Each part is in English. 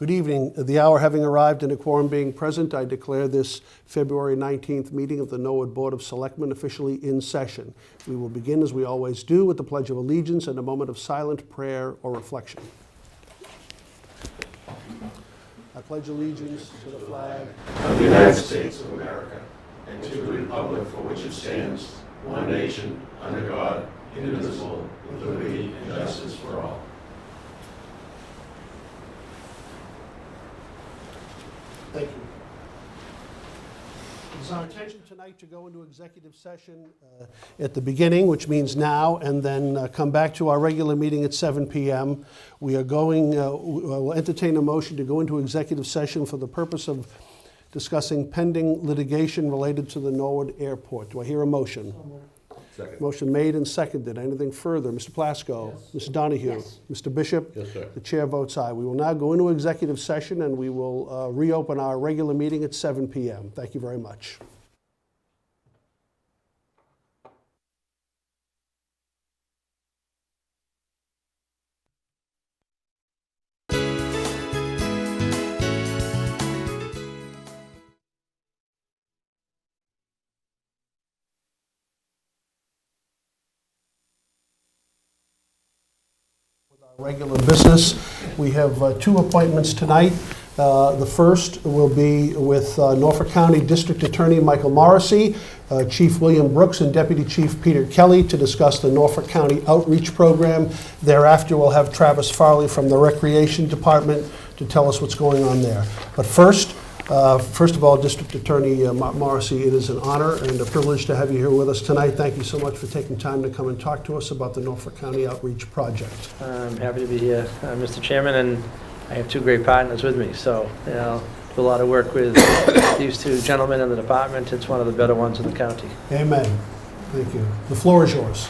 Good evening. The hour having arrived and a quorum being present, I declare this February 19th meeting of the Norwood Board of Selectmen officially in session. We will begin, as we always do, with the Pledge of Allegiance and a moment of silent prayer or reflection. I pledge allegiance to the flag of the United States of America and to the republic for which it stands, one nation, under God, indivisible, with liberty and justice for all. Thank you. It's our intention tonight to go into executive session at the beginning, which means now, and then come back to our regular meeting at 7 p.m. We are going, we'll entertain a motion to go into executive session for the purpose of discussing pending litigation related to the Norwood Airport. Do I hear a motion? Second. Motion made and seconded. Anything further? Mr. Plasko? Yes. Mr. Donahue? Yes. Mr. Bishop? Yes, sir. The chair votes aye. We will now go into executive session and we will reopen our regular meeting at 7 p.m. Thank you very much. Regular business. We have two appointments tonight. The first will be with Norfolk County District Attorney Michael Morrissey, Chief William Brooks, and Deputy Chief Peter Kelly to discuss the Norfolk County Outreach Program. Thereafter, we'll have Travis Farley from the Recreation Department to tell us what's going on there. But first of all, District Attorney Morrissey, it is an honor and a privilege to have you here with us tonight. Thank you so much for taking time to come and talk to us about the Norfolk County Outreach Project. I'm happy to be here, Mr. Chairman, and I have two great partners with me. So, do a lot of work with these two gentlemen in the department. It's one of the better ones in the county. Amen. Thank you. The floor is yours.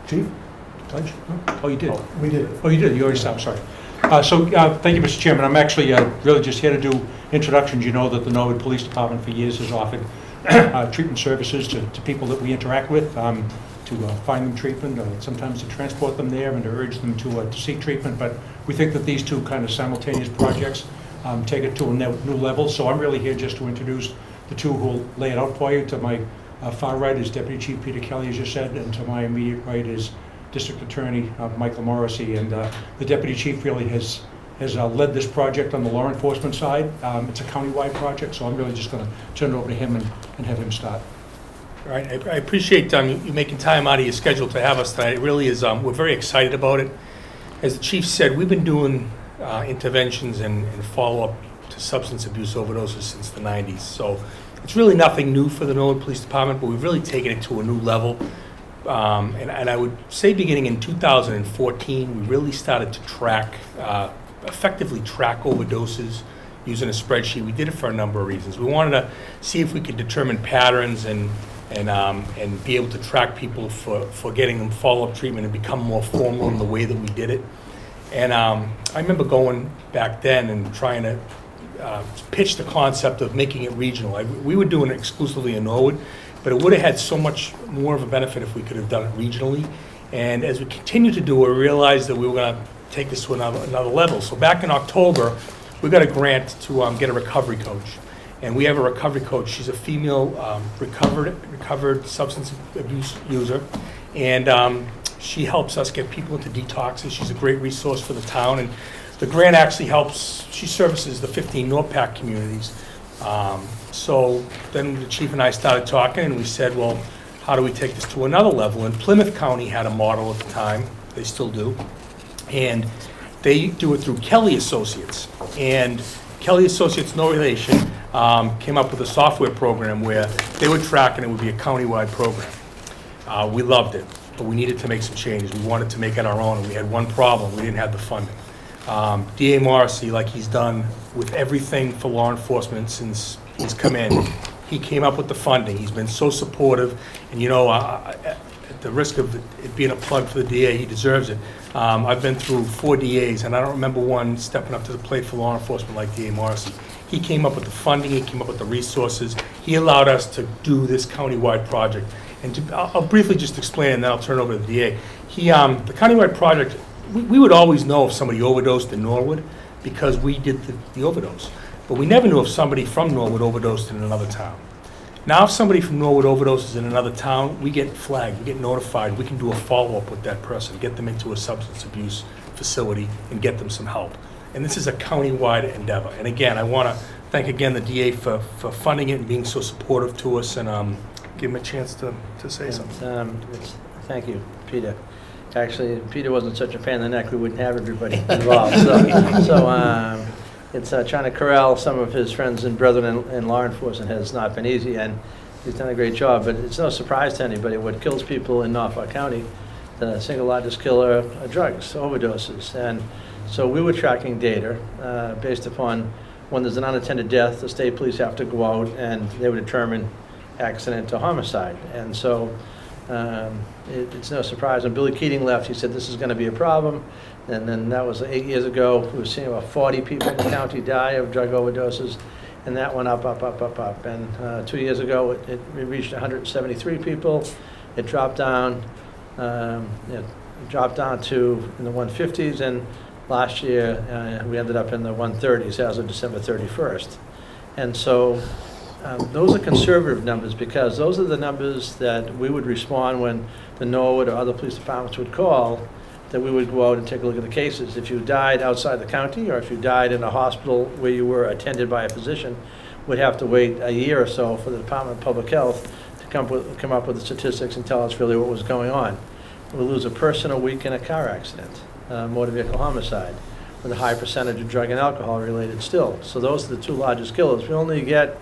Chief? Pledge? Oh, you did? We did. Oh, you did? You already stopped, sorry. Thank you, Mr. Chairman. I'm actually really just here to do introductions. You know that the Norwood Police Department for years has offered treatment services to people that we interact with, to find them treatment, sometimes to transport them there and to urge them to seek treatment. But we think that these two kind of simultaneous projects take it to a new level. So I'm really here just to introduce the two who will lay it out for you. To my far right is Deputy Chief Peter Kelly, as you said, and to my immediate right is District Attorney Michael Morrissey, and the Deputy Chief really has led this project on the law enforcement side. It's a countywide project, so I'm really just going to turn it over to him and have him start. All right, I appreciate you making time out of your schedule to have us tonight. It really is, we're very excited about it. As the Chief said, we've been doing interventions and follow-up to substance abuse overdoses since the 90s. So it's really nothing new for the Norwood Police Department, but we've really taken it to a new level. And I would say beginning in 2014, we really started to effectively track overdoses using a spreadsheet. We did it for a number of reasons. We wanted to see if we could determine patterns and be able to track people for getting them follow-up treatment and become more formal in the way that we did it. And I remember going back then and trying to pitch the concept of making it regional. We were doing it exclusively in Norwood, but it would have had so much more of a benefit if we could have done it regionally. And as we continued to do it, we realized that we were going to take this to another level. So back in October, we got a grant to get a recovery coach. And we have a recovery coach. She's a female recovered substance abuse user. And she helps us get people into detoxes. She's a great resource for the town. And the grant actually she services the 15 NORPAC communities. So then the chief and I started talking, and we said, well, how do we take this to another level? And Plymouth County had a model at the time. They still do. And they do it through Kelly Associates. And Kelly Associates, no relation, came up with a software program where they would track, and it would be a countywide program. We loved it, but we needed to make some changes. We wanted to make it our own, and we had one problem. We didn't have the funding. D.A. Morrissey, like he's done with everything for law enforcement since he's come in, he came up with the funding. He's been so supportive, and at the risk of it being a plug for the DA, he deserves it. I've been through 4 DAs, and I don't remember one stepping up to the plate for law enforcement like D.A. Morrissey. He came up with the funding, he came up with the resources. He allowed us to do this countywide project. And I'll briefly just explain, and then I'll turn it over to the DA. The countywide project we would always know if somebody overdosed in Norwood because we did the overdose. But we never knew if somebody from Norwood overdosed in another town. Now, if somebody from Norwood overdoses in another town, we get flagged, we get notified, we can do a follow-up with that person, get them into a substance abuse facility and get them some help. And this is a county-wide endeavor. And again, I want to thank again the DA for funding it and being so supportive to us, and give him a chance to say something. Thank you, Peter. Actually, if Peter wasn't such a pain in the neck, we wouldn't have everybody involved. It's trying to corral some of his friends and brethren in law enforcement has not been easy, and he's done a great job. But it's no surprise to anybody what kills people in Norfolk County. The single largest killer are drugs, overdoses. And so we were tracking data based upon when there's an unattended death, the state police have to go out and they would determine accident or homicide. And so it's no surprise when Billy Keating left, he said this is going to be a problem. And then that was 8 years ago. We were seeing about 40 people in the county die of drug overdoses, and that went up. And 2 years ago, it reached 173 people. It dropped down. It dropped down to in the 150s, and last year we ended up in the 130s as of December 31st. And so those are conservative numbers because those are the numbers that we would respond when the Norwood or other police departments would call, that we would go out and take a look at the cases. If you died outside the county or if you died in a hospital where you were attended by a physician, we'd have to wait a year or so for the Department of Public Health to come up with the statistics and tell us really what was going on. We lose a person a week in a car accident, motor vehicle homicide, with a high percentage of drug and alcohol related still. So those are the two largest killers. We only get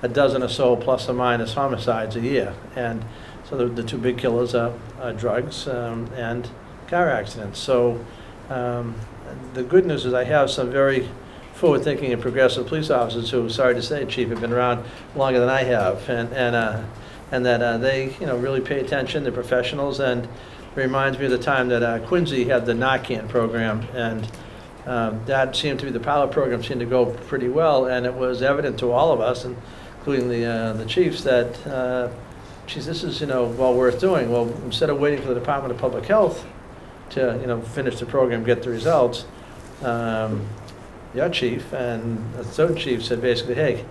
a dozen or so plus or minus homicides a year. And so the two big killers are drugs and car accidents. So the good news is I have some very forward-thinking and progressive police officers who, sorry to say, Chief, have been around longer than I have, and that they really pay attention. They're professionals, and it reminds me of the time that Quincy had the Narcan program, and that seemed to be the pilot program seemed to go pretty well, and it was evident to all of us, including the chiefs, that geez, this is well worth doing. Well, instead of waiting for the Department of Public Health to finish the program, get the results, your chief and the third chief said basically, hey,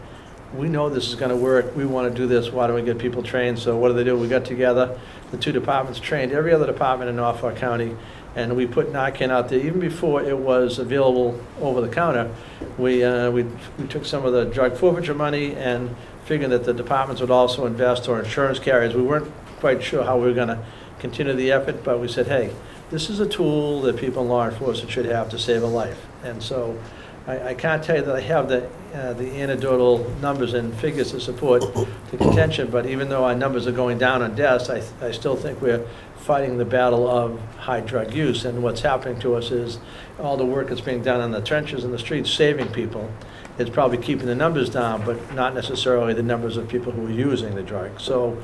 we know this is going to work. We want to do this. Why don't we get people trained? So what do? We got together. The two departments trained every other department in Norfolk County, and we put Narcan out there even before it was available over the counter. We took some of the drug forfeiture money and figured that the departments would also invest, or insurance carriers. We weren't quite sure how we were going to continue the effort, but we said, hey, this is a tool that people in law enforcement should have to save a life. And so I can't tell you that I have the anecdotal numbers and figures to support the contention, but even though our numbers are going down on deaths, I still think we're fighting the battle of high drug use. And what's happening to us is all the work that's being done in the trenches and the streets saving people. It's probably keeping the numbers down, but not necessarily the numbers of people who are using the drug. So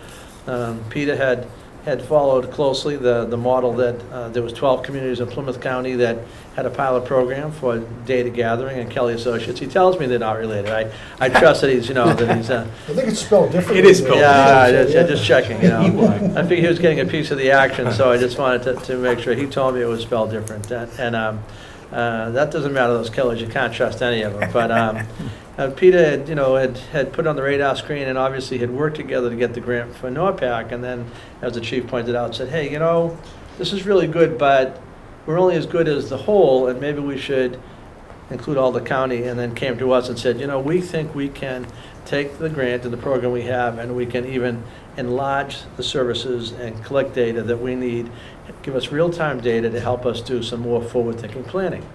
Peter had followed closely the model that there was 12 communities in Plymouth County that had a pilot program for data gathering, and Kelly Associates. He tells me they're not related. I trust that he's that he's. I think it's spelled differently. It is spelled Just checking. I figured he was getting a piece of the action, so I just wanted to make sure. He told me it was spelled different, and that doesn't matter. Those killers, you can't trust any of them. But Peter had put on the radar screen and obviously had worked together to get the grant for NORPAC, and then, as the chief pointed out, said, hey, this is really good, but we're only as good as the whole, and maybe we should include all the county, and then came to us and said, we think we can take the grant and the program we have, and we can even enlarge the services and collect data that we need, give us real-time data to help us do some more forward-thinking planning.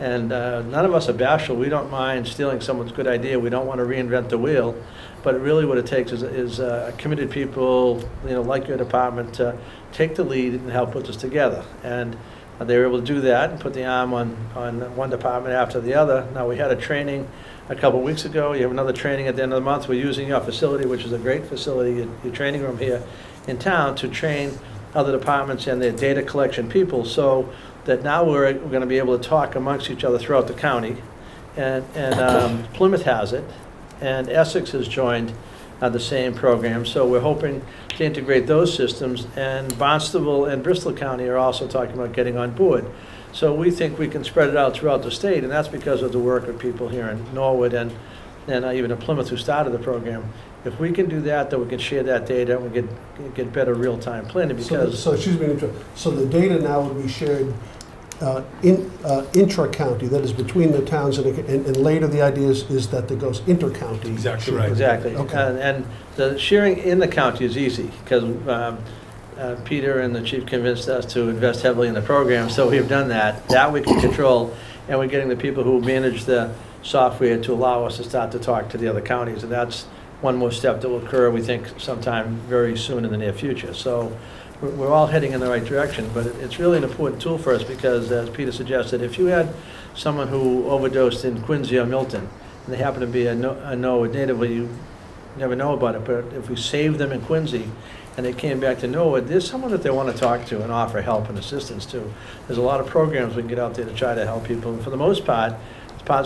And none of us are bashful. We don't mind stealing someone's good idea. We don't want to reinvent the wheel. But really what it takes is committed people, like your department, to take the lead and help put this together. And they were able to do that and put the arm on one department after the other. Now, we had a training a couple of weeks ago. You have another training at the end of the month. We're using your facility, which is a great facility, your training room here in town, to train other departments and their data collection people, so that now we're going to be able to talk amongst each other throughout the county. And Plymouth has it, and Essex has joined the same program. So we're hoping to integrate those systems, and Barnstable and Bristol County are also talking about getting on board. So we think we can spread it out throughout the state, and that's because of the work of people here in Norwood and even in Plymouth who started the program. If we can do that, then we can share that data and we get better real-time planning because. So excuse me, so the data now would be shared intra-county, that is between the towns, and later the idea is that it goes inter-county. Exactly right. Exactly. Okay. And the sharing in the county is easy because Peter and the chief convinced us to invest heavily in the program, so we've done that. That we can control, and we're getting the people who manage the software to allow us to start to talk to the other counties, and that's one more step that will occur, we think, sometime very soon in the near future. So we're all heading in the right direction, but it's really an important tool for us because, as Peter suggested, if you had someone who overdosed in Quincy or Milton, and they happen to be a Norwood native, well, you never know about it, but if we save them in Quincy and they came back to Norwood, there's someone that they want to talk to and offer help and assistance to. There's a lot of programs we can get out there to try to help people, and for the most part,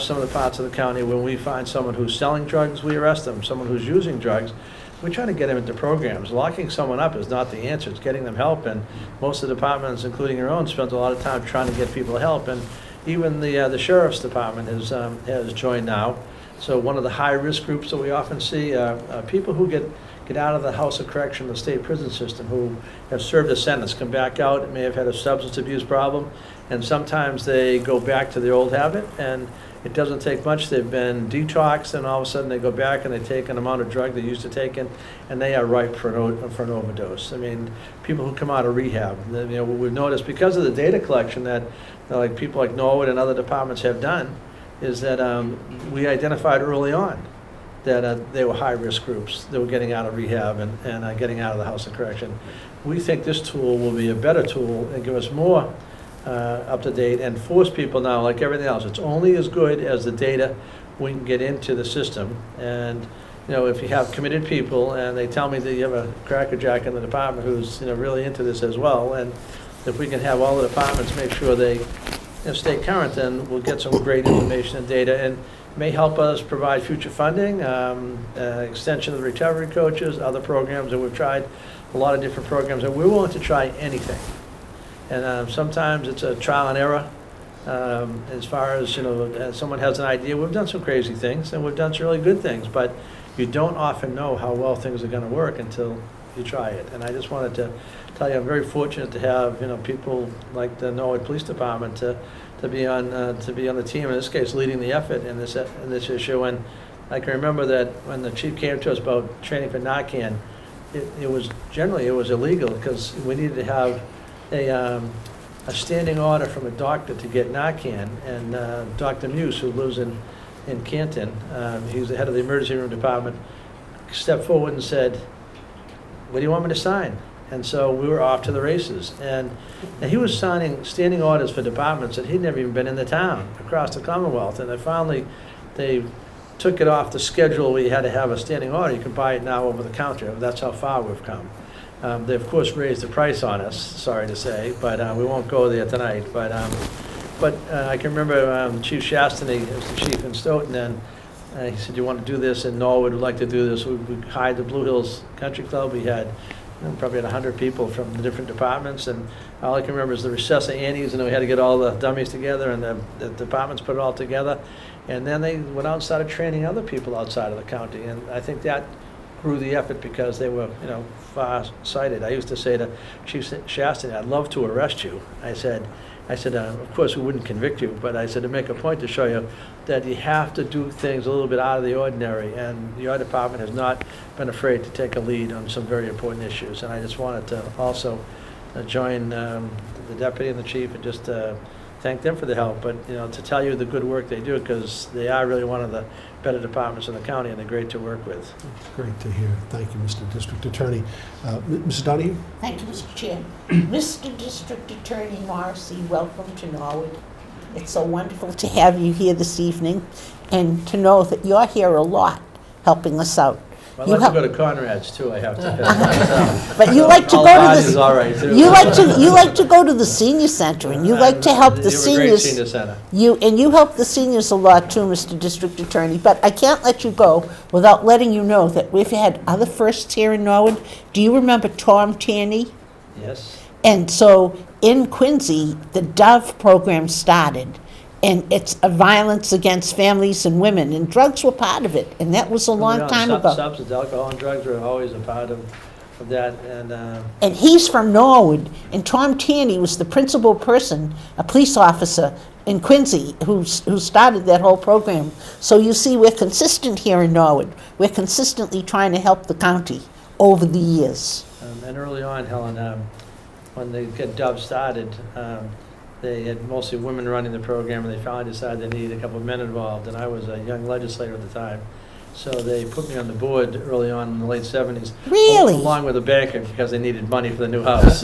some of the parts of the county, when we find someone who's selling drugs, we arrest them. Someone who's using drugs, we try to get them into programs. Locking someone up is not the answer. It's getting them help, and most of the departments, including your own, spend a lot of time trying to get people help. And even the sheriff's department has joined now. So one of the high-risk groups that we often see are people who get out of the House of Correction, the state prison system, who have served a sentence, come back out, and may have had a substance abuse problem, and sometimes they go back to their old habit, and it doesn't take much. They've been detoxed, and all of a sudden they go back and they take an amount of drug they used to take, and they are ripe for an overdose. I mean, people who come out of rehab, what we've noticed because of the data collection that like people like Norwood and other departments have done, is that we identified early on that they were high-risk groups that were getting out of rehab and getting out of the House of Correction. We think this tool will be a better tool and give us more up to date and force people now, like everything else, it's only as good as the data we can get into the system. And if you have committed people and they tell me that you have a crackerjack in the department who's really into this as well, and if we can have all the departments make sure they stay current, then we'll get some great information and data, and may help us provide future funding, extension of the recovery coaches, other programs that we've tried, a lot of different programs, and we're willing to try anything. And sometimes it's a trial and error. As far as, someone has an idea, we've done some crazy things and we've done some really good things, but you don't often know how well things are going to work until you try it. And I just wanted to tell you, I'm very fortunate to have, people like the Norwood Police Department to be on the team, in this case, leading the effort in this issue. And I can remember that when the chief came to us about training for Narcan, it was illegal because we needed to have a standing order from a doctor to get Narcan, and Dr. Muse, who lives in Canton, he's the head of the emergency room department, stepped forward and said, "What do you want me to sign?" And so we were off to the races. And he was signing standing orders for departments that he'd never even been in the town, across the Commonwealth. And they took it off the schedule where you had to have a standing order. You can buy it now over the counter. That's how far we've come. They, of course, raised the price on us, sorry to say, but we won't go there tonight. But I can remember Chief Shastany, was the chief in Stoughton, and he said, "You want to do this?" And Norwood would like to do this. We hired the Blue Hills Country Club. We had probably 100 people from the different departments, and all I can remember is the recess of Annie's, and we had to get all the dummies together, and the departments put it all together. And then they went out and started training other people outside of the county, and I think that grew the effort because they were, far-sighted. I used to say to Chief Shastany, "I'd love to arrest you." I said, of course we wouldn't convict you, but I said to make a point to show you that you have to do things a little bit out of the ordinary, and your department has not been afraid to take a lead on some very important issues. And I just wanted to also join the deputy and the chief and just thank them for the help, but to tell you the good work they do, because they are really one of the better departments in the county, and they're great to work with. It's great to hear. Thank you, Mr. District Attorney. Mrs. Donahue? Thank you, Mr. Chair. Mr. District Attorney Morrissey, welcome to Norwood. It's so wonderful to have you here this evening, and to know that you're here a lot, helping us out. I'd like to go to Conrad's too, I have to. But you like to All go to lodges the all right, too. you like to go to the senior center, and you like to help the You have a great seniors. senior center. You help the seniors a lot too, Mr. District Attorney. But I can't let you go without letting you know that we've had other firsts here in Norwood. Do you remember Tom Tierney? Yes. And so in Quincy, the Dove program started, and it's a violence against families and women, and drugs were part of it, and that was a long time ago. Substance, alcohol, and drugs were always a part of that, and And he's from Norwood, and Tom Tierney was the principal person, a police officer in Quincy, who started that whole program. So you see, we're consistent here in Norwood. We're consistently trying to help the county over the years. and early on, Helen, when they get Dove started, they had mostly women running the program, and they finally decided they needed a couple of men involved, and I was a young legislator at the time. So they put me on the board early on in the late 70s. Really? Along with a banker, because they needed money for the new house.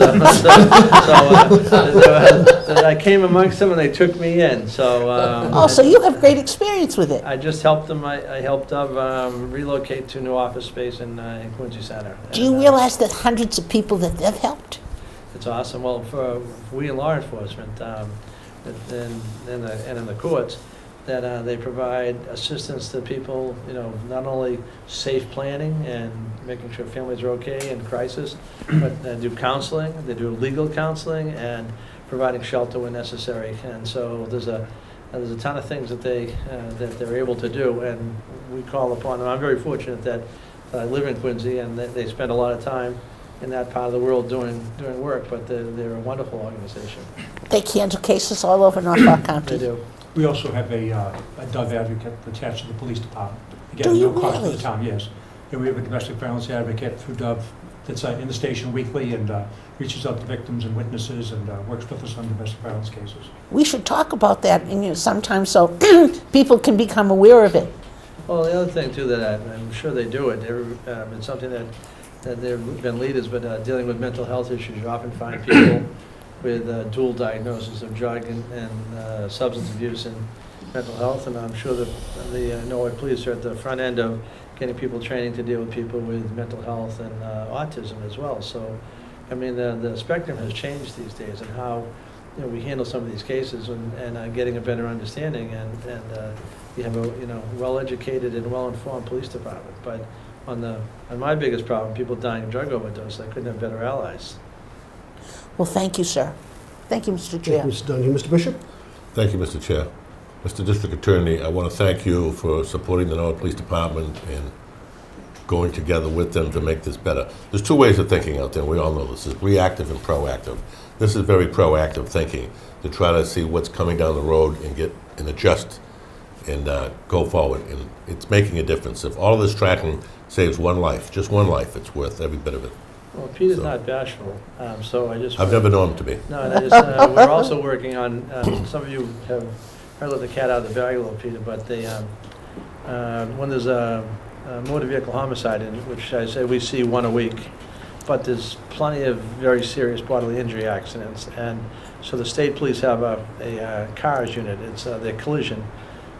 I came amongst them, and they took me in, so. Oh, so you have great experience with it. I just helped them, I helped Dove relocate to new office space in Quincy Center. Do you And, realize that hundreds of people that they've helped? It's awesome. Well, for we in law enforcement, and in the courts, that they provide assistance to people, not only safe planning and making sure families are okay in crisis, but they do counseling, they do legal counseling, and providing shelter when necessary. And so there's a ton of things that they're able to do, and we call upon them. I'm very fortunate that I live in Quincy, and that they spend a lot of time in that part of the world doing work, but they're a wonderful organization. They handle cases all over Norfolk County. They do. We also have a Dove advocate attached to the police department. Do Again, you no cost to really? the town, yes. And we have a domestic violence advocate through Dove that's in the station weekly and reaches out to victims and witnesses and works with us on domestic violence cases. We should talk about that sometimes so people can become aware of it. Well, the other thing too that I'm sure they do it, it's something that they've been leaders, but dealing with mental health issues, you often find people with dual diagnosis of drug and substance abuse and mental health, and I'm sure that the Norwood Police are at the front end of getting people training to deal with people with mental health and autism as well. So, I mean, the spectrum has changed these days, and how we handle some of these cases, and getting a better understanding, and you have a well-educated and well-informed police department. But on my biggest problem, people dying of drug overdose, I couldn't have better allies. Well, thank you, sir. Thank you, Mr. Thank Chair. you, Mr. Dungy. Mr. Bishop? Thank you, Mr. Chair. Mr. District Attorney, I want to thank you for supporting the Norwood Police Department and going together with them to make this better. There's two ways of thinking out there, and we all know this. Is reactive and proactive. This is very proactive thinking to try to see what's coming down the road and get and adjust and go forward. And it's making a difference. If all of this tracking saves one life, just one life, it's worth every bit of it. Well, Peter's So- not bashful, so I just... I've never known him to be. No, and I just, we're also working on, some of you have heard of the cat out of the bag a little, Peter, but when there's a motor vehicle homicide, in which I say we see one a week, but there's plenty of very serious bodily injury accidents, and so the state police have a CARS unit. It's their collision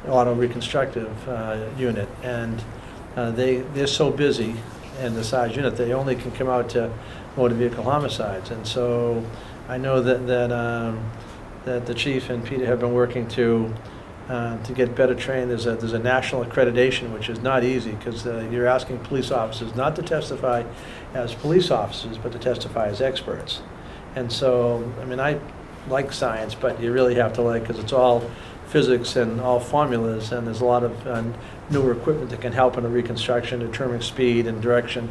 auto reconstructive unit, and they're so busy in the size unit, they only can come out to motor vehicle homicides. And so I know that the chief and Peter have been working to get better trained. There's a national accreditation, which is not easy, because you're asking police officers not to testify as police officers, but to testify as experts. And so, I mean, I like science, but you really have to because it's all physics and all formulas, and there's a lot of newer equipment that can help in a reconstruction, determining speed and direction.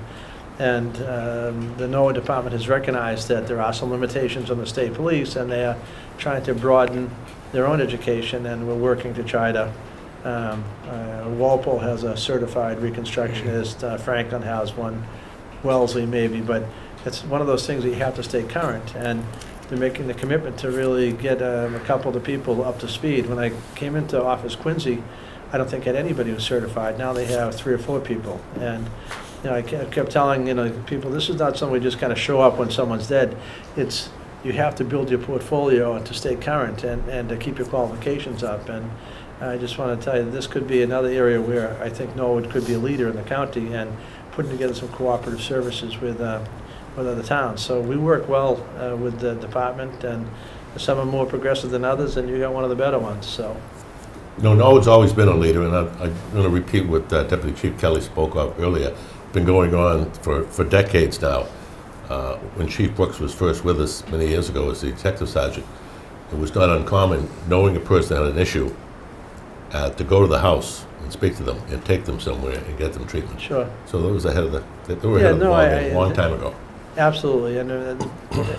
And the Norwood Department has recognized that there are some limitations on the state police, and they are trying to broaden their own education, and we're working to try to, Walpole has a certified reconstructionist, Franklin has one, Wellesley maybe, but it's one of those things that you have to stay current, and they're making the commitment to really get a couple of the people up to speed. When I came into Office Quincy, I don't think had anybody who was certified. Now they have 3 or 4 people, and I kept telling people, this is not something we just kind of show up when someone's dead. It's you have to build your portfolio and to stay current and to keep your qualifications up. And I just want to tell you, this could be another area where I think Norwood could be a leader in the county and putting together some cooperative services with other towns. So we work well with the department, and some are more progressive than others, and you got one of the better ones. So. Norwood's always been a leader, and I'm going to repeat what Deputy Chief Kelly spoke of earlier. Been going on for decades now. when Chief Brooks was first with us many years ago as the detective sergeant, it was not uncommon, knowing a person had an issue, to go to the house and speak to them and take them somewhere and get them treatment. Sure. So they was ahead of they were Yeah, ahead of the no, ballgame a long time ago. Absolutely, and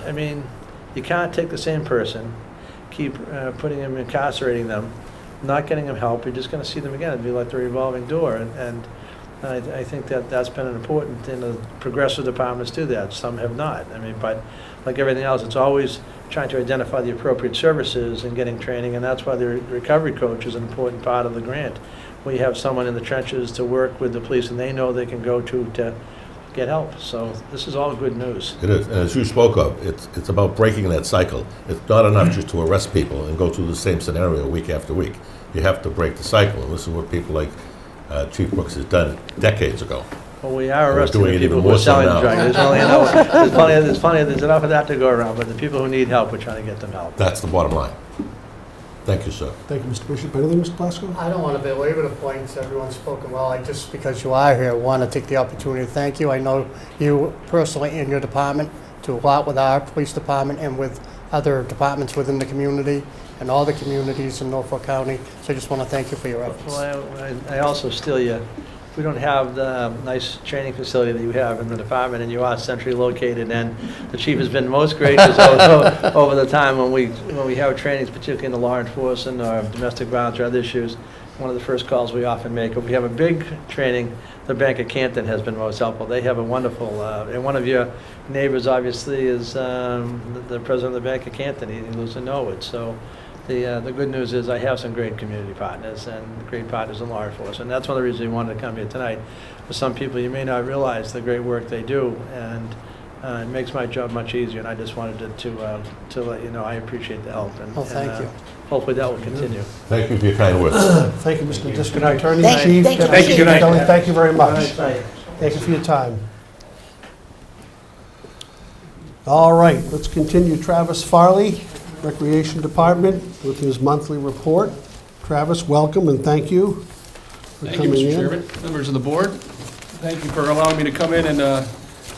I mean, you can't take the same person, keep putting them, incarcerating them, not getting them help, you're just gonna see them again, it'd be like the revolving door, and I think that that's been an important thing, the progressive departments do that, some have not, I mean, but like everything else, it's always trying to identify the appropriate services and getting training, and that's why the recovery coach is an important part of the grant. We have someone in the trenches to work with the police, and they know they can go to get help. So this is all good news. It is, and as you spoke of, it's about breaking that cycle. It's not enough just to arrest people and go through the same scenario week after week. You have to break the cycle, and this is what people like Chief Brooks has done decades ago. Well, we are We're arresting doing the it people even who are more so selling the now. drugs. There's enough of that to go around, but the people who need help, we're trying to get them help. That's the bottom line. Thank you, sir. Thank you, Mr. Bishop. Anything, Mr. Plasko? I don't want to belabor the points, everyone's spoken well. I just, because you are here, want to take the opportunity to thank you. I know you personally and your department do a lot with our police department and with other departments within the community and all the communities in Norfolk County. So I just want to thank you for your efforts. Well, I also steal you. We don't have the nice training facility that you have in the department, and you are centrally located, and the chief has been most gracious over the time when we have trainings, particularly in the law enforcement or domestic violence or other issues. One of the first calls we often make. If we have a big training, the Bank of Canton has been most helpful. They have a wonderful, and one of your neighbors obviously is the president of the Bank of Canton. He lives in Norwood, so. The good news is I have some great community partners and great partners in law enforcement. That's one of the reasons we wanted to come here tonight. For some people, you may not realize the great work they do, and it makes my job much easier. And I just wanted to let you know I appreciate the help. And, Well, thank you. Hopefully that will continue. Thank you for your kind words. Thank you, Mr. District Attorney. Thank- Chief, thank you, Deputy Chief. Chief Kelly, thank you very much. Thank you. Thank you for your time. All right, let's continue. Travis Farley, Recreation Department, with his monthly report. Travis, welcome and thank you for Thank you, coming Mr. in. Chairman, members of the board. Thank you for allowing me to come in and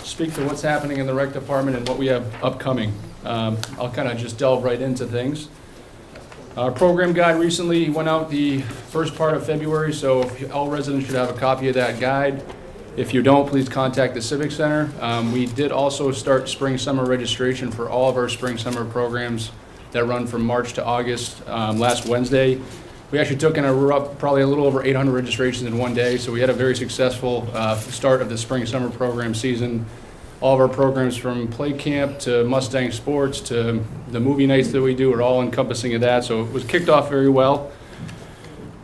speak to what's happening in the rec department and what we have upcoming. I'll kind of just delve right into things. Our program guide recently went out the first part of February, so all residents should have a copy of that guide. If you don't, please contact the Civic Center. We did also start spring-summer registration for all of our spring-summer programs that run from March to August. Last Wednesday, we actually took in probably a little over 800 registrations in one day, so we had a very successful start of the spring-summer program season. All of our programs from play camp to Mustang Sports to the movie nights that we do are all encompassing of that, so it was kicked off very well.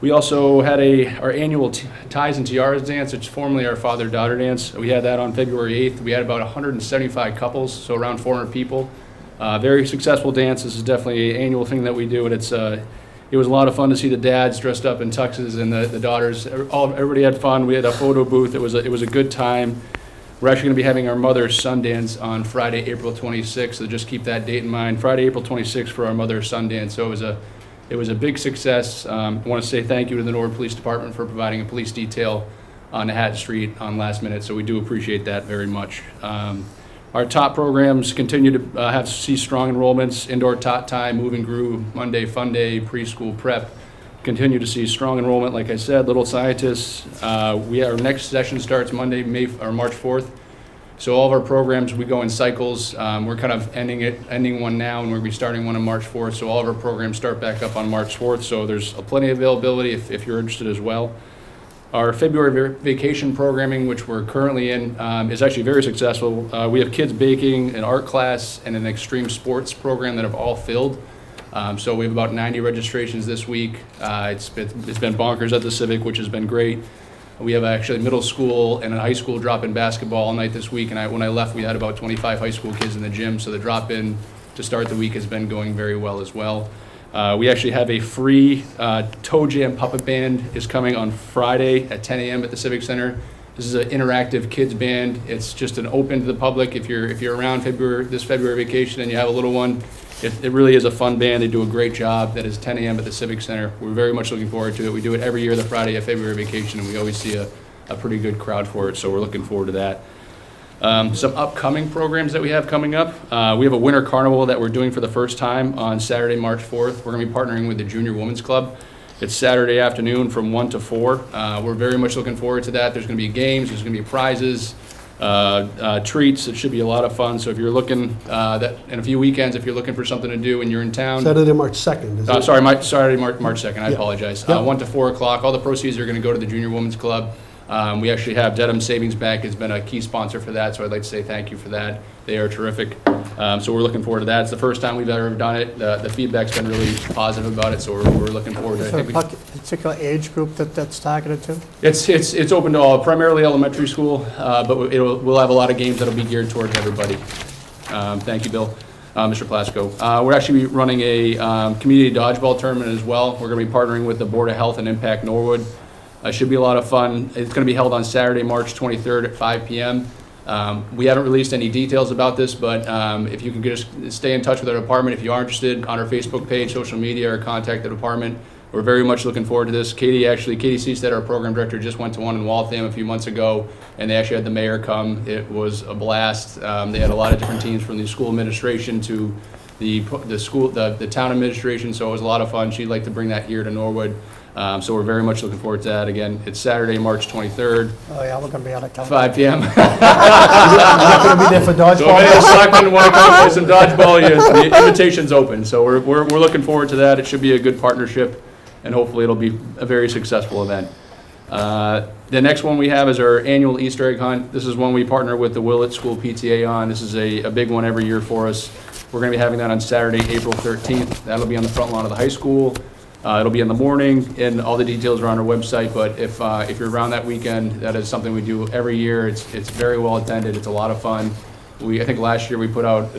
We also had our annual Ties and Tiaras dance, which is formerly our father-daughter dance. We had that on February 8th. We had about 175 couples, so around 400 people. Very successful dance. This is definitely an annual thing that we do, and it was a lot of fun to see the dads dressed up in tuxes and the daughters. Everybody had fun. We had a photo booth. It was a good time. We're actually going to be having our Mother's Son Dance on Friday, April 26th, so just keep that date in mind. Friday, April 26th for our Mother's Son Dance. So it was a big success. I want to say thank you to the Norwood Police Department for providing a police detail on Manhattan Street on last minute, so we do appreciate that very much. Our top programs continue to see strong enrollments. Indoor Tot Time, Move and Groove, Monday Fun Day, Preschool Prep. Continue to see strong enrollment, like I said. Little Scientists. Our next session starts Monday, March 4th. So all of our programs, we go in cycles. We're kind of ending one now, and we'll be starting one on March 4th. So all of our programs start back up on March 4th. So there's plenty of availability if you're interested as well. Our February vacation programming, which we're currently in, is actually very successful. We have kids baking, an art class, and an extreme sports program that have all filled. So we have about 90 registrations this week. It's been bonkers at the Civic, which has been great. We have actually middle school and a high school drop-in basketball all night this week, and when I left, we had about 25 high school kids in the gym, so the drop-in to start the week has been going very well as well. We actually have a free Toe Jam Puppet Band is coming on Friday at 10 a.m. at the Civic Center. This is an interactive kids band. It's just an open to the public. If you're around this February vacation and you have a little one, it really is a fun band. They do a great job. That is 10 a.m. at the Civic Center. We're very much looking forward to it. We do it every year the Friday of February vacation, and we always see a pretty good crowd for it, so we're looking forward to that. Some upcoming programs that we have coming up. We have a winter carnival that we're doing for the first time on Saturday, March 4th. We're going to be partnering with the Junior Women's Club. It's Saturday afternoon from 1 to 4. We're very much looking forward to that. There's going to be games, there's going to be prizes, treats. It should be a lot of fun. So if you're looking, in a few weekends, if you're looking for something to do and you're in town. Saturday, March 2nd, is it? Saturday, March 2nd. I Yeah. apologize. Yeah. 1 to 4 o'clock. All the proceeds are going to go to the Junior Women's Club. We actually have Dedham Savings Bank has been a key sponsor for that, so I'd like to say thank you for that. They are terrific. So we're looking forward to that. It's the first time we've ever done it. The feedback's been really positive about it, so we're looking forward to Is it. there I a think particular age group that's targeted to? it's open to all, primarily elementary school, but we'll have a lot of games that'll be geared towards everybody. Thank you, Bill. Mr. Plasko. We're actually running a community dodgeball tournament as well. We're going to be partnering with the Board of Health and Impact Norwood. It should be a lot of fun. It's going to be held on Saturday, March 23rd at 5 p.m. We haven't released any details about this, but if you can just stay in touch with our department, if you are interested, on our Facebook page, social media, or contact the department. We're very much looking forward to this. Katie Seastead, our program director, just went to one in Waltham a few months ago, and they actually had the mayor come. It was a blast. They had a lot of different teams from the school administration to the town administration, so it was a lot of fun. She'd like to bring that here to Norwood. So we're very much looking forward to that. Again, it's Saturday, March 23rd, Oh, yeah, we're going to be out of town. 5 p.m. You're not going to be there for So if any of the dodgeball? selectmen want to come play some dodgeball, the invitation's open. So we're looking forward to that. It should be a good partnership, and hopefully it'll be a very successful event. The next one we have is our annual Easter egg hunt. This is one we partner with the Willett School PTA on. This is a big one every year for us. We're going to be having that on Saturday, April 13th. That'll be on the front lawn of the high school. It'll be in the morning, and all the details are on our website, but if you're around that weekend, that is something we do every year. It's very well attended. It's a lot of fun. I think last year we put out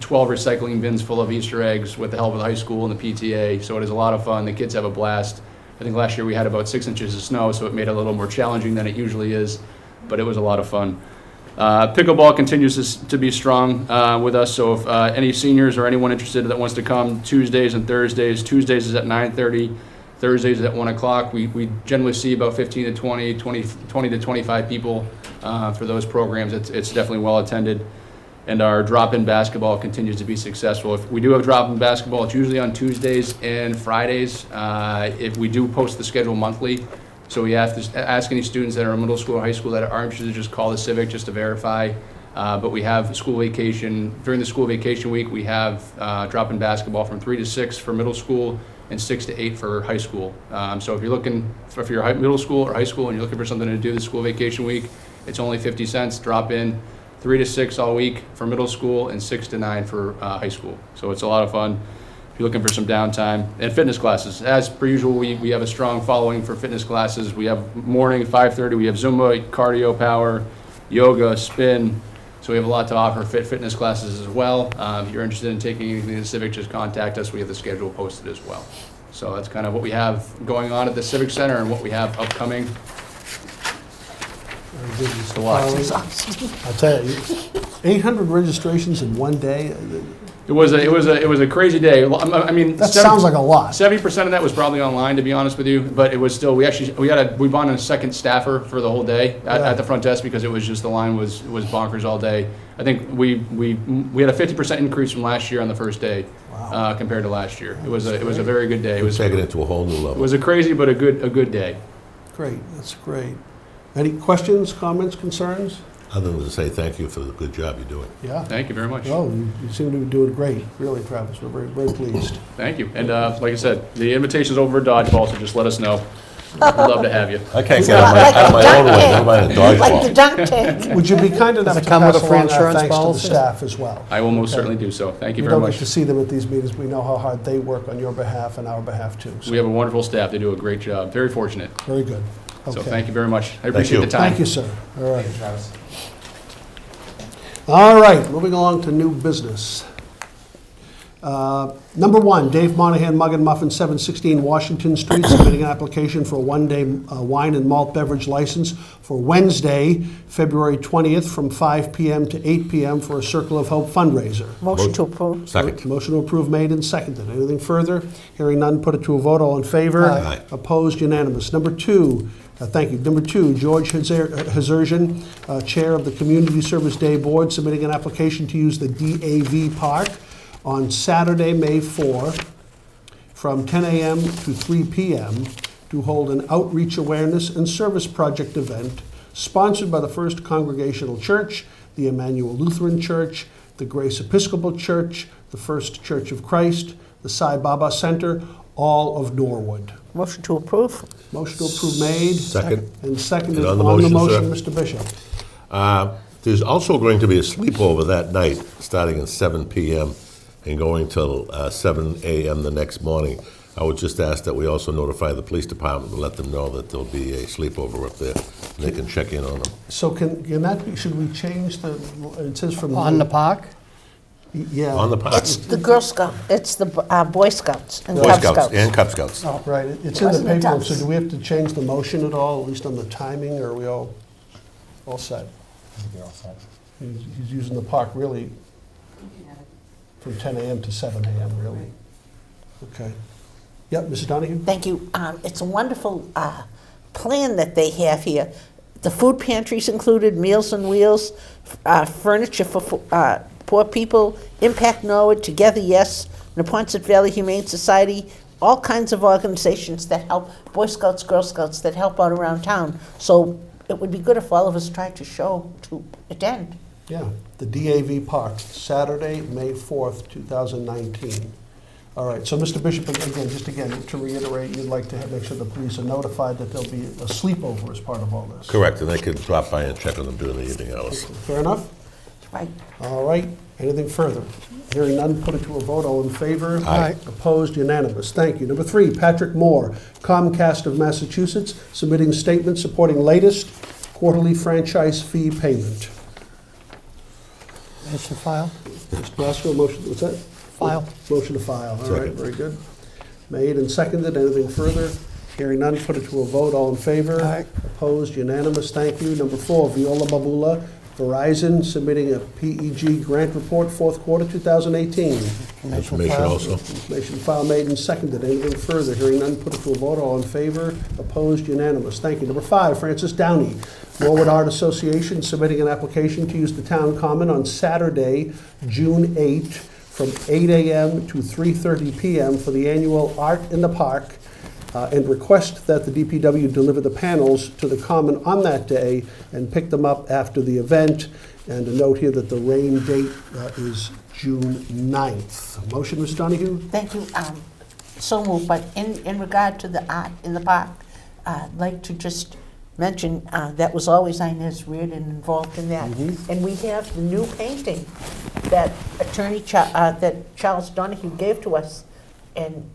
12 recycling bins full of Easter eggs with the help of the high school and the PTA, so it is a lot of fun. The kids have a blast. I think last year we had about 6 inches of snow, so it made it a little more challenging than it usually is, but it was a lot of fun. Pickleball continues to be strong with us, so if any seniors or anyone interested that wants to come, Tuesdays and Thursdays. Tuesdays is at 9:30, Thursdays is at 1 o'clock. We generally see about 15 to 20 to 25 people for those programs. It's definitely well attended. And our drop-in basketball continues to be successful. If we do have drop-in basketball, it's usually on Tuesdays and Fridays. If we do post the schedule monthly, so we have to ask any students that are in middle school or high school that are interested, just call the Civic just to verify. But we have school vacation, during the school vacation week, we have drop-in basketball from 3 to 6 for middle school and 6 to 8 for high school. So if you're middle school or high school and you're looking for something to do this school vacation week, it's only 50 cents, drop in, 3 to 6 all week for middle school and 6 to 9 for high school. So it's a lot of fun. If you're looking for some downtime. And fitness classes. As per usual, we have a strong following for fitness classes. We have morning, 5:30, we have Zumba, cardio power, yoga, spin. So we have a lot to offer fitness classes as well. If you're interested in taking anything in the Civic, just contact us. We have the schedule posted as well. So that's kind of what we have going on at the Civic Center and what we have upcoming. Very good, Mr. It's Farley. exhausting. I'll tell you, 800 registrations in one day, It was a crazy day. I mean, that sounds like a lot. 70% of that was probably online, to be honest with you, but it was still, we brought in a second staffer for the whole day at the front desk because it was just, the line was bonkers all day. I think we had a 50% increase from last year on the first day. Wow. Compared to last year. It was a very good day. It was Taking it to a whole new level. It was a crazy but a good day. Great, that's great. Any questions, comments, concerns? Other than to say thank you for the good job you're doing. Yeah. Thank you very much. Oh, you seem to be doing great, really, Travis. We're very, very pleased. Thank you. And like I said, the invitation's over at Dodgeball, so just let us know. We'd love to have you. I can't get out of my own way, never mind a Like the dodgeball. dunk tank. Would you be kind enough Does it to come with pass a free along our insurance thanks to the policy? staff as well? I will most Okay. certainly do so. Thank you We very don't get much. to see them at these meetings. We know how hard they work on your behalf and our behalf too. So We have a wonderful staff. They do a great job. Very fortunate. very good. So Okay. thank you very much. I appreciate you. the time. Thank you, sir. All right. All right, moving along to new business. Number one, Dave Monahan, Mug and Muffin, 716 Washington Street, submitting an application for a one-day wine and malt beverage license for Wednesday, February 20th, from 5 p.m. to 8 p.m. for a Circle of Hope fundraiser. Motion to approve. Second. Motion to approve made and seconded. Anything further? Hearing none, put it to a vote. All in favor? Aye. Opposed? Unanimous. Number two, thank you. Number two, George Hazerjian, Chair of the Community Service Day Board, submitting an application to use the DAV Park on Saturday, May 4, from 10 a.m. to 3 p.m. to hold an outreach awareness and service project event sponsored by the First Congregational Church, the Emmanuel Lutheran Church, the Grace Episcopal Church, the First Church of Christ, the Sai Baba Center, all of Norwood. Motion to approve. Motion to approve made. Second. And seconded And on the motion, sir? Mr. Bishop. There's also going to be a sleepover that night, starting at 7 p.m. and going till 7 a.m. the next morning. I would just ask that we also notify the police department and let them know that there'll be a sleepover up there, and they can check in on them. So can that be, should we change the, it says from. On the park? Yeah. On the park. It's the Girl Scout, it's the Boy Scouts and Boy Cub Scouts Scouts. and Cub Scouts. Right, it's in the Wasn't it paperwork, so us? do we have to change the motion at all, at least on the timing, or are we all set? He's using the park really from 10 a.m. to 7 a.m., really. Okay. Yep, Mrs. Donahue? Thank you. It's a wonderful plan that they have here. The food pantry's included, Meals on Wheels, furniture for poor people, Impact Norwood, Together Yes, Neponset Valley Humane Society, all kinds of organizations that help, Boy Scouts, Girl Scouts, that help out around town. So it would be good if all of us tried to attend. Yeah, the DAV Park, Saturday, May 4th, 2019. All right, so Mr. Bishop, again, to reiterate, you'd like to make sure the police are notified that there'll be a sleepover as part of all this. Correct, and they can drop by and check on them during the evening hours. Fair enough? Right. All right, anything further? Hearing none, put it to a vote. All in favor? Aye. Opposed? Unanimous. Thank you. Number three, Patrick Moore, Comcast of Massachusetts, submitting statement supporting latest quarterly franchise fee payment. Motion file? Mr. Plasko, motion, what's that? File. Motion to file. All right, Second. very good. Made and seconded. Anything further? Hearing none, put it to a vote. All in favor? Aye. Opposed? Unanimous. Thank you. Number four, Viola Babula, Verizon, submitting a PEG grant report, fourth quarter 2018. Information file. also. Information file made and seconded. Anything further? Hearing none, put it to a vote. All in favor? Opposed? Unanimous. Thank you. Number five, Francis Downey, Norwood Art Association, submitting an application to use the town common on Saturday, June 8th, from 8 a.m. to 3:30 p.m. for the annual Art in the Park, and request that the DPW deliver the panels to the common on that day and pick them up after the event. And a note here that the rain date is June 9th. Motion, Mr. Donahue? Thank you. So moved, but in regard to the art in the park, I'd like to just mention that was always Inez Reardon involved in that. And we have the new painting that that Charles Donahue gave to us, and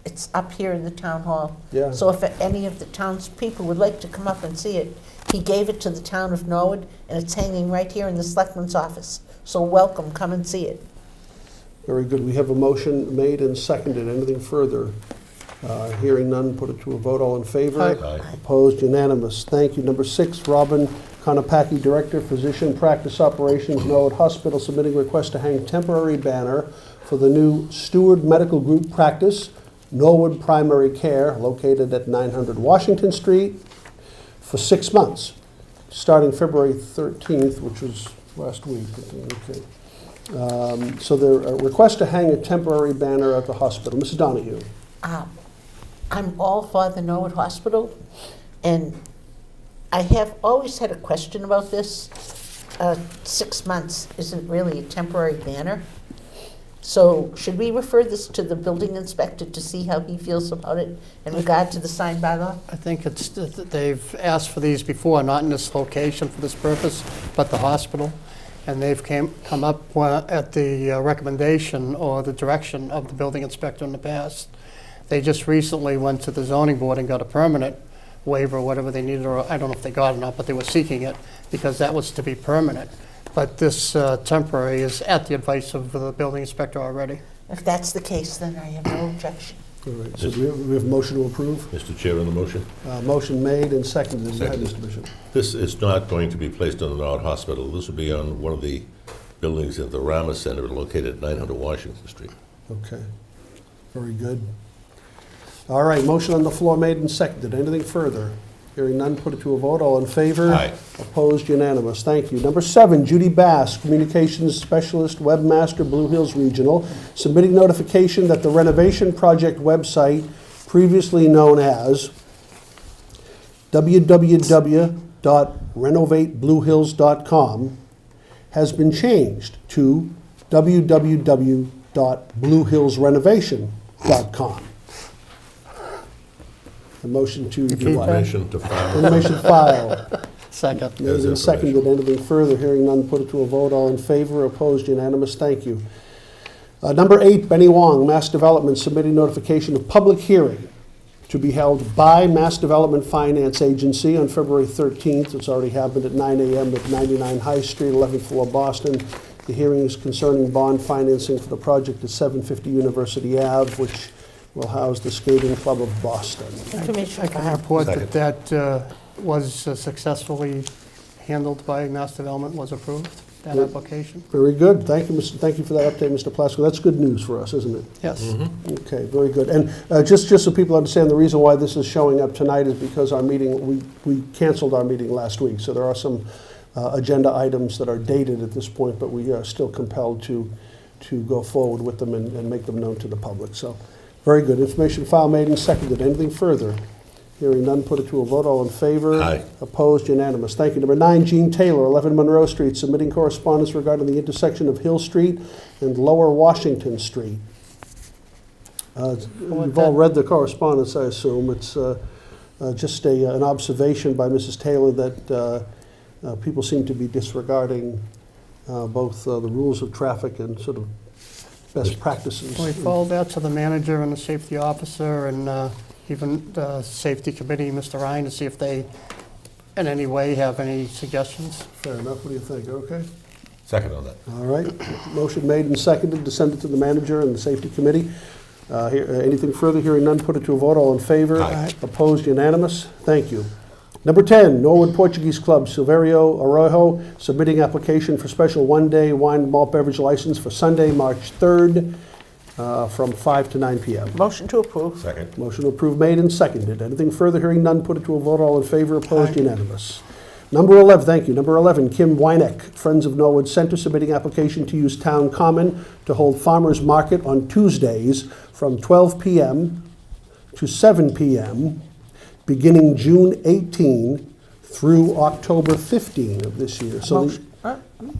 it's up here in the town hall. Yeah. So if any of the townspeople would like to come up and see it, he gave it to the town of Norwood, and it's hanging right here in the Selectmen's office. So welcome, come and see it. Very good. We have a motion made and seconded. Anything further? Hearing none, put it to a vote. All in favor? Aye. Opposed? Unanimous. Thank you. Number six, Robin Konopacki, Director, Physician Practice Operations, Norwood Hospital, submitting request to hang temporary banner for the new Steward Medical Group practice, Norwood Primary Care, located at 900 Washington Street, for 6 months, starting February 13th, which was last week. Okay. So the request to hang a temporary banner at the hospital. Mrs. Donahue. I'm all for the Norwood Hospital, and I have always had a question about this. 6 months isn't really a temporary banner. So should we refer this to the building inspector to see how he feels about it in regard to the sign bylaw? I think they've asked for these before, not in this location for this purpose, but the hospital. And they've come up at the recommendation or the direction of the building inspector in the past. They just recently went to the zoning board and got a permanent waiver, or whatever they needed, or I don't know if they got it or not, but they were seeking it because that was to be permanent. But this temporary is at the advice of the building inspector already. If that's the case, then I have no objection. All right, so we have a motion to approve? Mr. Chair, on the motion? Motion made and seconded. Go ahead, Seconded. Mr. Bishop. This is not going to be placed on the Nord Hospital. This will be on one of the buildings at the Rama Center located at 900 Washington Street. Okay, very good. All right, motion on the floor made and seconded. Anything further? Hearing none, put it to a vote. All in favor? Aye. Opposed, unanimous. Thank you. Number 7, Judy Bass, Communications Specialist, Webmaster, Blue Hills Regional, submitting notification that the renovation project website, previously known as www.renovatebluehills.com, has been changed to www.bluehillsrenovation.com. A motion to do what? Information to file. Information file. Second. Made and seconded. Anything further? Hearing none, put it to a vote. All in favor? Opposed? Unanimous? Thank you. Number 8, Benny Wong, Mass Development, submitting notification of public hearing to be held by Mass Development Finance Agency on February 13th. It's already happened at 9 a.m. at 99 High Street, 11th floor, Boston. The hearing is concerning bond financing for the project at 750 University Ave, which will house the Skating Club of Boston. Information I can file. report Second. that was successfully handled by Mass Development, was approved, that application. Very good. Thank you, thank you for that update, Mr. Plasko. That's good news for us, isn't it? Yes. Okay, very good. And just so people understand, the reason why this is showing up tonight is because our meeting, we canceled our meeting last week. So there are some agenda items that are dated at this point, but we are still compelled to go forward with them and make them known to the public. So, very good. Information file made and seconded. Anything further? Hearing none, put it to a vote. All in favor? Aye. Opposed? Unanimous. Thank you. Number 9, Gene Taylor, 11 Monroe Street, submitting correspondence regarding the intersection of Hill Street and Lower Washington Street. You've all read the correspondence, I assume. It's just an observation by Mrs. Taylor that people seem to be disregarding both the rules of traffic and sort of best practices. We followed that to the manager and the safety officer and even the safety committee, Mr. Ryan, to see if they in any way have any suggestions. Fair enough. What do you think? Okay. Second on that. All right. Motion made and seconded to send it to the manager and the safety committee. Anything further? Hearing none, put it to a vote. All in favor? Aye. Opposed? Unanimous? Thank you. Number 10, Norwood Portuguese Club, Silverio Arroyo, submitting application for special one-day wine and malt beverage license for Sunday, March 3rd, from 5 to 9 p.m. Motion to approve. Second. Motion to approve made and seconded. Anything further? Hearing none, put it to a vote. All in favor? Opposed? Unanimous. Number 11, thank you. Number 11, Kim Weineck, Friends of Norwood Center, submitting application to use Town Common to hold farmers market on Tuesdays from 12 p.m. to 7 p.m., beginning June 18 through October 15 of this year. So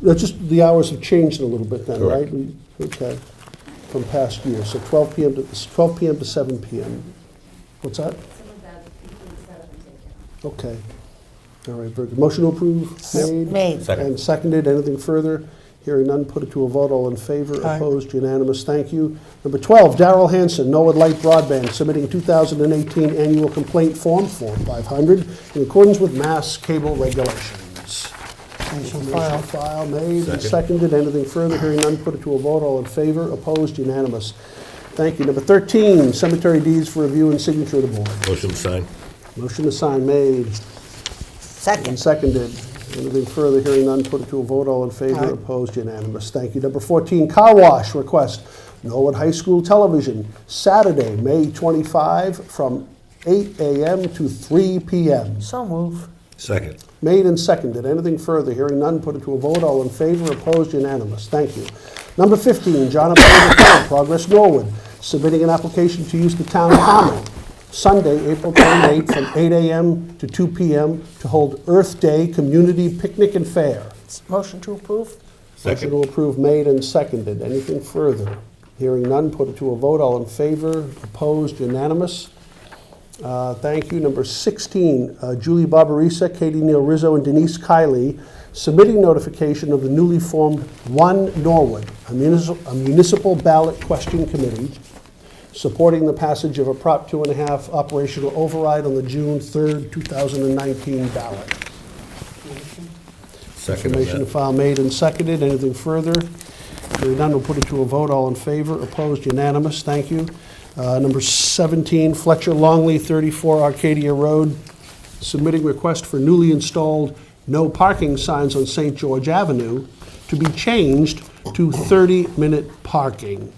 that's just, the hours have changed a little bit then, Correct. right? Okay, from past years. So 12 p.m. to 7 p.m. What's that? Some of that includes that and taken. Okay. All right, very good. Motion to approve made? Made. Second. And seconded. Anything further? Hearing none, put it to a vote. All in favor? Aye. Opposed? Unanimous. Thank you. Number 12, Darrell Hanson, Norwood Light Broadband, submitting 2018 annual complaint form, Form 500, in accordance with Mass Cable regulations. Information Information file. file made and Second. seconded. Anything further? Hearing none, put it to a vote. All in favor? Opposed? Unanimous. Thank you. Number 13, cemetery deeds for review and signature of the board. Motion signed. Motion to sign made and Second. seconded. Anything further? Hearing none, put it to a vote. All in favor? Aye. Opposed? Unanimous. Thank you. Number 14, car wash request. Norwood High School Television, Saturday, May 25, from 8 a.m. to 3 p.m. So move. Second. Made and seconded. Anything further? Hearing none, put it to a vote. All in favor? Opposed? Unanimous. Thank you. Number 15, John Apple, Progress Norwood, submitting an application to use the town common Sunday, April 28th, from 8 a.m. to 2 p.m. to hold Earth Day Community Picnic and Fair. Motion to approve. Second. Motion to approve made and seconded. Anything further? Hearing none, put it to a vote. All in favor? Opposed? Unanimous. Thank you. Number 16, Julie Barbarisa, Katie Neal Rizzo, and Denise Kiley, submitting notification of the newly formed One Norwood, a municipal ballot question committee, supporting the passage of a Prop 2.5 operational override on the June 3rd, 2019 ballot. Second on Information that. file made and seconded. Anything further? Hearing none, we'll put it to a vote. All in favor, opposed, unanimous. Thank you. Number 17, Fletcher Longley, 34 Arcadia Road, submitting request for newly installed no parking signs on St. George Avenue to be changed to 30-minute parking.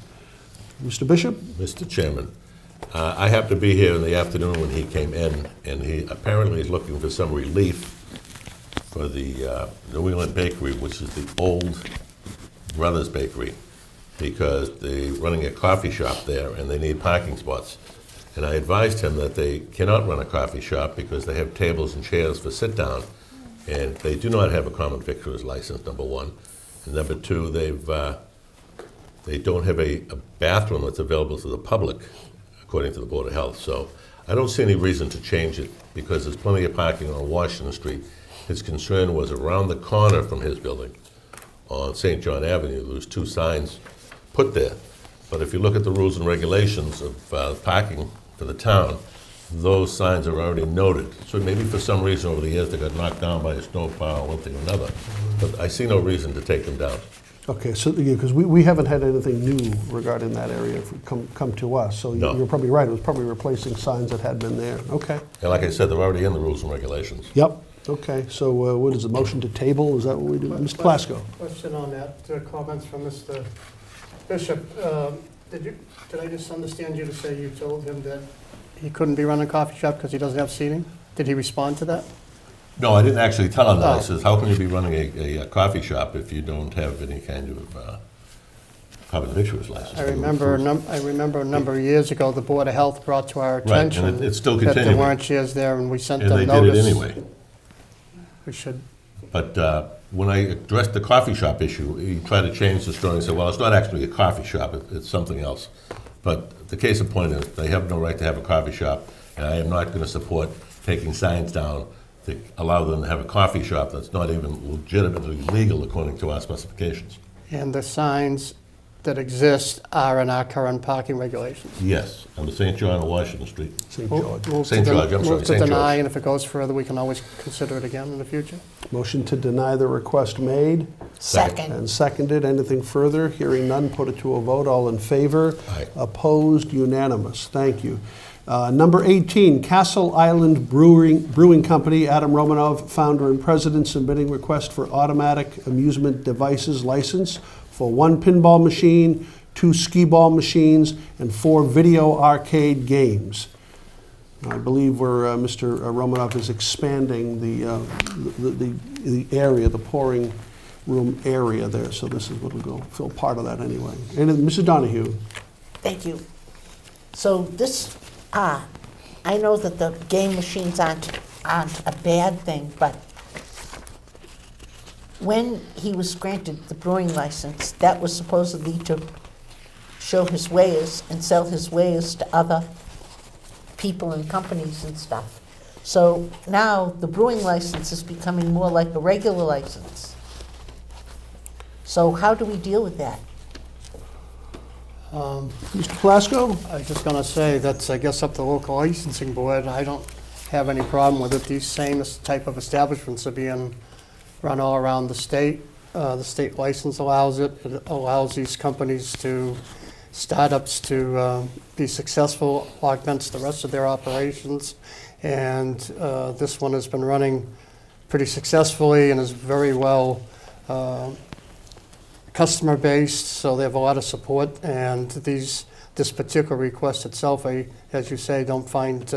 Mr. Bishop? Mr. Chairman, I happened to be here in the afternoon when he came in, and he apparently is looking for some relief for the New England Bakery, which is the old Brothers Bakery, because they're running a coffee shop there and they need parking spots. And I advised him that they cannot run a coffee shop because they have tables and chairs for sit-down, and they do not have a common victuals license, number one. And number two, they don't have a bathroom that's available to the public, according to the Board of Health. So I don't see any reason to change it because there's plenty of parking on Washington Street. His concern was around the corner from his building on St. John Avenue. There was 2 signs put there. But if you look at the rules and regulations of parking for the town, those signs are already noted. So maybe for some reason over the years they got knocked down by a snowplow or one thing or another. But I see no reason to take them down. Okay, so, because we haven't had anything new regarding that area come to us, so No. you're probably right, it was probably replacing signs that had been there. Okay, And like I said, they're already in the rules and regulations. yep, okay, so what is the motion to table, is that what we do? Mr. Plasko? Question on that, comments from Mr. Bishop. Did I just understand you to say you told him that he couldn't be running a coffee shop because he doesn't have seating? Did he respond to that? No, I didn't actually tell him that. I Oh. says, how can you be running a coffee shop if you don't have any kind of common victuals license? I remember a number of years ago, the Board of Health brought to our Right, attention and it's still that there continuing. weren't chairs there, and we sent And them they notice. did it anyway. We should, But when I addressed the coffee shop issue, he tried to change the story and said, well, it's not actually a coffee shop, it's something else. But the case in point is, they have no right to have a coffee shop, and I am not going to support taking signs down to allow them to have a coffee shop that's not even legitimately legal according to our specifications. and the signs that exist are in our current parking regulations. Yes, under St. John and Washington Street. St. George. Move to St. den- George, I'm sorry, Move to St. deny, George. and if it goes further, we can always consider it again in the future. Motion to deny the request made Second. and seconded. Anything further? Hearing none, put it to a vote. All in favor? Aye. Opposed? Unanimous. Thank you. Number 18, Castle Island Brewing Company, Adam Romanov, founder and president, submitting request for automatic amusement devices license for 1 pinball machine, 2 skee-ball machines, and 4 video arcade games. I believe where Mr. Romanov is expanding the area, the pouring room area there, so this is what will go, fill part of that anyway. And Mrs. Donahue? Thank you. So this, I know that the game machines aren't a bad thing, but when he was granted the brewing license, that was supposedly to show his wares and sell his wares to other people and companies and stuff. So now the brewing license is becoming more like a regular license. So how do we deal with that? Mr. Plasko? I was just gonna say, that's, I guess, up to the local licensing board. I don't have any problem with it. These same type of establishments are being run all around the state. The state license allows it. It allows these companies to, startups to be successful, augments the rest of their operations. And this one has been running pretty successfully and is very well customer-based, so they have a lot of support. And this particular request itself, I, as you say, don't find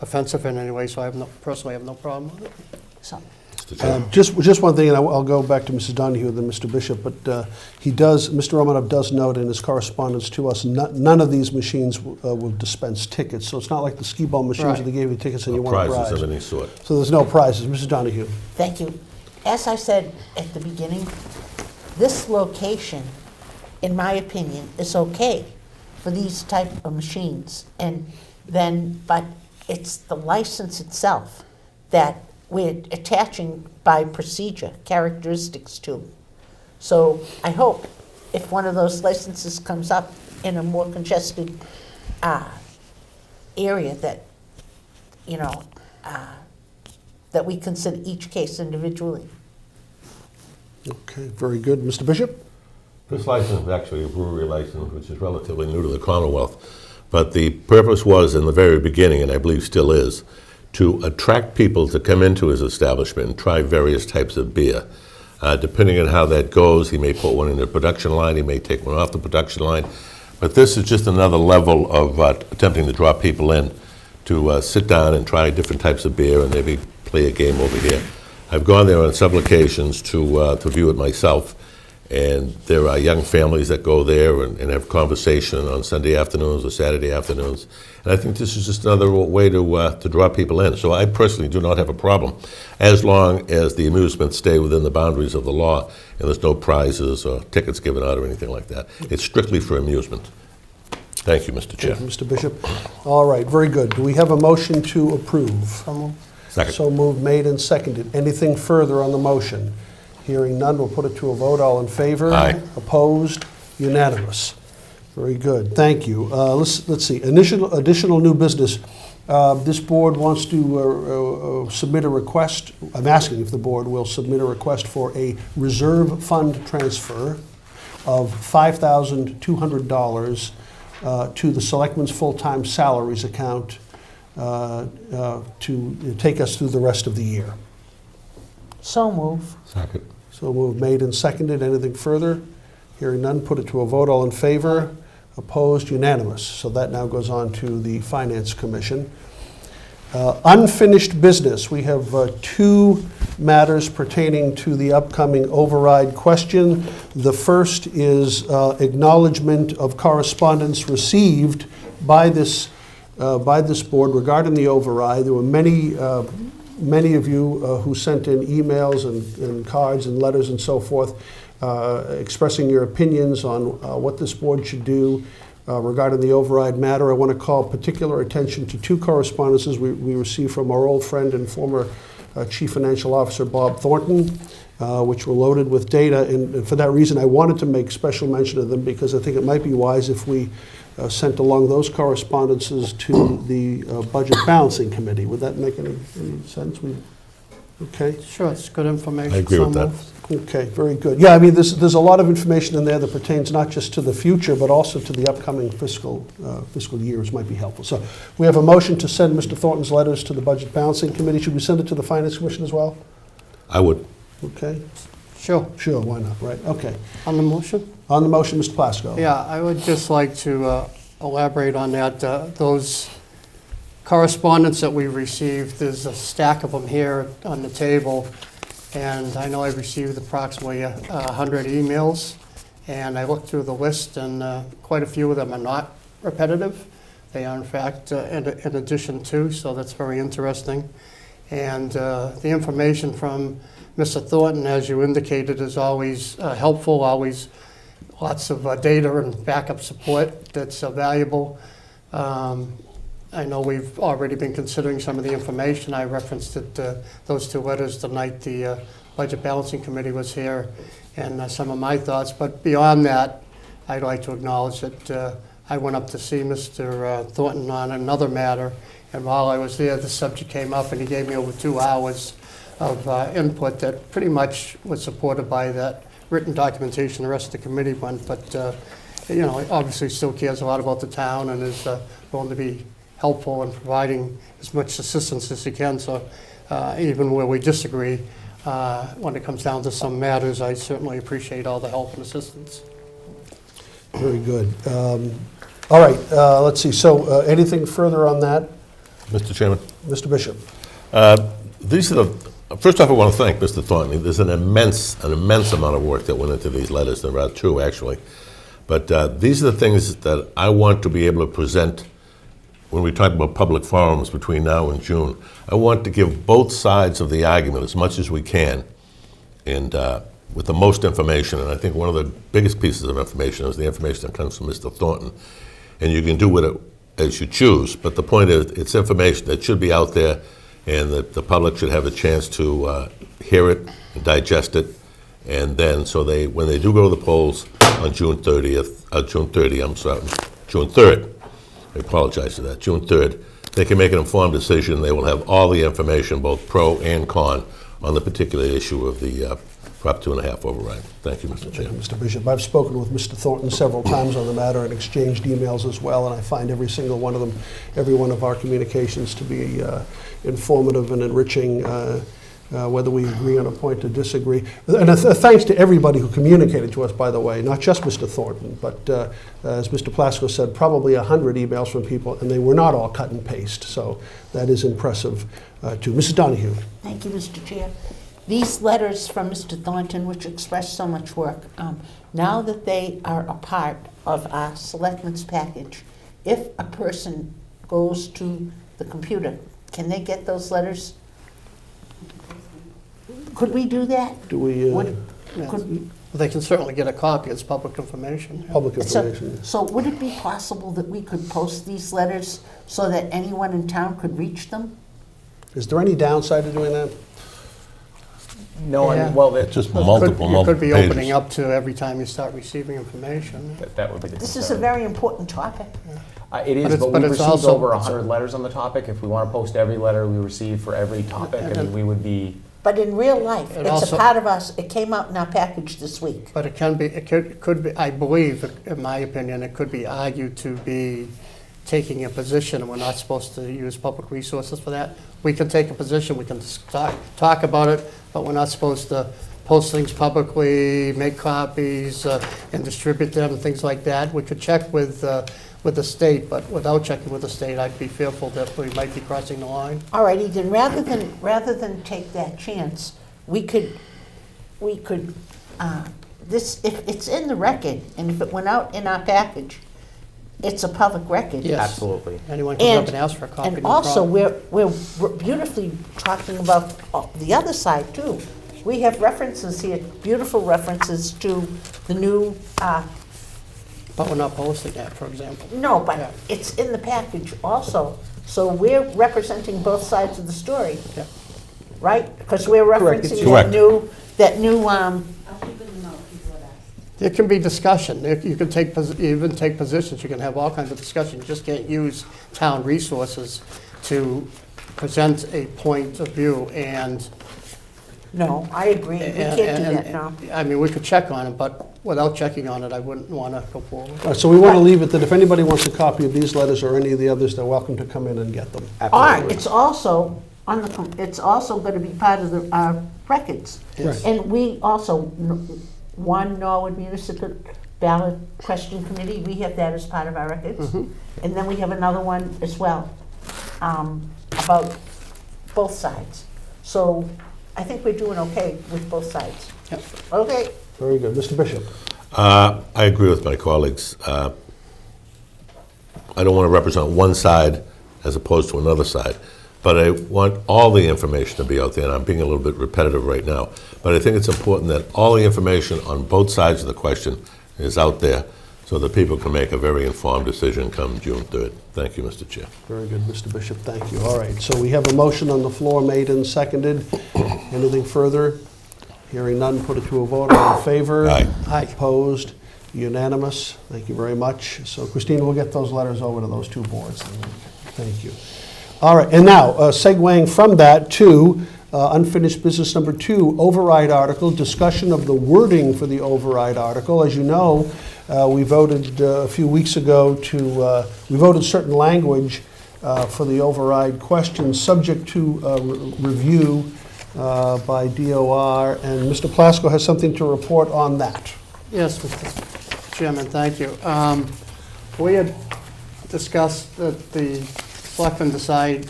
offensive in any way, so I personally have no problem with it. So, Mr. Chairman. Just one thing, and I'll go back to Mrs. Donahue and then Mr. Bishop, but he does, Mr. Romanov does note in his correspondence to us, none of these machines will dispense tickets, so it's not like the skee-ball machines where Right. they gave you tickets and you No won a prizes prize. of any sort. So there's no prizes. Mrs. Donahue? thank you. As I said at the beginning, this location, in my opinion, is okay for these type of machines. And then, but it's the license itself that we're attaching by procedure, characteristics to. So I hope if one of those licenses comes up in a more congested area that, you know, that we consider each case individually. Okay, very good. Mr. Bishop? This license is actually a brewery license, which is relatively new to the Commonwealth. But the purpose was, in the very beginning, and I believe still is, to attract people to come into his establishment and try various types of beer. Depending on how that goes, he may put one in the production line, he may take one off the production line. But this is just another level of attempting to draw people in to sit down and try different types of beer and maybe play a game over here. I've gone there on several occasions to view it myself, and there are young families that go there and have conversation on Sunday afternoons or Saturday afternoons. And I think this is just another way to draw people in. So I personally do not have a problem, as long as the amusements stay within the boundaries of the law and there's no prizes or tickets given out or anything like that. It's strictly for amusement. Thank you, Mr. Chair. Thank you, Mr. Bishop. All right, very good. Do we have a motion to approve? Second. So moved, made, and seconded. Anything further on the motion? Hearing none, we'll put it to a vote. All in favor? Aye. Opposed? Unanimous. Very good. Thank you. Let's see. Additional new business. This board wants to submit a request. I'm asking if the board will submit a request for a reserve fund transfer of $5,200 to the Selectmen's full-time salaries account to take us through the rest of the year. So move. Second. So moved, made, and seconded. Anything further? Hearing none, put it to a vote. All in favor? Opposed? Unanimous. So that now goes on to the Finance Commission. Unfinished business. We have two matters pertaining to the upcoming override question. The first is acknowledgement of correspondence received by this board regarding the override. There were many of you who sent in emails and cards and letters and so forth expressing your opinions on what this board should do regarding the override matter. I want to call particular attention to two correspondences we received from our old friend and former Chief Financial Officer Bob Thornton, which were loaded with data. And for that reason, I wanted to make special mention of them because I think it might be wise if we sent along those correspondences to the Budget Balancing Committee. Would that make any sense? Okay. Sure, it's good information. I agree with that. Okay, very good. Yeah, I mean, there's a lot of information in there that pertains not just to the future, but also to the upcoming fiscal years might be helpful. So we have a motion to send Mr. Thornton's letters to the Budget Balancing Committee. Should we send it to the Finance Commission as well? I would. Okay, Sure. sure, why not, right? Okay. On the motion? On the motion, Mr. Plasko. Yeah, I would just like to elaborate on that. Those correspondence that we received, there's a stack of them here on the table, and I know I've received approximately 100 emails, and I looked through the list, and quite a few of them are not repetitive. They are, in fact, in addition to, so that's very interesting. And the information from Mr. Thornton, as you indicated, is always helpful, always lots of data and backup support that's valuable. I know we've already been considering some of the information. I referenced it, those two letters the night the Budget Balancing Committee was here, and some of my thoughts. But beyond that, I'd like to acknowledge that I went up to see Mr. Thornton on another matter, and while I was there, the subject came up, and he gave me over 2 hours of input that pretty much was supported by that written documentation the rest of the committee went. But you know, obviously still cares a lot about the town and is going to be helpful in providing as much assistance as he can. So even where we disagree, when it comes down to some matters, I certainly appreciate all the help and assistance. Very good. All right, let's see. So anything further on that? Mr. Chairman. Mr. Bishop. These are first off, I want to thank Mr. Thornton. There's an immense amount of work that went into these letters. There are two, actually. But these are the things that I want to be able to present when we talk about public forums between now and June. I want to give both sides of the argument as much as we can and with the most information. And I think one of the biggest pieces of information is the information that comes from Mr. Thornton. And you can do with it as you choose. But the point is, it's information that should be out there and that the public should have a chance to hear it and digest it. And then, so when they do go to the polls on June 3rd, I apologize for that, June 3rd, they can make an informed decision. They will have all the information, both pro and con, on the particular issue of the Prop 2.5 override. Thank you, Mr. Chair. Mr. Bishop, I've spoken with Mr. Thornton several times on the matter and exchanged emails as well, and I find every single one of them, every one of our communications to be informative and enriching, whether we agree on a point or disagree. And thanks to everybody who communicated to us, by the way, not just Mr. Thornton, but as Mr. Plasko said, probably 100 emails from people, and they were not all cut and paste, so that is impressive too. Mrs. Donahue. Thank you, Mr. Chair. These letters from Mr. Thornton, which express so much work, now that they are a part of our selectmen's package, if a person goes to the computer, can they get those letters? Could we do that? Do we, Yes. Could- They can certainly get a copy, it's public information. public So, information? so would it be possible that we could post these letters so that anyone in town could reach them? Is there any downside to doing that? No, Yeah. well, It's just You multiple could be pages. opening up to every time you start receiving information. that would be the This is a concern. very important topic. It is, But it's- but but we've it's received also- over 100 letters on the topic. If we want to post every letter we receive for every topic, I mean, we would be, But in real life, It it's also- a part of us, it came out in our package this week. But it can be, it could be, I believe, in my opinion, it could be argued to be taking a position, and we're not supposed to use public resources for that. We can take a position, we can talk about it, but we're not supposed to post things publicly, make copies, and distribute them, and things like that. We could check with the state, but without checking with the state, I'd be fearful that we might be crossing the line. All righty, then rather than take that chance, we could, this, if it's in the record, and if it went out in our package, it's a public record. Yes. absolutely. Anyone can come up and ask for a copy, And no also, problem. we're beautifully talking about the other side too. We have references here, beautiful references to the new, But we're not posting that, for example. no, but Yeah. it's in the package also. So we're representing both sides of the story, Yeah. right? Because we're Correct. referencing Correct. that new, I'll keep it in the note, people have asked. There can be discussion. You can take, even take positions. You can have all kinds of discussion. You just can't use town resources to present a point of view. And no, I agree, we can't do that, no. I mean, we could check on it, but without checking on it, I wouldn't want to go forward. All right, so we want to leave it that if anybody wants a copy of these letters or any of the others, they're welcome to come in and get them. Or it's also it's also going to be part of our records. Yes. And we also, one Norwood Municipal Ballot Question Committee, we have that as part of our records. And then we have another one as well, about both sides. So I think we're doing okay with both sides. Yep. Okay. Very good. Mr. Bishop? I agree with my colleagues. I don't want to represent one side as opposed to another side, but I want all the information to be out there, and I'm being a little bit repetitive right now, but I think it's important that all the information on both sides of the question is out there so that people can make a very informed decision come June 3rd. Thank you, Mr. Chair. Very good, Mr. Bishop, thank you. All right, so we have a motion on the floor made and seconded. Anything further? Hearing none, put it to a vote. All in favor? Aye. Aye. Opposed? Unanimous? Thank you very much. So Christina, we'll get those letters over to those two boards. Thank you. All right, and now, segueing from that to unfinished business number 2, override article, discussion of the wording for the override article. As you know, we voted a few weeks ago we voted certain language for the override question, subject to review by DOR, and Mr. Plasko has something to report on that. Yes, Mr. Chairman, thank you. We had discussed that the selectmen decide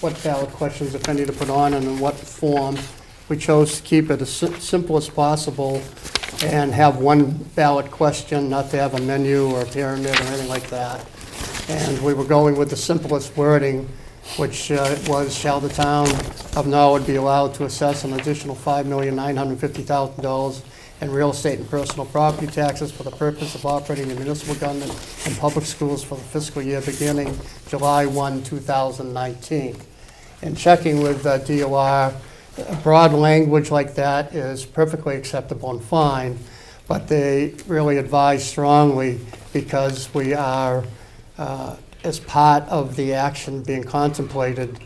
what ballot questions, if any, to put on and in what form. We chose to keep it as simple as possible and have one ballot question, not to have a menu or a pyramid or anything like that. And we were going with the simplest wording, which was, shall the town of Norwood be allowed to assess an additional $5,950,000 in real estate and personal property taxes for the purpose of operating the municipal government and public schools for the fiscal year beginning July 1, 2019. And checking with DOR, broad language like that is perfectly acceptable and fine, but they really advise strongly because we are, as part of the action being contemplated,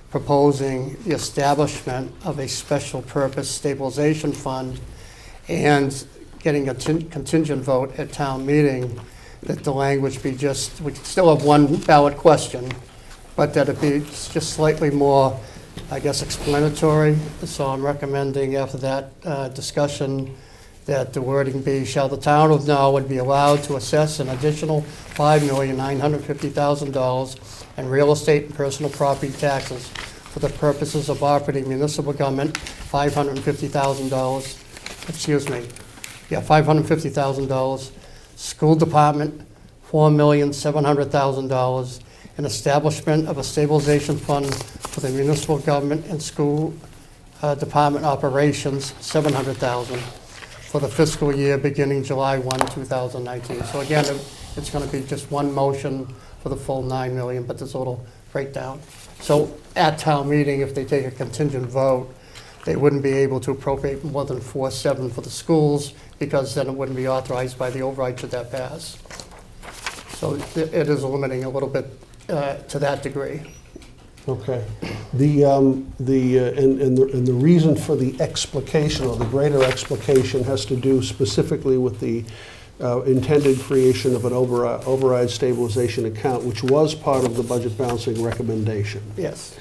proposing the establishment of a special purpose stabilization fund and getting a contingent vote at town meeting, that the language be just, we could still have one ballot question, but that it be just slightly more, I guess, explanatory. So I'm recommending after that discussion that the wording be, shall the town of Norwood be allowed to assess an additional $5,950,000 in real estate and personal property taxes for the purposes of operating municipal government, $550,000, $550,000, school department, $4,700,000, and establishment of a stabilization fund for the municipal government and school department operations, $700,000 for the fiscal year beginning July 1, 2019. So again, it's going to be just one motion for the full $9 million, but there's a little breakdown. So at town meeting, if they take a contingent vote, they wouldn't be able to appropriate more than 4.7 for the schools, because then it wouldn't be authorized by the override should that pass. So it is limiting a little bit to that degree. Okay. And the reason for the explication, or the greater explication, has to do specifically with the intended creation of an override stabilization account, which was part of the budget balancing recommendation. Yes.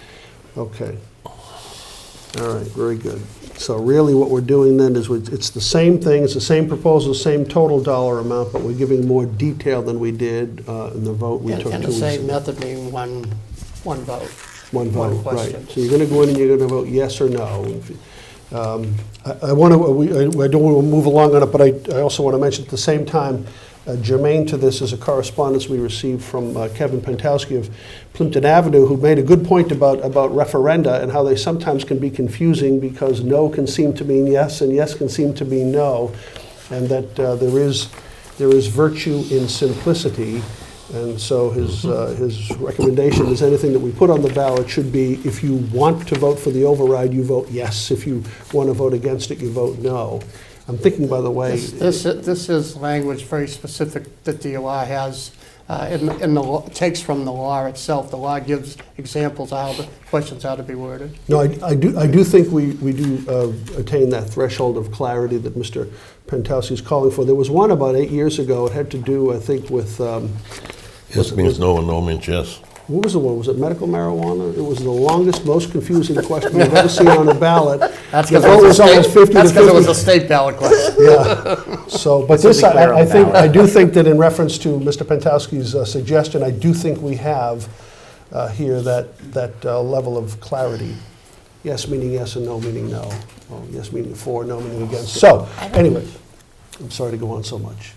Okay. All right, very good. So really what we're doing then is it's the same thing, it's the same proposal, same total dollar amount, but we're giving more detail than we did in the vote we took 2 And the weeks same ago. method being one vote. One vote, right. question. So you're going to go in and you're going to vote yes or no. I want to, I don't want to move along on it, but I also want to mention at the same time, germane to this is a correspondence we received from Kevin Pentowski of Plimpton Avenue, who made a good point about referenda and how they sometimes can be confusing because no can seem to mean yes and yes can seem to mean no, and that there is virtue in simplicity. And so his recommendation is anything that we put on the ballot should be, if you want to vote for the override, you vote yes. If you want to vote against it, you vote no. I'm thinking, by the way... This is language very specific that the law has, takes from the law itself. The law gives examples how the questions how to be worded. No, I do think we do attain that threshold of clarity that Mr. Pentowski is calling for. There was one about 8 years ago. It had to do, I think, with... Yes means no and no means yes. What was the one? Was it medical marijuana? It was the longest, most confusing question we've ever seen on a ballot. That's The because vote was almost 50 to 50. it was a state ballot question. Yeah. So, but This this, will be clear on I the think, ballot. I do think that in reference to Mr. Pentowski's suggestion, I do think we have here that level of clarity. Yes meaning yes and no meaning no. Or yes meaning for, no meaning against. So, anyway, I'm sorry to go on so much.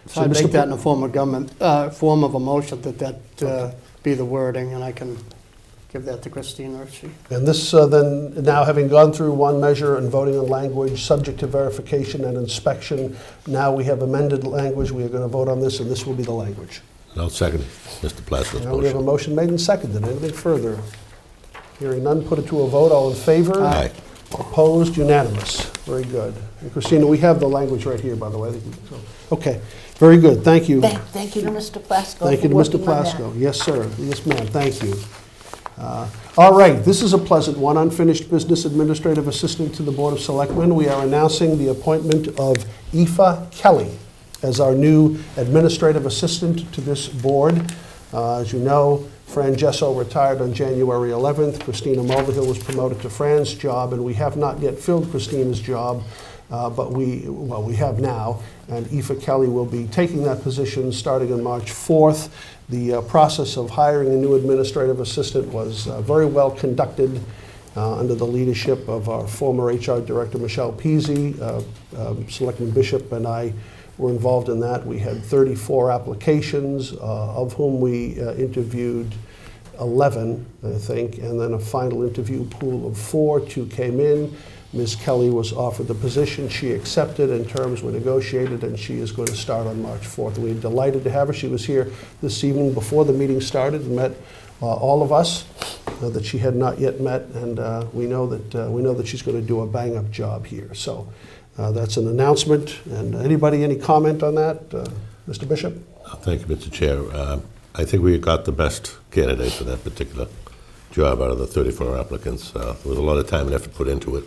So I'd Mr. make that in the form of form of a motion that be the wording, and I can give that to Christine or she. And this then, now having gone through one measure and voting on language, subject to verification and inspection, now we have amended language. We are going to vote on this, and this will be the language. And I'll second Mr. Plasko's Now we have a motion. motion made and seconded. Anything further? Hearing none, put it to a vote. All in favor? Aye. Opposed? Unanimous. Very good. And Christina, we have the language right here, by the way. Okay, very good. Thank you. Thank you to Mr. Plasko. Thank you to for Mr. working on that. Plasko. Yes, sir. Yes, ma'am. Thank you. All right, this is a pleasant one. Unfinished business administrative assistant to the Board of Selectmen. We are announcing the appointment of Aoife Kelly as our new administrative assistant to this board. As you know, Fran Gesso retired on January 11th. Christina Mulvihill was promoted to Fran's job, and we have not yet filled Christina's job, but we have now. And Aoife Kelly will be taking that position starting on March 4th. The process of hiring a new administrative assistant was very well conducted under the leadership of our former HR Director, Michelle Peasy. Selectman Bishop and I were involved in that. We had 34 applications, of whom we interviewed 11, I think, and then a final interview pool of 4. 2 came in. Ms. Kelly was offered the position. She accepted, and terms were negotiated, and she is going to start on March 4th. We're delighted to have her. She was here this evening before the meeting started and met all of us that she had not yet met, and we know that she's going to do a bang-up job here. So that's an announcement. And anybody, any comment on that? Mr. Bishop? Thank you, Mr. Chair. I think we got the best candidate for that particular job out of the 34 applicants. There was a lot of time and effort put into it.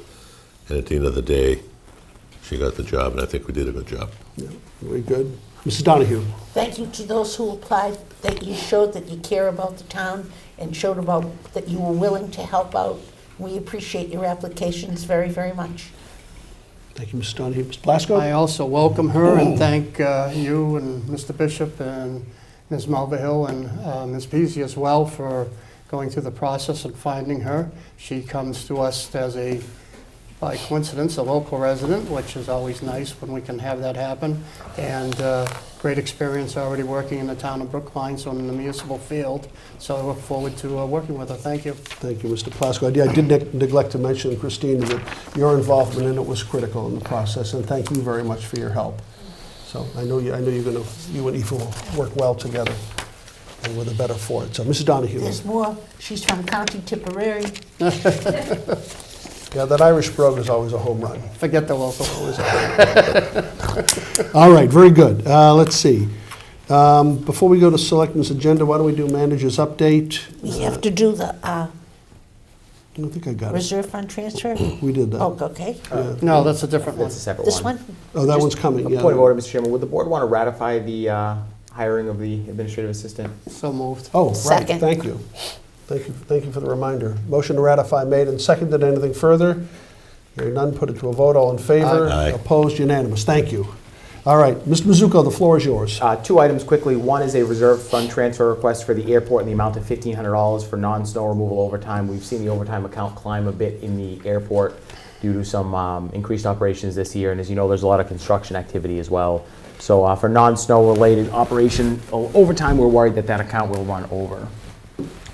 And at the end of the day, she got the job, and I think we did a good job. Yeah, very good. Mrs. Donahue? Thank you to those who applied, that you showed that you care about the town and showed about that you were willing to help out. We appreciate your applications very, very much. Thank you, Mrs. Donahue. Mr. Plasko? I also welcome her and thank you and Mr. Bishop and Ms. Mulvihill and Ms. Peasy as well for going through the process and finding her. She comes to us as by coincidence, a local resident, which is always nice when we can have that happen. And great experience already working in the town of Brookline, so in the municipal field. So I look forward to working with her. Thank you. Thank you, Mr. Plasko. I did neglect to mention, Christine, that your involvement in it was critical in the process, and thank you very much for your help. So I know you and Eva will work well together, and we're the better for it. So, Mrs. Donahue. There's more. She's from County Tipperary. Yeah, that Irish brogue is always a home run. Forget the local. All right, very good. Let's see. Before we go to Selectmen's agenda, why don't we do manager's update? We have to do the I don't think I got it. reserve fund transfer. We did that. Oh, okay. Yeah. No, that's a different one. That's a separate This one. one? Oh, that one's coming, A yeah. point of order, Mr. Chairman. Would the board want to ratify the hiring of the administrative assistant? So moved. Oh, right, Second. thank you. Thank you for the reminder. Motion to ratify made and seconded. Anything further? Hearing none, put it to a vote. All in favor? Aye. Opposed? Unanimous. Thank you. All right, Mr. Mizuko, the floor is yours. Two items quickly. One is a reserve fund transfer request for the airport in the amount of $1,500 for non-snow removal overtime. We've seen the overtime account climb a bit in the airport due to some increased operations this year. And as you know, there's a lot of construction activity as well. So for non-snow related operation overtime, we're worried that account will run over.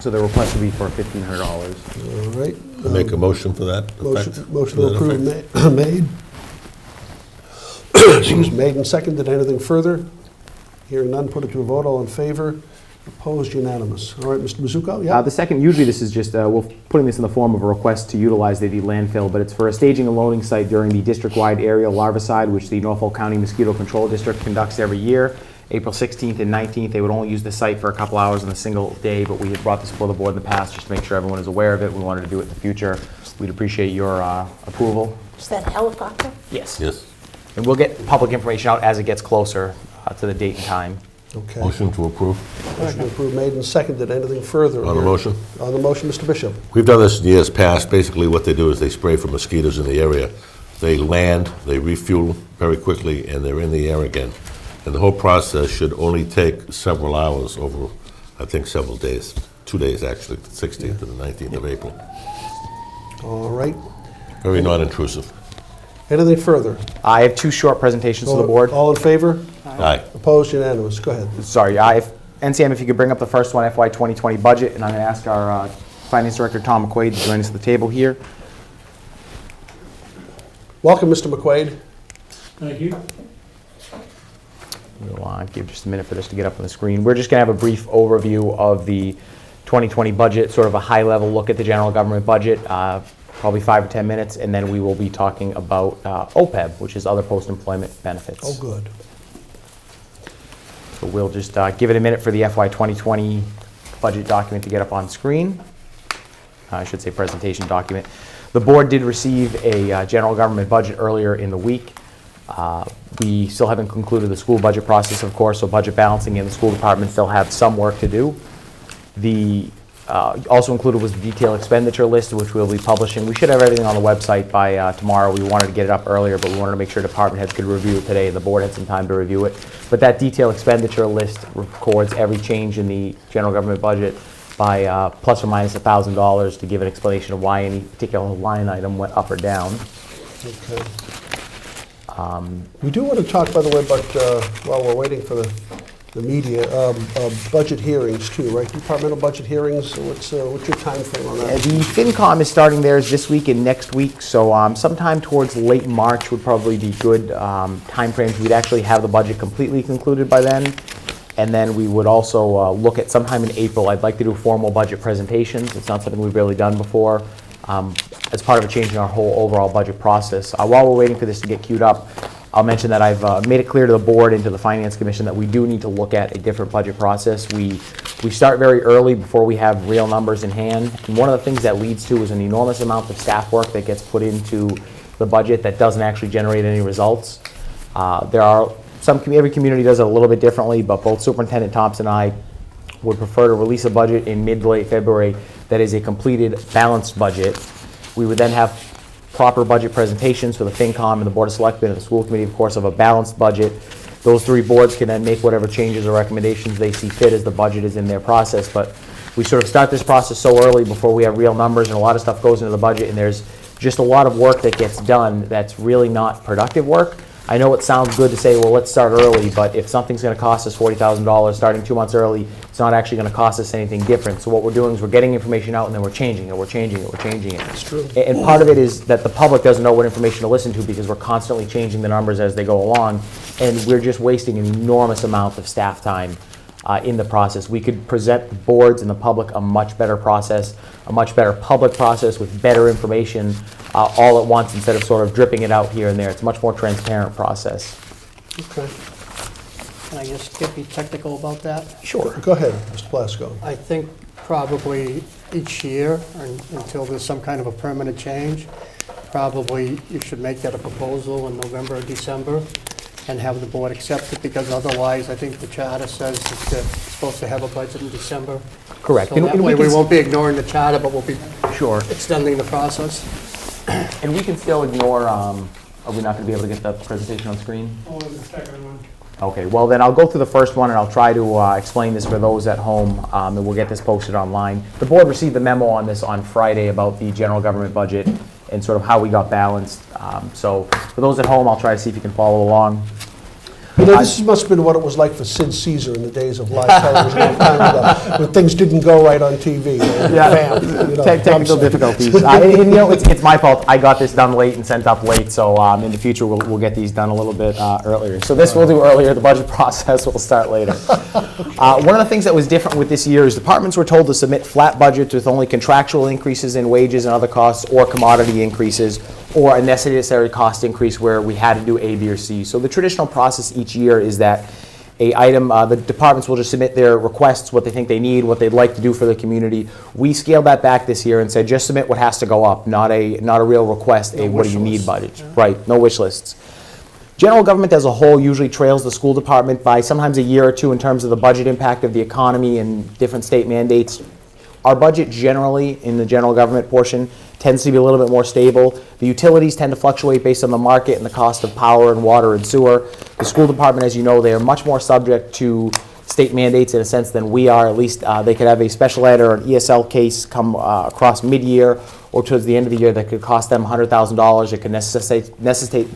So the request would be for $1,500. All right. I make a motion for that effect? Motion For to that approve effect? made. Excuse me, made and seconded. Anything further? Hearing none, put it to a vote. All in favor? Opposed? Unanimous. All right, Mr. Mizuko? Yeah. The second, usually this is just, we're putting this in the form of a request to utilize the landfill, but it's for a staging and loading site during the district-wide aerial larvicide, which the Norfolk County Mosquito Control District conducts every year. April 16th and 19th, they would only use the site for a couple hours on a single day, but we had brought this before the board in the past just to make sure everyone is aware of it. We wanted to do it in the future. We'd appreciate your approval. Is that a helicopter? Yes. Yes. And we'll get public information out as it gets closer to the date and time. Okay. Motion to approve. Motion to approve made and seconded. Anything further? On the motion? On the motion, Mr. Bishop. We've done this in years past. Basically, what they do is they spray for mosquitoes in the area. They land, they refuel very quickly, and they're in the air again. And the whole process should only take several hours over, I think, several days. 2 days, actually, the 16th and the 19th of April. All right. Very non-intrusive. Anything further? I have two short presentations to the board. All in favor? Aye. Opposed? Unanimous. Go ahead. Sorry, NCM, if you could bring up the first one, FY 2020 budget, and I'm going to ask our Finance Director, Tom McQuaid, to join us at the table here. Welcome, Mr. McQuaid. Thank you. We'll give just a minute for this to get up on the screen. We're just going to have a brief overview of the 2020 budget, sort of a high-level look at the general government budget, probably 5 or 10 minutes, and then we will be talking about OPEB, which is other post-employment benefits. Oh, good. So we'll just give it a minute for the FY 2020 budget document to get up on screen. I should say presentation document. The board did receive a general government budget earlier in the week. We still haven't concluded the school budget process, of course, so budget balancing in the school department still have some work to do. Also included was the detailed expenditure list, which we'll be publishing. We should have everything on the website by tomorrow. We wanted to get it up earlier, but we wanted to make sure department heads could review it today, and the board had some time to review it. But that detailed expenditure list records every change in the general government budget by plus or minus $1,000 to give an explanation of why any particular line item went up or down. Okay. We do want to talk, by the way, about, while we're waiting for the media, budget hearings too, right? Departmental budget hearings, what's your time frame on that? The FinCom is starting theirs this week and next week, so sometime towards late March would probably be good timeframes. We'd actually have the budget completely concluded by then, and then we would also look at sometime in April. I'd like to do formal budget presentations. It's not something we've really done before. As part of a change in our whole overall budget process. While we're waiting for this to get queued up, I'll mention that I've made it clear to the board and to the Finance Commission that we do need to look at a different budget process. We start very early before we have real numbers in hand, and one of the things that leads to is an enormous amount of staff work that gets put into the budget that doesn't actually generate any results. Every community does it a little bit differently, but both Superintendent Thompson and I would prefer to release a budget in mid to late February that is a completed, balanced budget. We would then have proper budget presentations for the FinCom and the Board of Selectmen and the school committee, of course, of a balanced budget. Those three boards can then make whatever changes or recommendations they see fit as the budget is in their process. But we sort of start this process so early before we have real numbers, and a lot of stuff goes into the budget, and there's just a lot of work that gets done that's really not productive work. I know it sounds good to say, well, let's start early, but if something's going to cost us $40,000 starting 2 months early, it's not actually going to cost us anything different. So what we're doing is we're getting information out, and then we're changing it, we're changing it, we're changing it. That's true. And part of it is that the public doesn't know what information to listen to because we're constantly changing the numbers as they go along, and we're just wasting an enormous amount of staff time in the process. We could present the boards and the public a much better process, a much better public process with better information all at once instead of sort of dripping it out here and there. It's a much more transparent process. Okay. Can I just get be technical about that? Sure. Go ahead, Mr. Plasko. I think probably each year, until there's some kind of a permanent change, probably you should make that a proposal in November or December and have the board accept it, because otherwise, I think the charter says that they're supposed to have a budget in December. Correct. So that way we won't be ignoring the charter, but we'll be Sure. extending the process. And we can still ignore, are we not going to be able to get the presentation on screen? Okay, well then I'll go through the first one and I'll try to explain this for those at home, and we'll get this posted online. The board received the memo on this on Friday about the general government budget and sort of how we got balanced. So for those at home, I'll try to see if you can follow along. You know, this must have been what it was like for Sid Caesar in the days of live television a long time ago, when things didn't go right on TV. Technical difficulties. And, you know, it's my fault. I got this done late and sent up late, so in the future we'll get these done a little bit earlier. So this we'll do earlier. The budget process will start later. One of the things that was different with this year is departments were told to submit flat budgets with only contractual increases in wages and other costs, or commodity increases, or a necessary cost increase where we had to do A, B, or C. So the traditional process each year is that the departments will just submit their requests, what they think they need, what they'd like to do for the community. We scaled that back this year and said just submit what has to go up, not a real request, what do you need budget. Right, no wish lists. General government as a whole usually trails the school department by sometimes a year or two in terms of the budget impact of the economy and different state mandates. Our budget generally in the general government portion tends to be a little bit more stable. The utilities tend to fluctuate based on the market and the cost of power and water and sewer. The school department, as you know, they are much more subject to state mandates in a sense than we are. At least they could have a special ed or an ESL case come across mid-year or towards the end of the year that could cost them $100,000. It could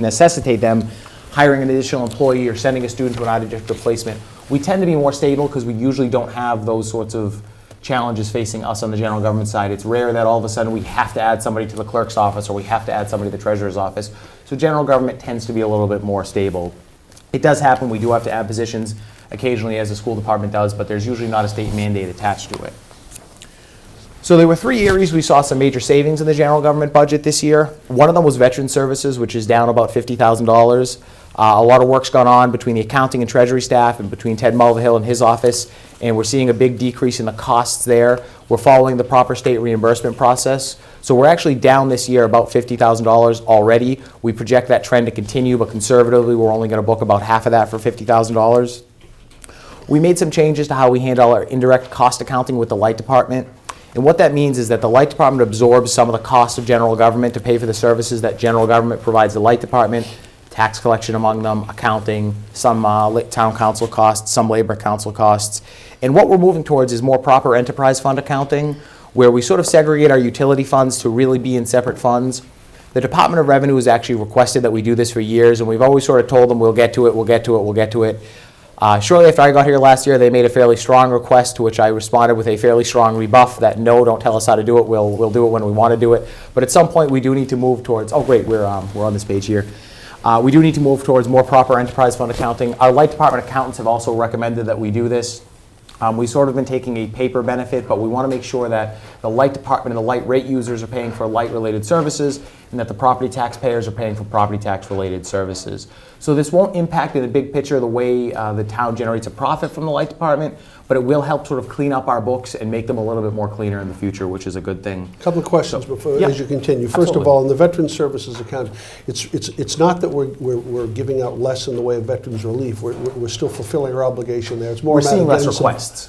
necessitate them hiring an additional employee or sending a student to an out-of-district placement. We tend to be more stable because we usually don't have those sorts of challenges facing us on the general government side. It's rare that all of a sudden we have to add somebody to the clerk's office or we have to add somebody to the treasurer's office. So general government tends to be a little bit more stable. It does happen, we do have to add positions occasionally as the school department does, but there's usually not a state mandate attached to it. So there were 3 areas we saw some major savings in the general government budget this year. One of them was veteran services, which is down about $50,000. A lot of work's gone on between the accounting and treasury staff and between Ted Mulvihill and his office, and we're seeing a big decrease in the costs there. We're following the proper state reimbursement process. So we're actually down this year about $50,000 already. We project that trend to continue, but conservatively we're only going to book about half of that for $50,000. We made some changes to how we handle our indirect cost accounting with the light department. And what that means is that the light department absorbs some of the costs of general government to pay for the services that general government provides the light department. Tax collection among them, accounting, some town council costs, some labor council costs. And what we're moving towards is more proper enterprise fund accounting, where we sort of segregate our utility funds to really be in separate funds. The Department of Revenue has actually requested that we do this for years, and we've always sort of told them we'll get to it, we'll get to it, we'll get to it. Shortly after I got here last year, they made a fairly strong request, to which I responded with a fairly strong rebuff that no, don't tell us how to do it, we'll do it when we want to do it. But at some point we do need to move towards, oh great, we're on this page here. We do need to move towards more proper enterprise fund accounting. Our light department accountants have also recommended that we do this. We've sort of been taking a paper benefit, but we want to make sure that the light department and the light rate users are paying for light related services and that the property taxpayers are paying for property tax related services. So this won't impact in the big picture the way the town generates a profit from the light department, but it will help sort of clean up our books and make them a little bit more cleaner in the future, which is a good thing. Couple of questions before, Yeah. as you continue. First of Absolutely. all, in the Veteran Services account, it's not that we're giving out less in the way of veterans relief. We're still fulfilling our obligation there. It's more We're a matter seeing of less getting some- requests.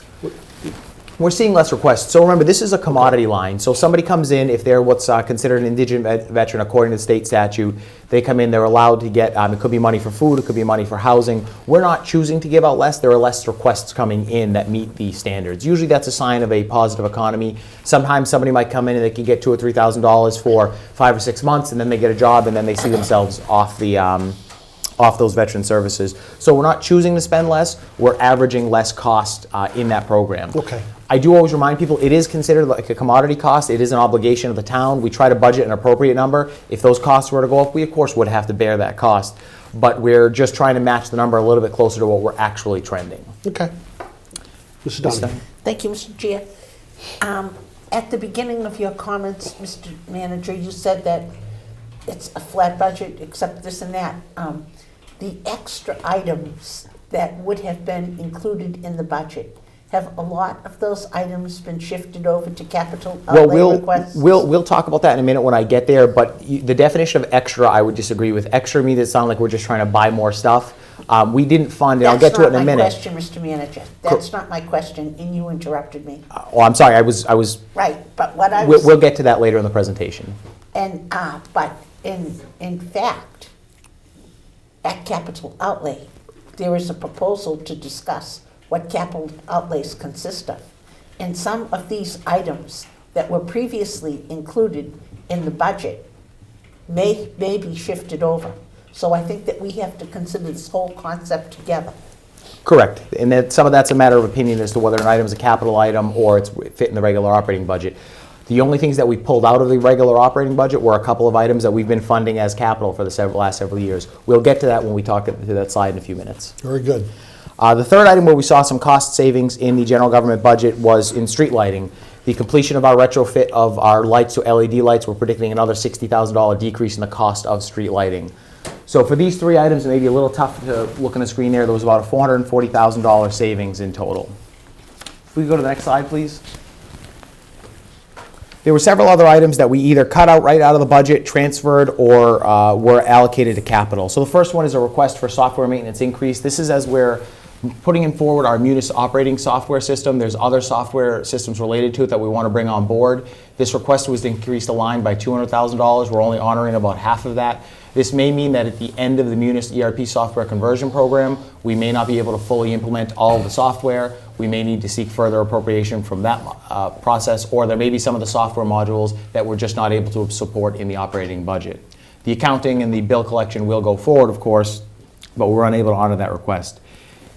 We're seeing less requests. So remember, this is a commodity line. So somebody comes in, if they're what's considered an indigent veteran according to state statute, they come in, they're allowed to get, it could be money for food, it could be money for housing. We're not choosing to give out less. There are less requests coming in that meet the standards. Usually that's a sign of a positive economy. Sometimes somebody might come in and they can get $2,000 or $3,000 for 5 or 6 months, and then they get a job, and then they see themselves off the off those veteran services. So we're not choosing to spend less, we're averaging less cost in that program. Okay. I do always remind people, it is considered like a commodity cost. It is an obligation of the town. We try to budget an appropriate number. If those costs were to go up, we of course would have to bear that cost. But we're just trying to match the number a little bit closer to what we're actually trending. Okay. Mrs. Donahue. Thank you, Mr. Chair. At the beginning of your comments, Mr. Manager, you said that it's a flat budget except this and that. The extra items that would have been included in the budget, have a lot of those items been shifted over to capital outlay requests? We'll talk about that in a minute when I get there, but the definition of extra, I would disagree with. Extra means it sounds like we're just trying to buy more stuff. We didn't fund it. I'll get to it in a minute. That's not my question, Mr. Manager. That's not my question, and you interrupted me. Oh, I'm sorry, I was, Right, but what I was... we'll get to that later in the presentation. And, but in fact, at capital outlay, there is a proposal to discuss what capital outlays consist of. And some of these items that were previously included in the budget may be shifted over. So I think that we have to consider this whole concept together. Correct, and that some of that's a matter of opinion as to whether an item is a capital item or it's fit in the regular operating budget. The only things that we pulled out of the regular operating budget were a couple of items that we've been funding as capital for the last several years. We'll get to that when we talk to that slide in a few minutes. Very good. The third item where we saw some cost savings in the general government budget was in street lighting. The completion of our retrofit of our lights to LED lights, we're predicting another $60,000 decrease in the cost of street lighting. So for these three items, it may be a little tough to look on the screen there, there was about a $440,000 savings in total. If we go to the next slide, please. There were several other items that we either cut out right out of the budget, transferred, or were allocated to capital. So the first one is a request for software maintenance increase. This is as we're putting in forward our Munis operating software system. There's other software systems related to it that we want to bring on board. This request was to increase the line by $200,000. We're only honoring about half of that. This may mean that at the end of the Munis ERP software conversion program, we may not be able to fully implement all of the software. We may need to seek further appropriation from that process, or there may be some of the software modules that we're just not able to support in the operating budget. The accounting and the bill collection will go forward, of course, but we're unable to honor that request.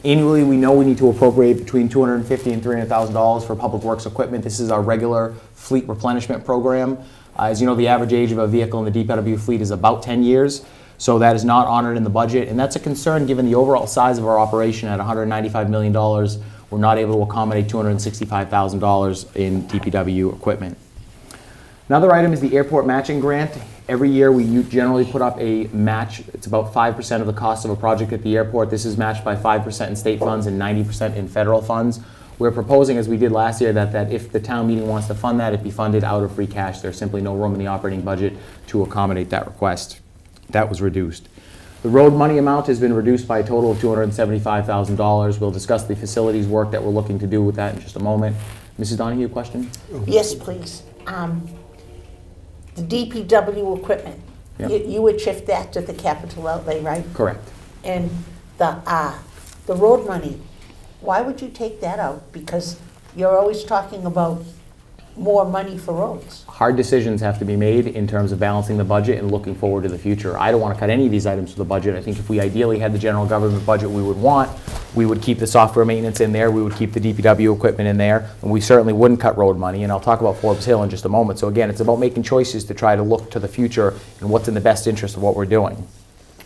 Annually, we know we need to appropriate between $250,000 and $300,000 for public works equipment. This is our regular fleet replenishment program. As you know, the average age of a vehicle in the DPW fleet is about 10 years, so that is not honored in the budget, and that's a concern given the overall size of our operation at $195 million. We're not able to accommodate $265,000 in DPW equipment. Another item is the airport matching grant. Every year we generally put up a match. It's about 5% of the cost of a project at the airport. This is matched by 5% in state funds and 90% in federal funds. We're proposing, as we did last year, that if the town meeting wants to fund that, it be funded out of free cash. There's simply no room in the operating budget to accommodate that request. That was reduced. The road money amount has been reduced by a total of $275,000. We'll discuss the facilities work that we're looking to do with that in just a moment. Mrs. Donahue, a question? Yes, please. The DPW equipment, Yep. you would shift that to the capital outlay, right? Correct. And the road money, why would you take that out? Because you're always talking about more money for roads. Hard decisions have to be made in terms of balancing the budget and looking forward to the future. I don't want to cut any of these items from the budget. I think if we ideally had the general government budget we would want, we would keep the software maintenance in there, we would keep the DPW equipment in there, and we certainly wouldn't cut road money, and I'll talk about Forbes Hill in just a moment. So again, it's about making choices to try to look to the future and what's in the best interest of what we're doing.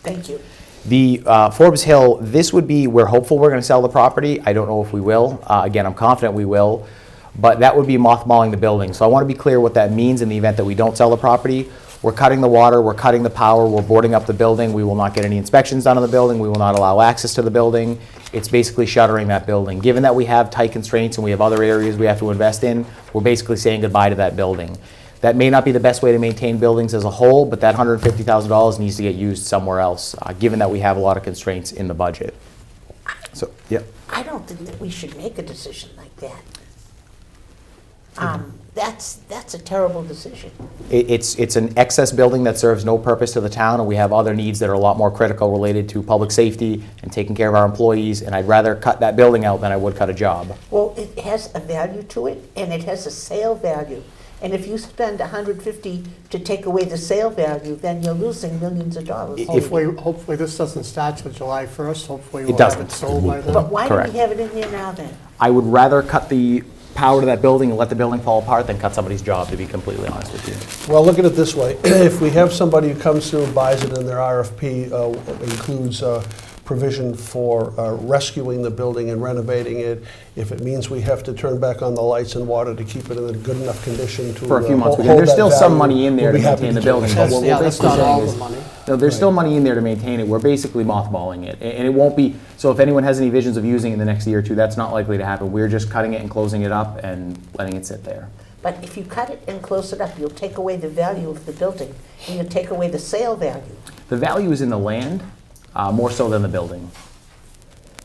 Thank you. The Forbes Hill, this would be, we're hopeful we're going to sell the property. I don't know if we will. Again, I'm confident we will. But that would be mothballing the building. So I want to be clear what that means in the event that we don't sell the property. We're cutting the water, we're cutting the power, we're boarding up the building. We will not get any inspections done on the building. We will not allow access to the building. It's basically shuttering that building. Given that we have tight constraints and we have other areas we have to invest in, we're basically saying goodbye to that building. That may not be the best way to maintain buildings as a whole, but that $150,000 needs to get used somewhere else, given that we have a lot of constraints in the budget. So, yeah. I don't think that we should make a decision like that. That's a terrible decision. It's an excess building that serves no purpose to the town, and we have other needs that are a lot more critical related to public safety and taking care of our employees, and I'd rather cut that building out than I would cut a job. Well, it has a value to it, and it has a sale value. And if you spend $150 to take away the sale value, then you're losing millions of dollars. Hopefully this doesn't start till July 1st. Hopefully we'll have doesn't. it sold by then. But why do Correct. we have it in there now then? I would rather cut the power to that building and let the building fall apart than cut somebody's job, to be completely honest with you. Well, look at it this way. If we have somebody who comes through and buys it and their RFP includes provision for rescuing the building and renovating it, if it means we have to turn back on the lights and water to keep it in a good enough condition to For a few months, hold there's that still some value, money in there we'll to be happy maintain the do building, it. but what we're That's basically not all saying the is, money. no, there's still money in there to maintain it. We're basically mothballing it, and it won't be, so if anyone has any visions of using it in the next year or two, that's not likely to happen. We're just cutting it and closing it up and letting it sit there. But if you cut it and close it up, you'll take away the value of the building, and you'll take away the sale value. The value is in the land, more so than the building.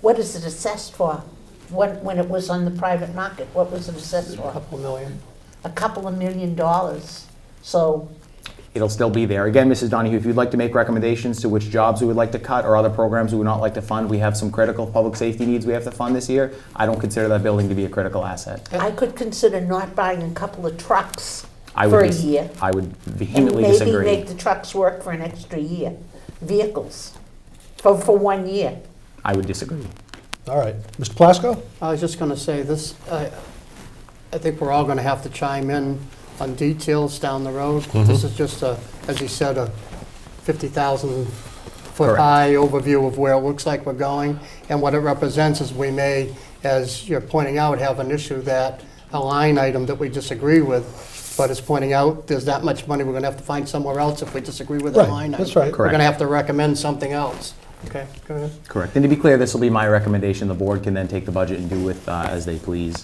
What is it assessed for? When it was on the private market, what was it assessed A for? couple million. A couple of $1 million. So, It'll still be there. Again, Mrs. Donahue, if you'd like to make recommendations to which jobs we would like to cut or other programs we would not like to fund, we have some critical public safety needs we have to fund this year. I don't consider that building to be a critical asset. I could consider not buying a couple of trucks I for would a year. I would And vehemently maybe disagree. make the trucks work for an extra year. Vehicles, for 1 year. I would disagree. All right. Mr. Plasko? I was just going to say this, I think we're all going to have to chime in on details down the road. This is just as you said, a 50,000-foot Correct. high overview of where it looks like we're going. And what it represents is we may, as you're pointing out, have an issue that a line item that we disagree with, but it's pointing out there's that much money we're going to have to find somewhere else if we disagree with that Right, line item. that's right. We're Correct. going to have to recommend something else. Okay, go ahead. Correct. And to be clear, this will be my recommendation. The board can then take the budget and do with as they please.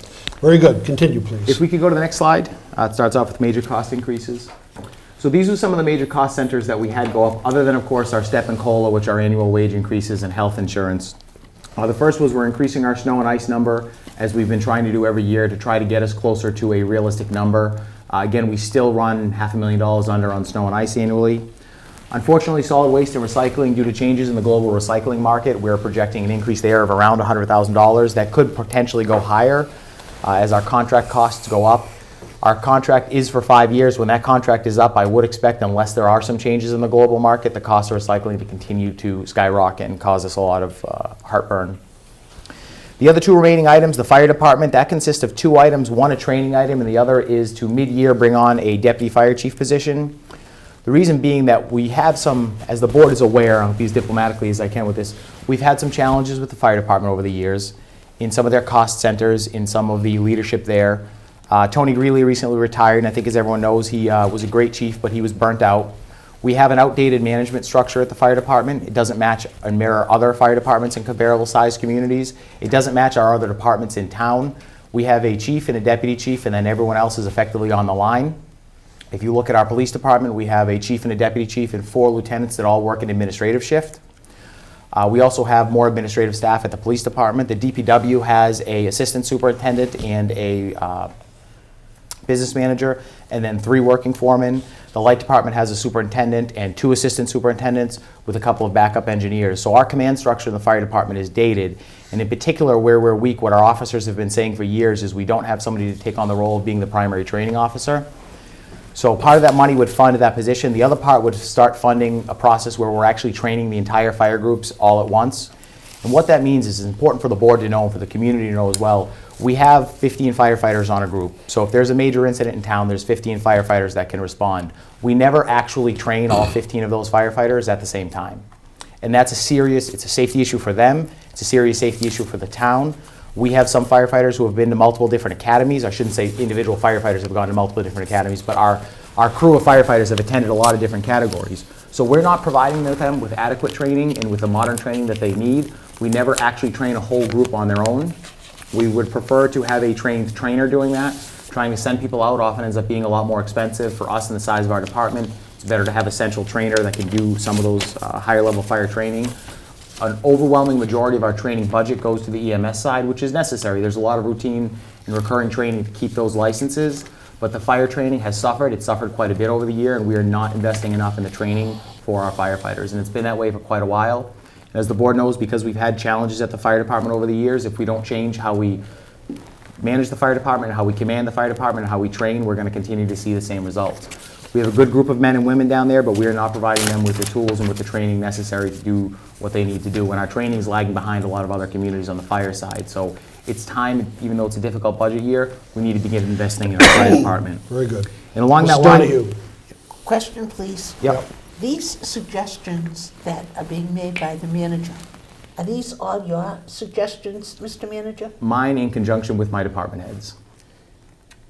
Very good. Continue, please. If we could go to the next slide, it starts off with major cost increases. So these are some of the major cost centers that we had go up, other than, of course, our step and COLA, which are annual wage increases, and health insurance. The first was we're increasing our snow and ice number, as we've been trying to do every year to try to get us closer to a realistic number. Again, we still run $500,000 under on snow and ice annually. Unfortunately, solid waste and recycling, due to changes in the global recycling market, we're projecting an increase there of around $100,000. That could potentially go higher as our contract costs go up. Our contract is for 5 years. When that contract is up, I would expect, unless there are some changes in the global market, the cost of recycling to continue to skyrocket and cause us a lot of heartburn. The other two remaining items, the fire department, that consists of 2 items, one a training item and the other is to mid-year bring on a deputy fire chief position. The reason being that we have some, as the board is aware, I'll be as diplomatically as I can with this, we've had some challenges with the fire department over the years in some of their cost centers, in some of the leadership there. Tony Greeley recently retired, and I think as everyone knows, he was a great chief, but he was burnt out. We have an outdated management structure at the fire department. It doesn't match and mirror other fire departments in comparable sized communities. It doesn't match our other departments in town. We have a chief and a deputy chief, and then everyone else is effectively on the line. If you look at our police department, we have a chief and a deputy chief and 4 lieutenants that all work an administrative shift. We also have more administrative staff at the police department. The DPW has an assistant superintendent and a business manager, and then 3 working foremen. The light department has a superintendent and 2 assistant superintendents with a couple of backup engineers. So our command structure in the fire department is dated, and in particular where we're weak, what our officers have been saying for years is we don't have somebody to take on the role of being the primary training officer. So part of that money would fund that position. The other part would start funding a process where we're actually training the entire fire groups all at once. And what that means is it's important for the board to know and for the community to know as well. We have 15 firefighters on a group. So if there's a major incident in town, there's 15 firefighters that can respond. We never actually train all 15 of those firefighters at the same time. And that's it's a safety issue for them. It's a serious safety issue for the town. We have some firefighters who have been to multiple different academies. I shouldn't say individual firefighters have gone to multiple different academies, but our our crew of firefighters have attended a lot of different categories. So we're not providing them with adequate training and with the modern training that they need. We never actually train a whole group on their own. We would prefer to have a trained trainer doing that. Trying to send people out often ends up being a lot more expensive for us and the size of our department. It's better to have a central trainer that can do some of those higher level fire training. An overwhelming majority of our training budget goes to the EMS side, which is necessary. There's a lot of routine and recurring training to keep those licenses, but the fire training has suffered. It's suffered quite a bit over the year, and we are not investing enough in the training for our firefighters, and it's been that way for quite a while. And as the board knows, because we've had challenges at the fire department over the years, if we don't change how we manage the fire department, how we command the fire department, and how we train, we're going to continue to see the same results. We have a good group of men and women down there, but we are not providing them with the tools and with the training necessary to do what they need to do. And our training is lagging behind a lot of other communities on the fire side. So it's time, even though it's a difficult budget year, we need to begin investing in our fire department. Very good. And along that Mr. line, Donahue. Question, please. Yep. These suggestions that are being made by the manager, are these all your suggestions, Mr. Manager? mine in conjunction with my department heads.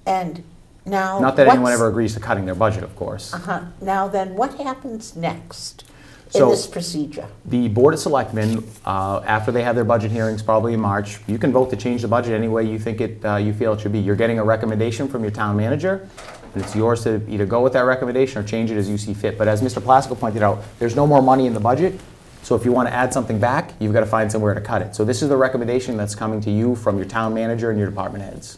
And now... Not that anyone what's- ever agrees to cutting their budget, of course. Now then, what happens next in So- this procedure? The Board of Selectmen, after they have their budget hearings probably in March, you can vote to change the budget any way you think you feel it should be. You're getting a recommendation from your town manager, and it's yours to either go with that recommendation or change it as you see fit. But as Mr. Plasko pointed out, there's no more money in the budget, so if you want to add something back, you've got to find somewhere to cut it. So this is the recommendation that's coming to you from your town manager and your department heads.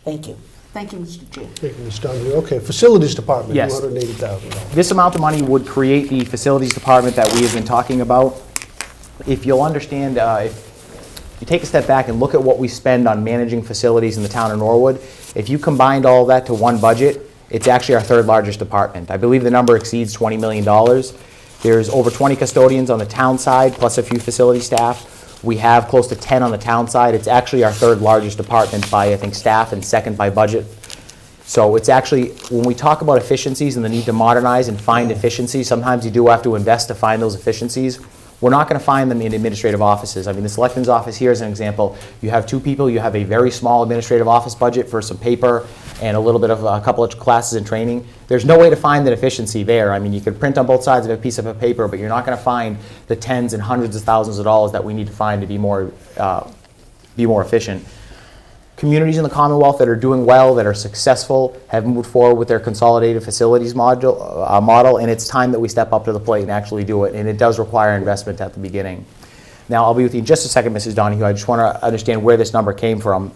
Thank you. Thank you, Mr. Chair. Thank you, Ms. Donahue. Okay, Facilities Department, Yes. $280,000. This amount of money would create the facilities department that we have been talking about. If you'll understand, if you take a step back and look at what we spend on managing facilities in the town of Norwood, if you combined all that to one budget, it's actually our third largest department. I believe the number exceeds $20 million. There's over 20 custodians on the town side, plus a few facility staff. We have close to 10 on the town side. It's actually our third largest department by, I think, staff and second by budget. So it's actually, when we talk about efficiencies and the need to modernize and find efficiencies, sometimes you do have to invest to find those efficiencies. We're not going to find them in administrative offices. I mean, the Selectmen's office here is an example. You have two people, you have a very small administrative office budget for some paper and a little bit of a couple of classes and training. There's no way to find that efficiency there. I mean, you could print on both sides of a piece of paper, but you're not going to find the tens and hundreds of thousands of dollars that we need to find to be more efficient. Communities in the Commonwealth that are doing well, that are successful, have moved forward with their consolidated facilities model, and it's time that we step up to the plate and actually do it, and it does require investment at the beginning. Now, I'll be with you in just a second, Mrs. Donahue. I just want to understand where this number came from.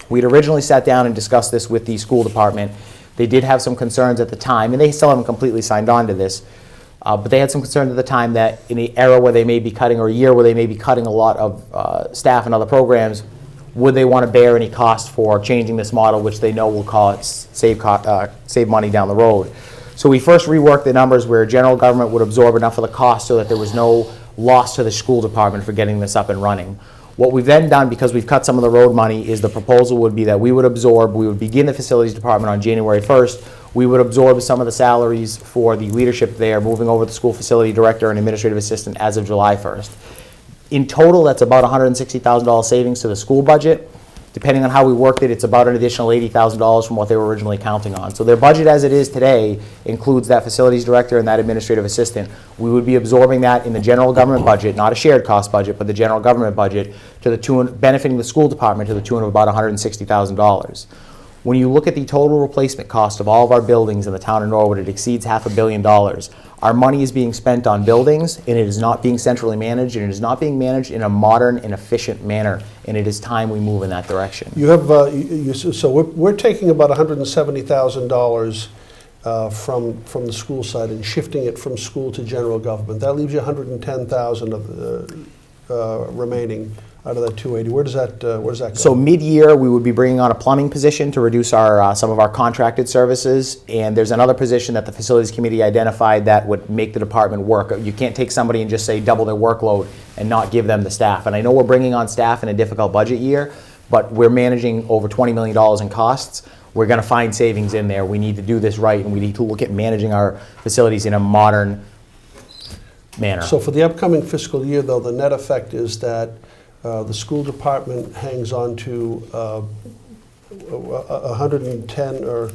We'd originally sat down and discussed this with the school department. They did have some concerns at the time, and they still haven't completely signed on to this, but they had some concerns at the time that in an era where they may be cutting, or a year where they may be cutting a lot of staff and other programs, would they want to bear any cost for changing this model, which they know will save money down the road. So we first reworked the numbers where general government would absorb enough of the cost so that there was no loss to the school department for getting this up and running. What we've then done, because we've cut some of the road money, is the proposal would be that we would begin the facilities department on January 1st. We would absorb some of the salaries for the leadership there, moving over the school facility director and administrative assistant as of July 1st. In total, that's about $160,000 savings to the school budget. Depending on how we worked it, it's about an additional $80,000 from what they were originally counting on. So their budget as it is today includes that facilities director and that administrative assistant. We would be absorbing that in the general government budget, not a shared cost budget, but the general government budget, to the tune, benefiting the school department to the tune of about $160,000. When you look at the total replacement cost of all of our buildings in the town of Norwood, it exceeds $500 million. Our money is being spent on buildings, and it is not being centrally managed, and it is not being managed in a modern and efficient manner, and it is time we move in that direction. You have, so we're taking about $170,000 from the school side and shifting it from school to general government. That leaves you $110,000 remaining out of that 280. Where does that go? So mid-year, we would be bringing on a plumbing position to reduce our some of our contracted services, and there's another position that the facilities committee identified that would make the department work. You can't take somebody and just say double their workload and not give them the staff. And I know we're bringing on staff in a difficult budget year, but we're managing over $20 million in costs. We're going to find savings in there. We need to do this right, and we need to look at managing our facilities in a modern manner. So for the upcoming fiscal year, though, the net effect is that the school department hangs on to 110 or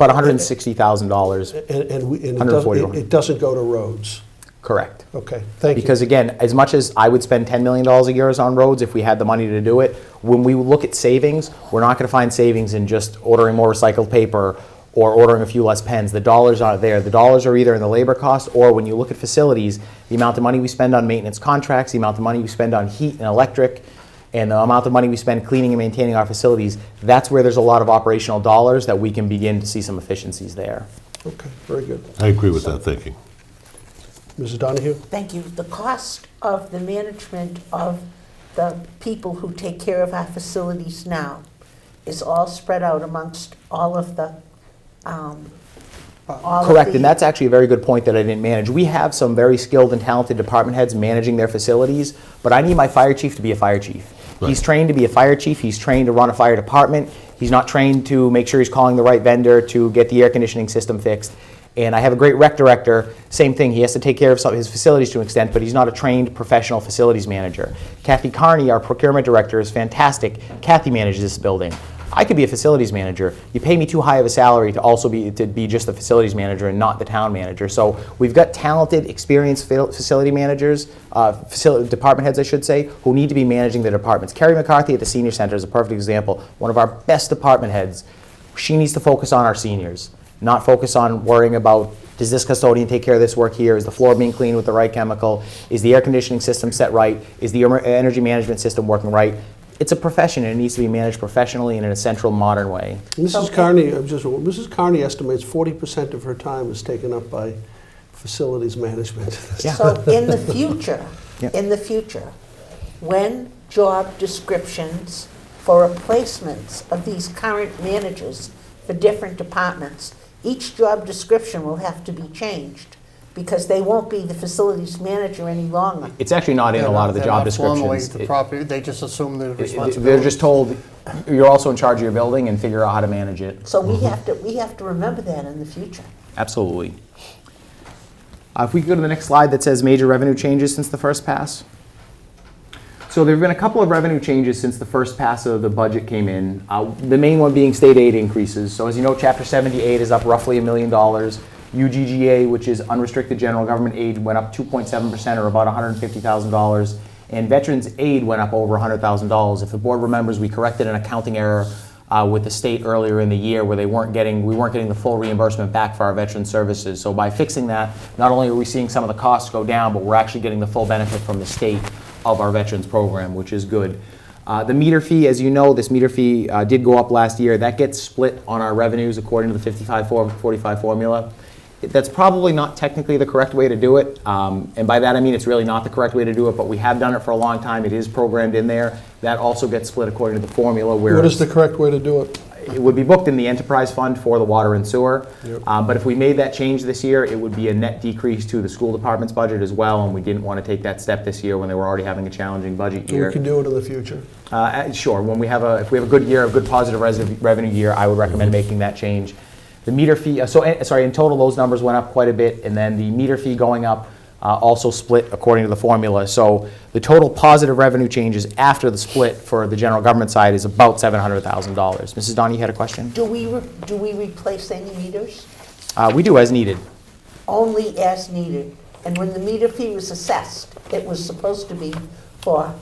about $160,000. And it 140. doesn't, it doesn't go to roads. Correct. Okay, thank you. Because again, as much as I would spend $10 million a year on roads if we had the money to do it, when we look at savings, we're not going to find savings in just ordering more recycled paper or ordering a few less pens. The dollars aren't there. The dollars are either in the labor cost, or when you look at facilities, the amount of money we spend on maintenance contracts, the amount of money we spend on heat and electric, and the amount of money we spend cleaning and maintaining our facilities, that's where there's a lot of operational dollars that we can begin to see some efficiencies there. Okay, very good. I agree with that thinking. Mrs. Donahue? Thank you. The cost of the management of the people who take care of our facilities now is all spread out amongst all of the, Correct, and that's actually a very good point that I didn't manage. We have some very skilled and talented department heads managing their facilities, but I need my fire chief to be a fire chief. Right. He's trained to be a fire chief, he's trained to run a fire department, he's not trained to make sure he's calling the right vendor to get the air conditioning system fixed. And I have a great rec director, same thing, he has to take care of some of his facilities to an extent, but he's not a trained professional facilities manager. Kathy Carney, our procurement director, is fantastic. Kathy manages this building. I could be a facilities manager. You pay me too high of a salary to also be just the facilities manager and not the town manager. So we've got talented, experienced facility managers, department heads, I should say, who need to be managing the departments. Carrie McCarthy at the senior center is a perfect example. One of our best department heads. She needs to focus on our seniors, not focus on worrying about, does this custodian take care of this work here? Is the floor being cleaned with the right chemical? Is the air conditioning system set right? Is the energy management system working right? It's a profession and it needs to be managed professionally and in a central, modern way. Mrs. Carney, Mrs. Carney estimates 40% of her time is taken up by facilities management. Yeah. So in the future, Yeah. when job descriptions for replacements of these current managers for different departments, each job description will have to be changed because they won't be the facilities manager any longer. It's actually not in a lot of the They're job not formally descriptions. the property, they just assume the They're responsibility. just told, you're also in charge of your building and figure out how to manage it. So we have to remember that in the future. Absolutely. If we go to the next slide that says major revenue changes since the first pass. So there have been a couple of revenue changes since the first pass of the budget came in. The main one being state aid increases. So as you know, Chapter 78 is up roughly $1 million. UGGA, which is unrestricted general government aid, went up 2.7% or about $150,000. And Veterans Aid went up over $100,000. If the board remembers, we corrected an accounting error with the state earlier in the year where we weren't getting the full reimbursement back for our veteran services. So by fixing that, not only are we seeing some of the costs go down, but we're actually getting the full benefit from the state of our veterans program, which is good. The meter fee, as you know, this meter fee did go up last year. That gets split on our revenues according to the 55-45 formula. That's probably not technically the correct way to do it, and by that I mean it's really not the correct way to do it, but we have done it for a long time. It is programmed in there. That also gets split according to the formula where What is the correct way to do it? it would be booked in the enterprise fund for the water and sewer. Yep. But if we made that change this year, it would be a net decrease to the school department's budget as well, and we didn't want to take that step this year when they were already having a challenging budget year. We can do it in the future. Sure, when if we have a good year, a good positive revenue year, I would recommend making that change. The meter fee, in total those numbers went up quite a bit, and then the meter fee going up also split according to the formula. So the total positive revenue changes after the split for the general government side is about $700,000. Mrs. Donnie, you had a question? Do we replace any meters? We do as needed. Only as needed. And when the meter fee was assessed, it was supposed to be for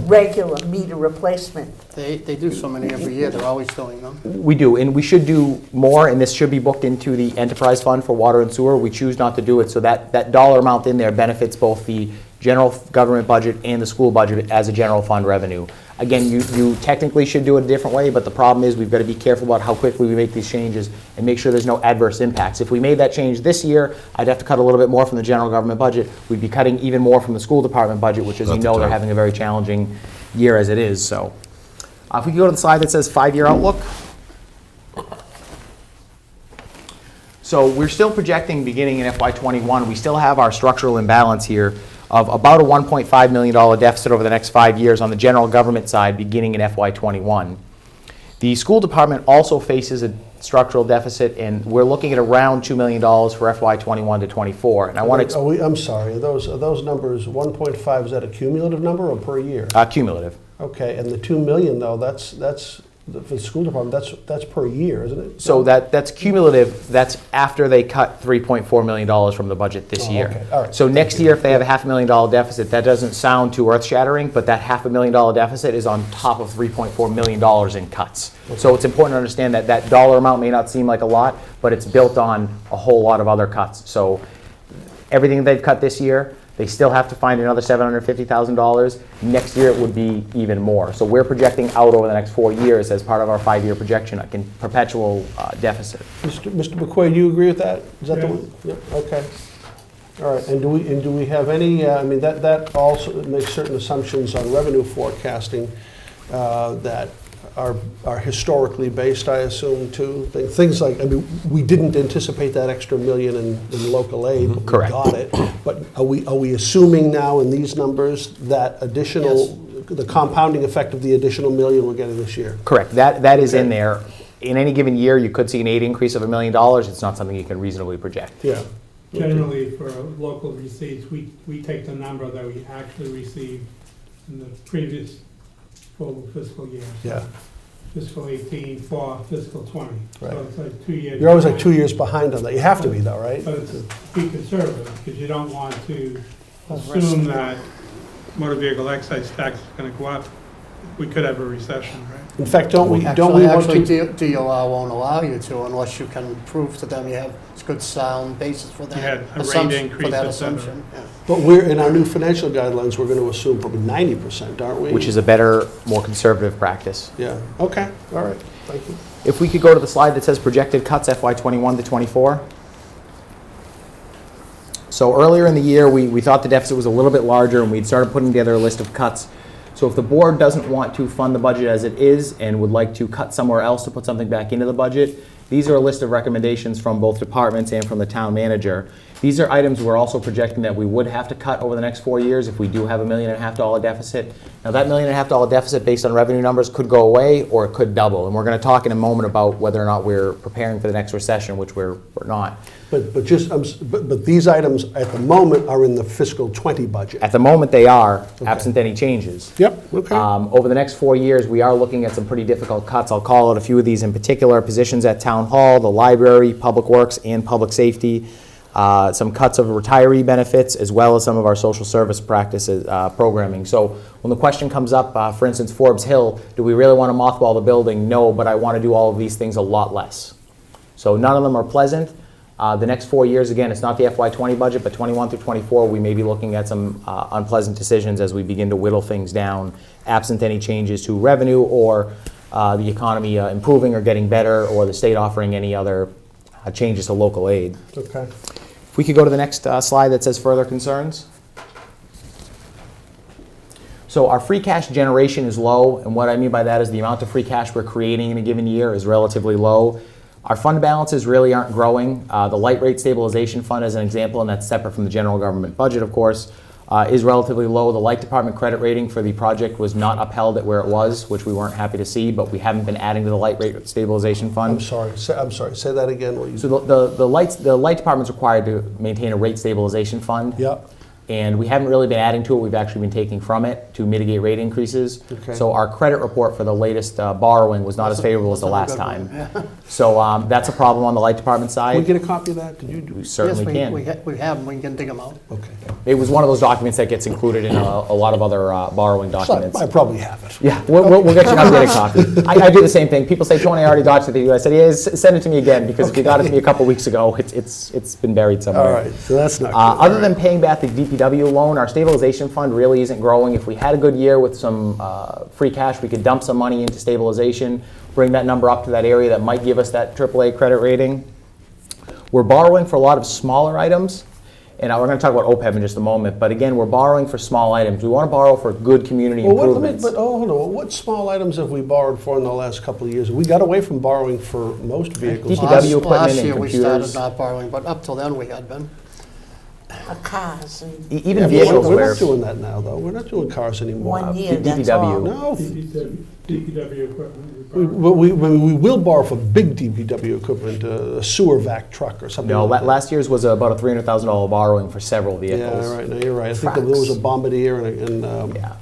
regular meter replacement. They do so many every year, they're always doing them. We do, and we should do more, and this should be booked into the enterprise fund for water and sewer. We choose not to do it, so that dollar amount in there benefits both the general government budget and the school budget as a general fund revenue. Again, you technically should do it a different way, but the problem is we've got to be careful about how quickly we make these changes and make sure there's no adverse impacts. If we made that change this year, I'd have to cut a little bit more from the general government budget. We'd be cutting even more from the school department budget, which, as you know, they're having a very challenging year as it is. So, if we can go to the slide that says 5-year outlook. So we're still projecting beginning in FY21, we still have our structural imbalance here of about a $1.5 million deficit over the next 5 years on the general government side beginning in FY21. The school department also faces a structural deficit, and we're looking at around $2 million for FY21 to 24. And I want to I'm sorry, are those numbers, 1.5, is that a cumulative number or per year? cumulative. Okay, and the 2 million though, that's for the school department, that's per year, isn't it? So that's cumulative, that's after they cut $3.4 million from the budget this Oh, year. okay. All right. So next year, if they have a $500,000 deficit, that doesn't sound too earth-shattering, but that $500,000 deficit is on top of $3.4 million in cuts. So it's important to understand that that dollar amount may not seem like a lot, but it's built on a whole lot of other cuts. So everything they've cut this year, they still have to find another $750,000. Next year, it would be even more. So we're projecting out over the next 4 years as part of our 5-year projection, a perpetual deficit. Mr. McQuaid, do you agree with that? Is that the one? Yeah, okay. All right, and do we have any, I mean, that also makes certain assumptions on revenue forecasting that are historically based, I assume, too? Things like, I mean, we didn't anticipate that extra $1 million in local aid, but we Correct. got it. But are we assuming now in these numbers that additional, the compounding effect of the additional $1 million we're getting this year? Correct, that is in Okay. there. In any given year, you could see an aid increase of $1 million. It's not something you can reasonably project. Yeah. Generally, for local receipts, we take the number that we actually received in the previous full fiscal year. Yeah. Fiscal 18 for fiscal 20. Right. So it's like 2 years. You're always like behind. 2 years behind on that. You have to be though, right? But it's be conservative, because you don't want to assume that motor vehicle excise tax is gonna go up. We could have a recession, right? In fact, don't we want Actually, to? DOR won't allow you to unless you can prove to them you have good sound basis for that. You had a rate assumption- increase, For that et cetera. assumption, yeah. But we're, in our new financial guidelines, we're going to assume probably 90%, aren't we? Which is a better, more conservative practice. Yeah, okay, all right, thank you. If we could go to the slide that says projected cuts FY21 to 24. So earlier in the year, we thought the deficit was a little bit larger, and we'd started putting together a list of cuts. So if the board doesn't want to fund the budget as it is and would like to cut somewhere else to put something back into the budget, these are a list of recommendations from both departments and from the town manager. These are items we're also projecting that we would have to cut over the next 4 years if we do have a $1.5 million deficit. Now that $1.5 million deficit based on revenue numbers could go away or it could double. And we're going to talk in a moment about whether or not we're preparing for the next recession, which we're not. But these items at the moment are in the fiscal 20 budget. At the moment they are, absent any changes. Yep, okay. Over the next 4 years, we are looking at some pretty difficult cuts. I'll call out a few of these in particular. Positions at Town Hall, the library, Public Works, and Public Safety. Some cuts of retiree benefits, as well as some of our social service practices programming. So when the question comes up, for instance, Forbes Hill, do we really want to mothball the building? No, but I want to do all of these things a lot less. So none of them are pleasant. The next 4 years, again, it's not the FY20 budget, but 21 through 24, we may be looking at some unpleasant decisions as we begin to whittle things down, absent any changes to revenue or the economy improving or getting better, or the state offering any other changes to local aid. Okay. If we could go to the next slide that says further concerns. So our free cash generation is low, and what I mean by that is the amount of free cash we're creating in a given year is relatively low. Our fund balances really aren't growing. The light rate stabilization fund, as an example, and that's separate from the general government budget, of course, is relatively low. The light department credit rating for the project was not upheld at where it was, which we weren't happy to see, but we haven't been adding to the light rate stabilization fund. I'm sorry, say that again. Will you? So the light department's required to maintain a rate stabilization fund. Yep. And we haven't really been adding to it. We've actually been taking from it to mitigate rate increases. Okay. So our credit report for the latest borrowing was not as favorable as the last time. So that's a problem on the light department Can we side. get a copy of that? Did you do? We certainly can. Yes, we have them, we can dig them out. Okay. It was one of those documents that gets included in a lot of other borrowing So documents. I probably have it. Yeah, we'll get you an updated copy. I do the same thing. People say, Tony, I already doxed it to you. I said, yeah, send it to me again, because if you got it to me a couple weeks ago, it's been buried somewhere. All right, so that's not good. Other than paying back the DPW loan, our stabilization fund really isn't growing. If we had a good year with some free cash, we could dump some money into stabilization, bring that number up to that area that might give us that AAA credit rating. We're borrowing for a lot of smaller items, and we're going to talk about OPEB in just a moment, but again, we're borrowing for small items. We want to borrow for good community improvements. Hold on. What small items have we borrowed for in the last couple of years? We got away from borrowing for most vehicles. DPW equipment Last and year, we computers. started not borrowing, but up till then, we had been. Cars and Even Yeah, vehicles we're where not doing that now, though. We're not doing cars anymore. 1 year, that's all. DPW. No, DPW equipment. we will borrow for big DPW equipment, a sewer vac truck or something. No, like that. last year's was about a $300,000 borrowing for several vehicles. Yeah, right. No, you're right. I think there was a Bombardier and Yeah.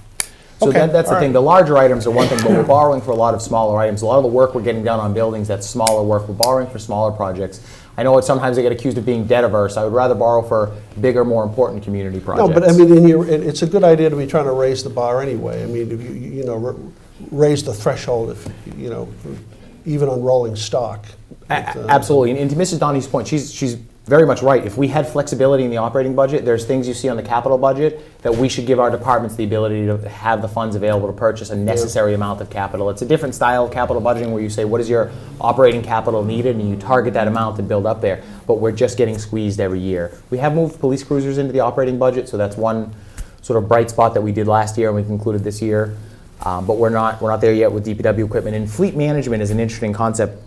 So Okay, that's the all thing. right. The larger items are one thing, but we're borrowing for a lot of smaller items. A lot of the work we're getting done on buildings, that's smaller work. We're borrowing for smaller projects. I know sometimes they get accused of being debt averse. I would rather borrow for bigger, more important community projects. No, but I mean, it's a good idea to be trying to raise the bar anyway. I mean, if raise the threshold, if, even on rolling stock. Absolutely, and to Mrs. Donnie's point, she's very much right. If we had flexibility in the operating budget, there's things you see on the capital budget that we should give our departments the ability to have the funds available to purchase a necessary amount of capital. It's a different style of capital budgeting where you say, what is your operating capital needed, and you target that amount and build up there. But we're just getting squeezed every year. We have moved police cruisers into the operating budget, so that's one sort of bright spot that we did last year and we concluded this year. But we're not there yet with DPW equipment. And fleet management is an interesting concept.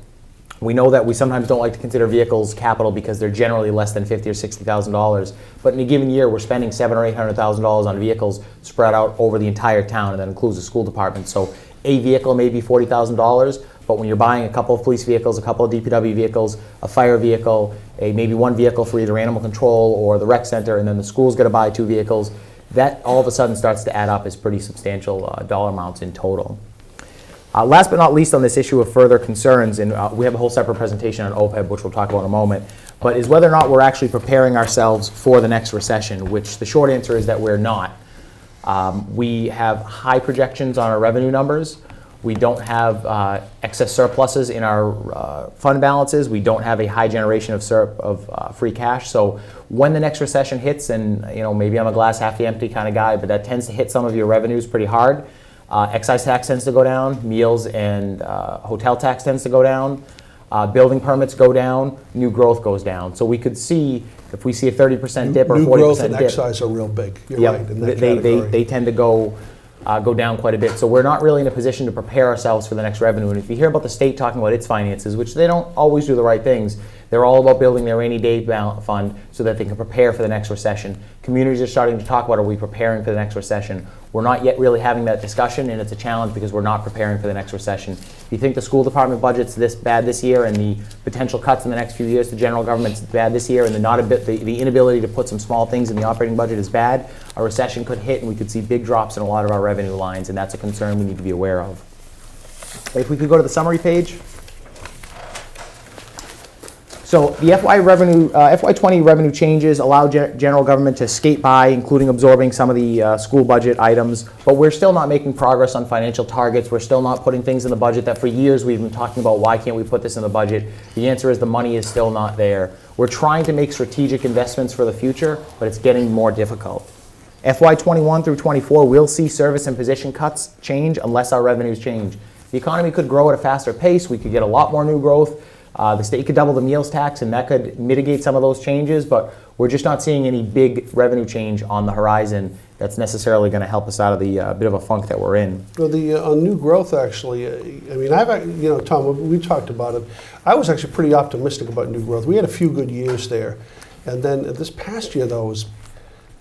We know that we sometimes don't like to consider vehicles capital because they're generally less than $50,000 or $60,000. But in a given year, we're spending $700,000 or $800,000 on vehicles spread out over the entire town, and that includes the school department. So a vehicle may be $40,000, but when you're buying a couple of police vehicles, a couple of DPW vehicles, a fire vehicle, maybe one vehicle for either animal control or the rec center, and then the school's going to buy 2 vehicles, that all of a sudden starts to add up as pretty substantial dollar amounts in total. Last but not least on this issue of further concerns, and we have a whole separate presentation on OPEB, which we'll talk about in a moment, but is whether or not we're actually preparing ourselves for the next recession, which the short answer is that we're not. We have high projections on our revenue numbers. We don't have excess surpluses in our fund balances. We don't have a high generation of free cash. So when the next recession hits, and maybe I'm a glass half empty kind of guy, but that tends to hit some of your revenues pretty hard. Excise tax tends to go down, meals and hotel tax tends to go down, building permits go down, new growth goes down. So we could see, if we see a 30% dip or 40% dip. New growth and excise are real big. You're Yep. right in that category. They tend to go down quite a bit. So we're not really in a position to prepare ourselves for the next revenue. And if you hear about the state talking about its finances, which they don't always do the right things, they're all about building their rainy day fund so that they can prepare for the next recession. Communities are starting to talk about, are we preparing for the next recession? We're not yet really having that discussion, and it's a challenge because we're not preparing for the next recession. If you think the school department budget's this bad this year and the potential cuts in the next few years, the general government's bad this year, and the inability to put some small things in the operating budget is bad, a recession could hit and we could see big drops in a lot of our revenue lines, and that's a concern we need to be aware of. If we could go to the summary page. So the FY20 revenue changes allow general government to skate by, including absorbing some of the school budget items, but we're still not making progress on financial targets. We're still not putting things in the budget that for years we've been talking about, why can't we put this in the budget? The answer is the money is still not there. We're trying to make strategic investments for the future, but it's getting more difficult. FY21 through 24, we'll see service and position cuts change unless our revenues change. The economy could grow at a faster pace. We could get a lot more new growth. The state could double the meals tax, and that could mitigate some of those changes, but we're just not seeing any big revenue change on the horizon that's necessarily going to help us out of the bit of a funk that we're in. Well, on new growth, actually, I mean, Tom, we talked about it. I was actually pretty optimistic about new growth. We had a few good years there, and then this past year, though, was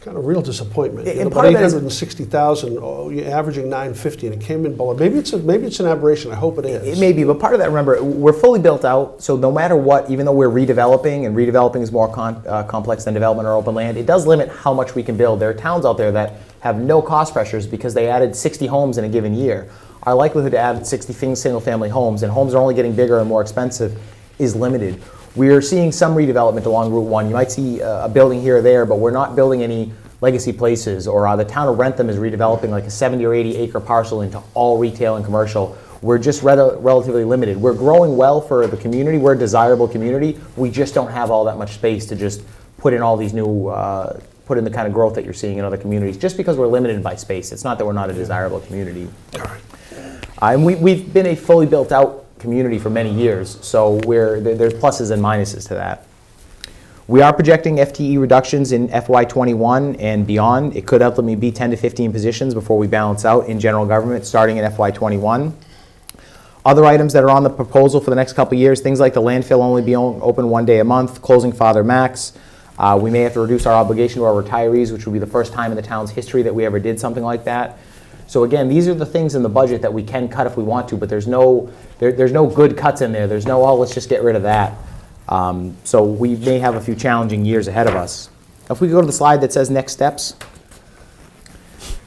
kind of real disappointment. And about part of that is- 860,000, averaging 950, and it came in below. Maybe it's an aberration. I hope it is. It may be, but part of that, remember, we're fully built out, so no matter what, even though we're redeveloping, and redeveloping is more complex than development or open land, it does limit how much we can build. There are towns out there that have no cost pressures because they added 60 homes in a given year. Our likelihood to add 60 single-family homes, and homes are only getting bigger and more expensive, is limited. We're seeing some redevelopment along Route 1. You might see a building here or there, but we're not building any legacy places, or the town of Rentham is redeveloping like a 70 or 80 acre parcel into all retail and commercial. We're just relatively limited. We're growing well for the community. We're a desirable community. We just don't have all that much space to just put in all these new, put in the kind of growth that you're seeing in other communities, just because we're limited by space. It's not that we're not a desirable community. And we've been a fully built out community for many years, so there's pluses and minuses to that. We are projecting FTE reductions in FY21 and beyond. It could ultimately be 10 to 15 positions before we balance out in general government starting in FY21. Other items that are on the proposal for the next couple of years, things like the landfill only being open 1 day a month, closing Father Max. We may have to reduce our obligation to our retirees, which would be the first time in the town's history that we ever did something like that. So again, these are the things in the budget that we can cut if we want to, but there's no good cuts in there. There's no, oh, let's just get rid of that. So we may have a few challenging years ahead of us. If we go to the slide that says next steps.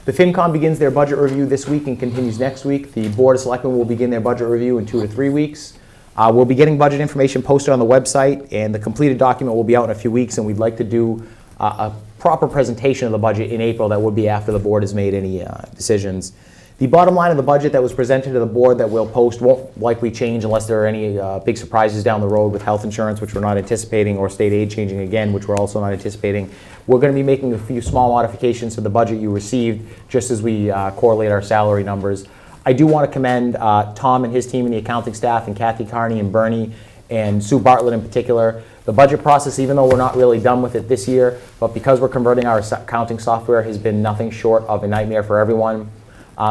The FinCom begins their budget review this week and continues next week. The Board of Selectmen will begin their budget review in 2 to 3 weeks. We'll be getting budget information posted on the website, and the completed document will be out in a few weeks, and we'd like to do a proper presentation of the budget in April. That would be after the board has made any decisions. The bottom line of the budget that was presented to the board that we'll post won't likely change unless there are any big surprises down the road with health insurance, which we're not anticipating, or state aid changing again, which we're also not anticipating. We're going to be making a few small modifications to the budget you received, just as we correlate our salary numbers. I do want to commend Tom and his team and the accounting staff, and Kathy Carney and Bernie and Sue Bartlett in particular. The budget process, even though we're not really done with it this year, but because we're converting our accounting software, has been nothing short of a nightmare for everyone.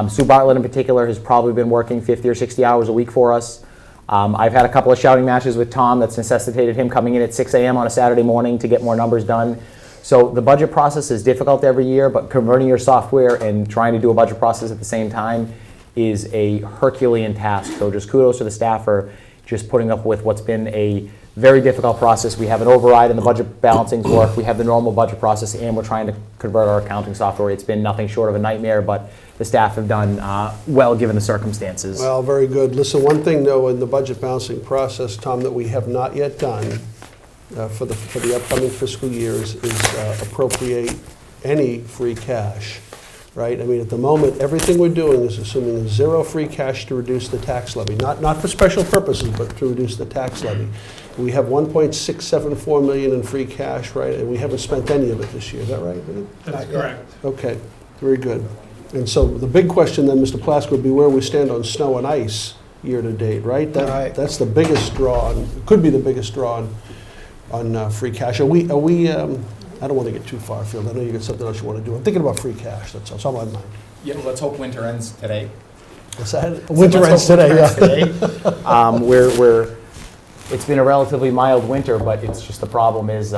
Sue Bartlett in particular has probably been working 50 or 60 hours a week for us. I've had a couple of shouting matches with Tom that's necessitated him coming in at 6 a.m. on a Saturday morning to get more numbers done. So the budget process is difficult every year, but converting your software and trying to do a budget process at the same time is a Herculean task. So just kudos to the staff for just putting up with what's been a very difficult process. We have an override in the budget balancing work. We have the normal budget process, and we're trying to convert our accounting software. It's been nothing short of a nightmare, but the staff have done well given the circumstances. Well, very good. Listen, one thing though in the budget balancing process, Tom, that we have not yet done for the upcoming fiscal years is appropriate any free cash, right? I mean, at the moment, everything we're doing is assuming zero free cash to reduce the tax levy, not for special purposes, but to reduce the tax levy. We have 1.674 million in free cash, right? And we haven't spent any of it this year. Is that right? That's correct. Okay, very good. And so the big question then, Mr. Plasko, would be where we stand on snow and ice year to date, right? Right. That's the biggest draw, could be the biggest draw on free cash. Are we? I don't want to get too far afield. I know you got something else you want to do. I'm thinking about free cash. That's all. It's on my mind. Yeah, let's hope winter ends today. What's that? Winter ends today, yeah. It's been a relatively mild winter, but it's just the problem is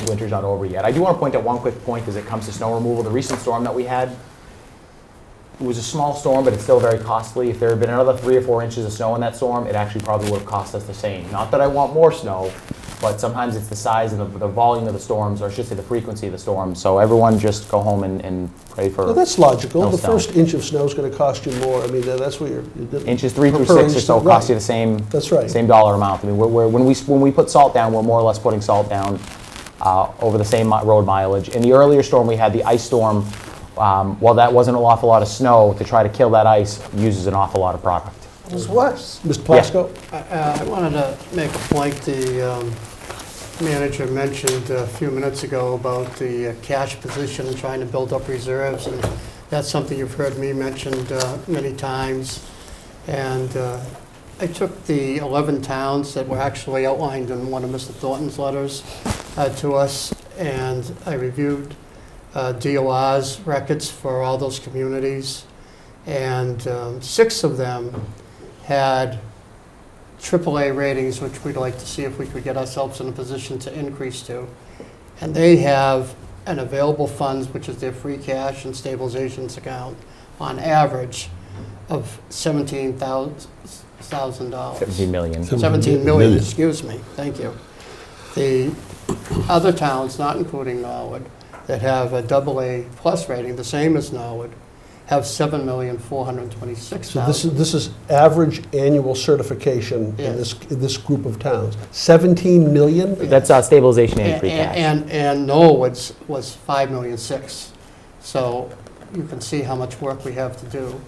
winter's not over yet. I do want to point out one quick point as it comes to snow removal. The recent storm that we had, it was a small storm, but it's still very costly. If there had been another 3 or 4 inches of snow in that storm, it actually probably would have cost us the same. Not that I want more snow, but sometimes it's the size and the volume of the storms, or I should say the frequency of the storms. So everyone just go home and pray for. Well, that's logical. no The snow. first inch of snow is going to cost you more. I mean, that's what you're. Inches 3 through per 6 or inch, so right. cost you the same. That's right. Same dollar amount. I mean, when we put salt down, we're more or less putting salt down over the same road mileage. In the earlier storm, we had the ice storm. Well, that wasn't an awful lot of snow. To try to kill that ice uses an awful lot of product. It was worse. Mr. Plasko? I wanted to make a point. The manager mentioned a few minutes ago about the cash position and trying to build up reserves, and that's something you've heard me mentioned many times. And I took the 11 towns that were actually outlined in one of Mr. Thornton's letters to us, and I reviewed DOR's records for all those communities, and 6 of them had AAA ratings, which we'd like to see if we could get ourselves in a position to increase to. And they have an available funds, which is their free cash and stabilizations account, on average of $17,000. 17 million. 17 million, excuse me, thank you. The other towns, not including Norwood, that have a AA plus rating, the same as Norwood, have $7,426,000. So this is average annual certification in this group of towns. 17 million? That's stabilization and free cash. And Norwood's was $5,000,600. So you can see how much work we have to do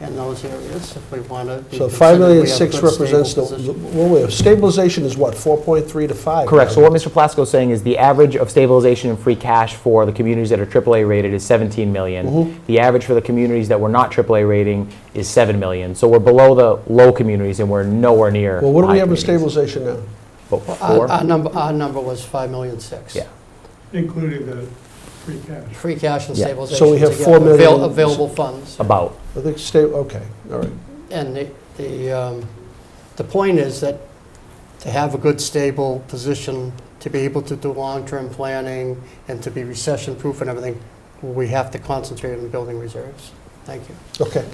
in those areas if we want to be So considered we have a 5,000,600 good, represents stable the, position. well, wait, stabilization is what, 4.3 to 5? Correct. So what Mr. Plasko is saying is the average of stabilization and free cash for the communities that are AAA rated is 17 million. The average for the communities that were not AAA rating is 7 million. So we're below the low communities and we're nowhere near. Well, what do we high have in communities. stabilization now? About Our 4? our number was $5,000,600. Yeah. Including the free cash. Free cash and Yeah. stabilization. So we have together, 4 million- Available funds. About. I think okay, all right. And the point is that to have a good, stable position, to be able to do long-term planning, and to be recession-proof and everything, we have to concentrate on building reserves. Thank you. Okay.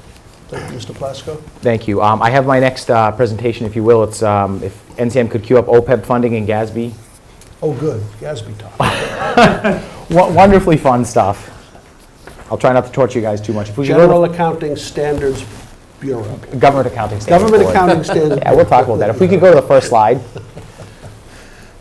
Thank you, Mr. Plasko. Thank you. I have my next presentation, if you will. It's if NCM could queue up OPEB funding and GASB. Oh, good. Gatsby talk. Wonderfully fun stuff. I'll try not to torture you guys too much. If we could go General Accounting Standards Bureau. to Government Accounting Standards Government Board. Accounting Standards. Yeah, we'll talk about that. If we could go to the first slide.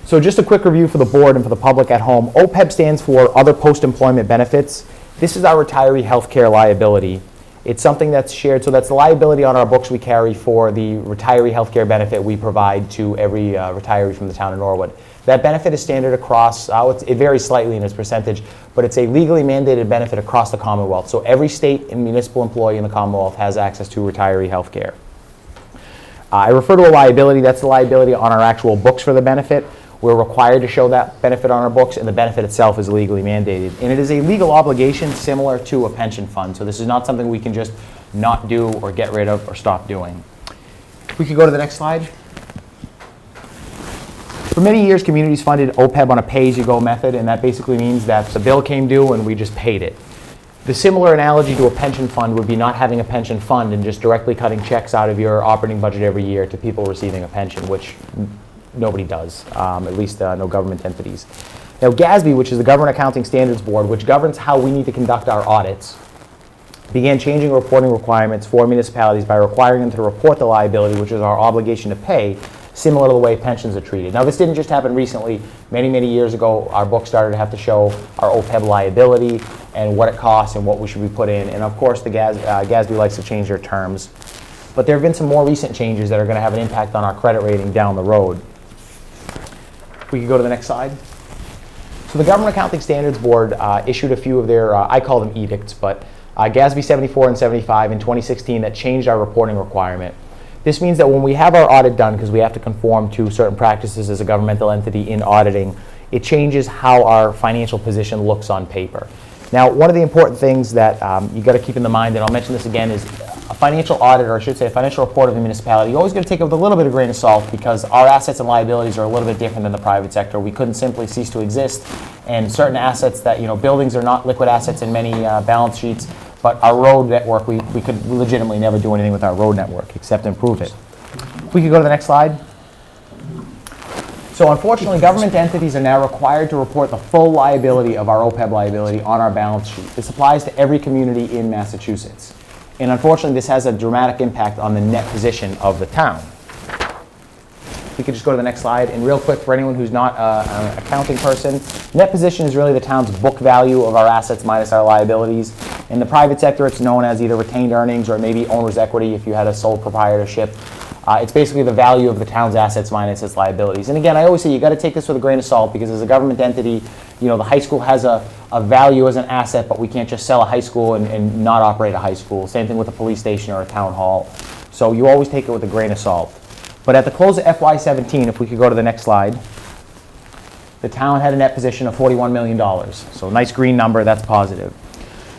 So just a quick review for the board and for the public at home. OPEB stands for Other Post-Employment Benefits. This is our retiree health care liability. It's something that's shared, so that's the liability on our books we carry for the retiree health care benefit we provide to every retiree from the town of Norwood. That benefit is standard across, it varies slightly in its percentage, but it's a legally mandated benefit across the Commonwealth. So every state and municipal employee in the Commonwealth has access to retiree health care. I refer to a liability, that's the liability on our actual books for the benefit. We're required to show that benefit on our books, and the benefit itself is legally mandated. And it is a legal obligation similar to a pension fund. So this is not something we can just not do or get rid of or stop doing. We could go to the next slide. For many years, communities funded OPEB on a pay-as-you-go method, and that basically means that the bill came due and we just paid it. The similar analogy to a pension fund would be not having a pension fund and just directly cutting checks out of your operating budget every year to people receiving a pension, which nobody does, at least no government entities. Now, GASB, which is the Government Accounting Standards Board, which governs how we need to conduct our audits, began changing reporting requirements for municipalities by requiring them to report the liability, which is our obligation to pay, similar to the way pensions are treated. Now, this didn't just happen recently. Many, many years ago, our books started to have to show our OPEB liability and what it costs and what we should be put in. And of course, the GASB likes to change their terms. But there have been some more recent changes that are going to have an impact on our credit rating down the road. We could go to the next slide. So the Government Accounting Standards Board issued a few of their, I call them edicts, but GASB 74 and 75 in 2016 that changed our reporting requirement. This means that when we have our audit done, because we have to conform to certain practices as a governmental entity in auditing, it changes how our financial position looks on paper. Now, one of the important things that you got to keep in the mind, and I'll mention this again, is a financial audit, or I should say a financial report of a municipality, you always got to take it with a little bit of grain of salt, because our assets and liabilities are a little bit different than the private sector. We couldn't simply cease to exist, and certain assets that, buildings are not liquid assets in many balance sheets, but our road network, we could legitimately never do anything with our road network except improve it. We could go to the next slide. So unfortunately, government entities are now required to report the full liability of our OPEB liability on our balance sheet. This applies to every community in Massachusetts. And unfortunately, this has a dramatic impact on the net position of the town. We could just go to the next slide. And real quick, for anyone who's not an accounting person, net position is really the town's book value of our assets minus our liabilities. In the private sector, it's known as either retained earnings or maybe owner's equity if you had a sole proprietorship. It's basically the value of the town's assets minus its liabilities. And again, I always say you got to take this with a grain of salt, because as a government entity, the high school has a value as an asset, but we can't just sell a high school and not operate a high school. Same thing with a police station or a town hall. So you always take it with a grain of salt. But at the close of FY17, if we could go to the next slide, the town had a net position of $41 million. So nice green number, that's positive.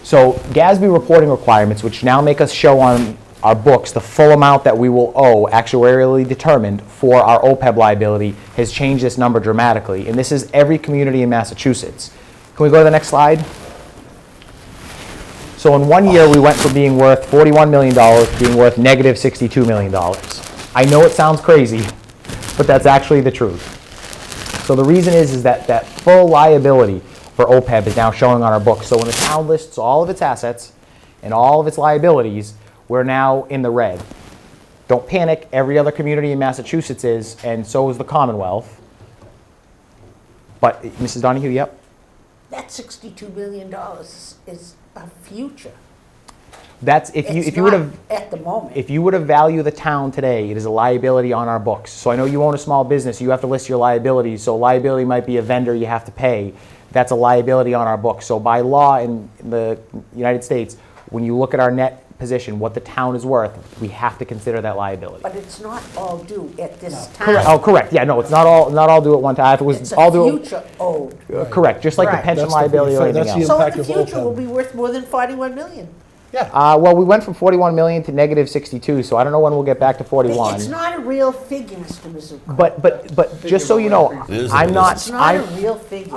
So GASB reporting requirements, which now make us show on our books the full amount that we will owe, actuarially determined, for our OPEB liability, has changed this number dramatically. And this is every community in Massachusetts. Can we go to the next slide? So in 1 year, we went from being worth $41 million to being worth negative $62 million. I know it sounds crazy, but that's actually the truth. So the reason is that that full liability for OPEB is now showing on our books. So when the town lists all of its assets and all of its liabilities, we're now in the red. Don't panic, every other community in Massachusetts is, and so is the Commonwealth. But, Mrs. Donahue, yep? That $62 million is a future. That's if you would have at the moment. If you would have valued the town today, it is a liability on our books. So I know you own a small business, you have to list your liabilities. So liability might be a vendor you have to pay. That's a liability on our books. So by law in the United States, when you look at our net position, what the town is worth, we have to consider that liability. But it's not all due at this time. Correct. Oh, correct. Yeah, no, it's not all due at one time. If it was It's all a due, future owed. correct. Just like the Right. pension That's the- liability or that's anything the else. So in impact the of future, OPEB. will be worth more than $41 million. Well, we went from 41 million to negative 62, so I don't know when we'll get back to 41. It's not a real figure, Mr. Mizuko. But just so you know, It is I'm a not. It's not a real figure.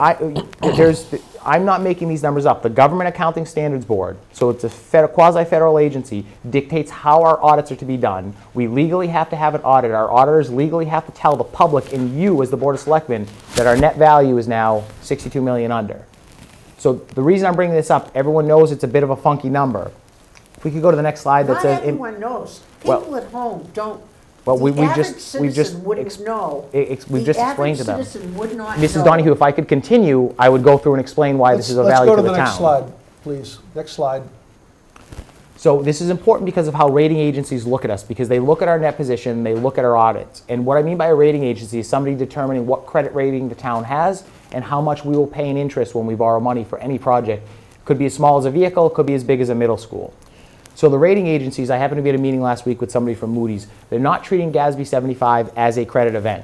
I'm not making these numbers up. The Government Accounting Standards Board, so it's a quasi-federal agency, dictates how our audits are to be done. We legally have to have an audit. Our auditors legally have to tell the public and you as the Board of Selectmen that our net value is now 62 million under. So the reason I'm bringing this up, everyone knows it's a bit of a funky number. If we could go to the next slide that Not says. everyone knows. well- People at home don't. Well, The we average just, we've just, citizen wouldn't know. we've just explained to them. The average citizen would not know. Mrs. Donahue, if I could continue, I would go through and explain why this is a value to the town. Let's go to the next slide, please. Next slide. So this is important because of how rating agencies look at us, because they look at our net position, they look at our audits. And what I mean by a rating agency is somebody determining what credit rating the town has and how much we will pay in interest when we borrow money for any project. Could be as small as a vehicle, could be as big as a middle school. So the rating agencies, I happened to be at a meeting last week with somebody from Moody's, they're not treating GASB 75 as a credit event.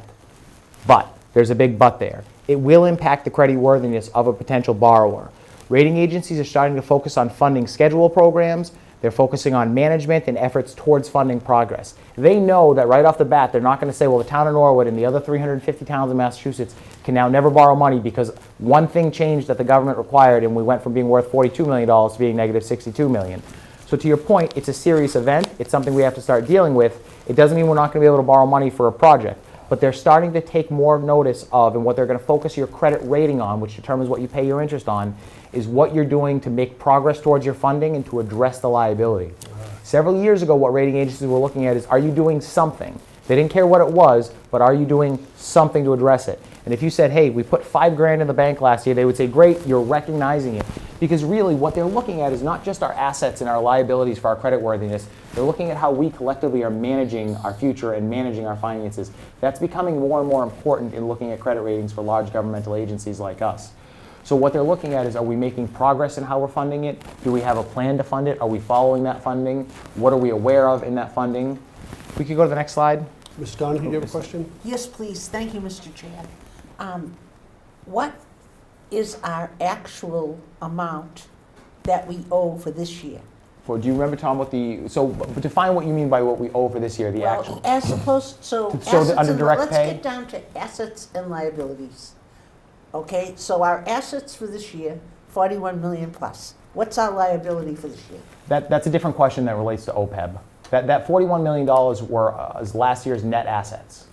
But, there's a big but there. It will impact the creditworthiness of a potential borrower. Rating agencies are starting to focus on funding schedule programs. They're focusing on management and efforts towards funding progress. They know that right off the bat, they're not going to say, well, the town of Norwood and the other 350 towns in Massachusetts can now never borrow money because one thing changed that the government required and we went from being worth $42 million to being negative $62 million. So to your point, it's a serious event. It's something we have to start dealing with. It doesn't mean we're not going to be able to borrow money for a project, but they're starting to take more notice of, and what they're going to focus your credit rating on, which determines what you pay your interest on, is what you're doing to make progress towards your funding and to address the liability. Several years ago, what rating agencies were looking at is, are you doing something? They didn't care what it was, but are you doing something to address it? And if you said, hey, we put $5,000 in the bank last year, they would say, great, you're recognizing it. Because really what they're looking at is not just our assets and our liabilities for our creditworthiness, they're looking at how we collectively are managing our future and managing our finances. That's becoming more and more important in looking at credit ratings for large governmental agencies like us. So what they're looking at is, are we making progress in how we're funding it? Do we have a plan to fund it? Are we following that funding? What are we aware of in that funding? We could go to the next slide. Ms. Donahue, do you have a question? Yes, please. Thank you, Mr. Chair. What is our actual amount that we owe for this year? Do you remember, Tom, what so define what you mean by what we owe for this year, the Well, actual. as opposed, so under direct let's pay? get down to assets and liabilities. Okay, so our assets for this year, 41 million plus. What's our liability for this year? That's a different question that relates to OPEB. That $41 million was last year's net assets.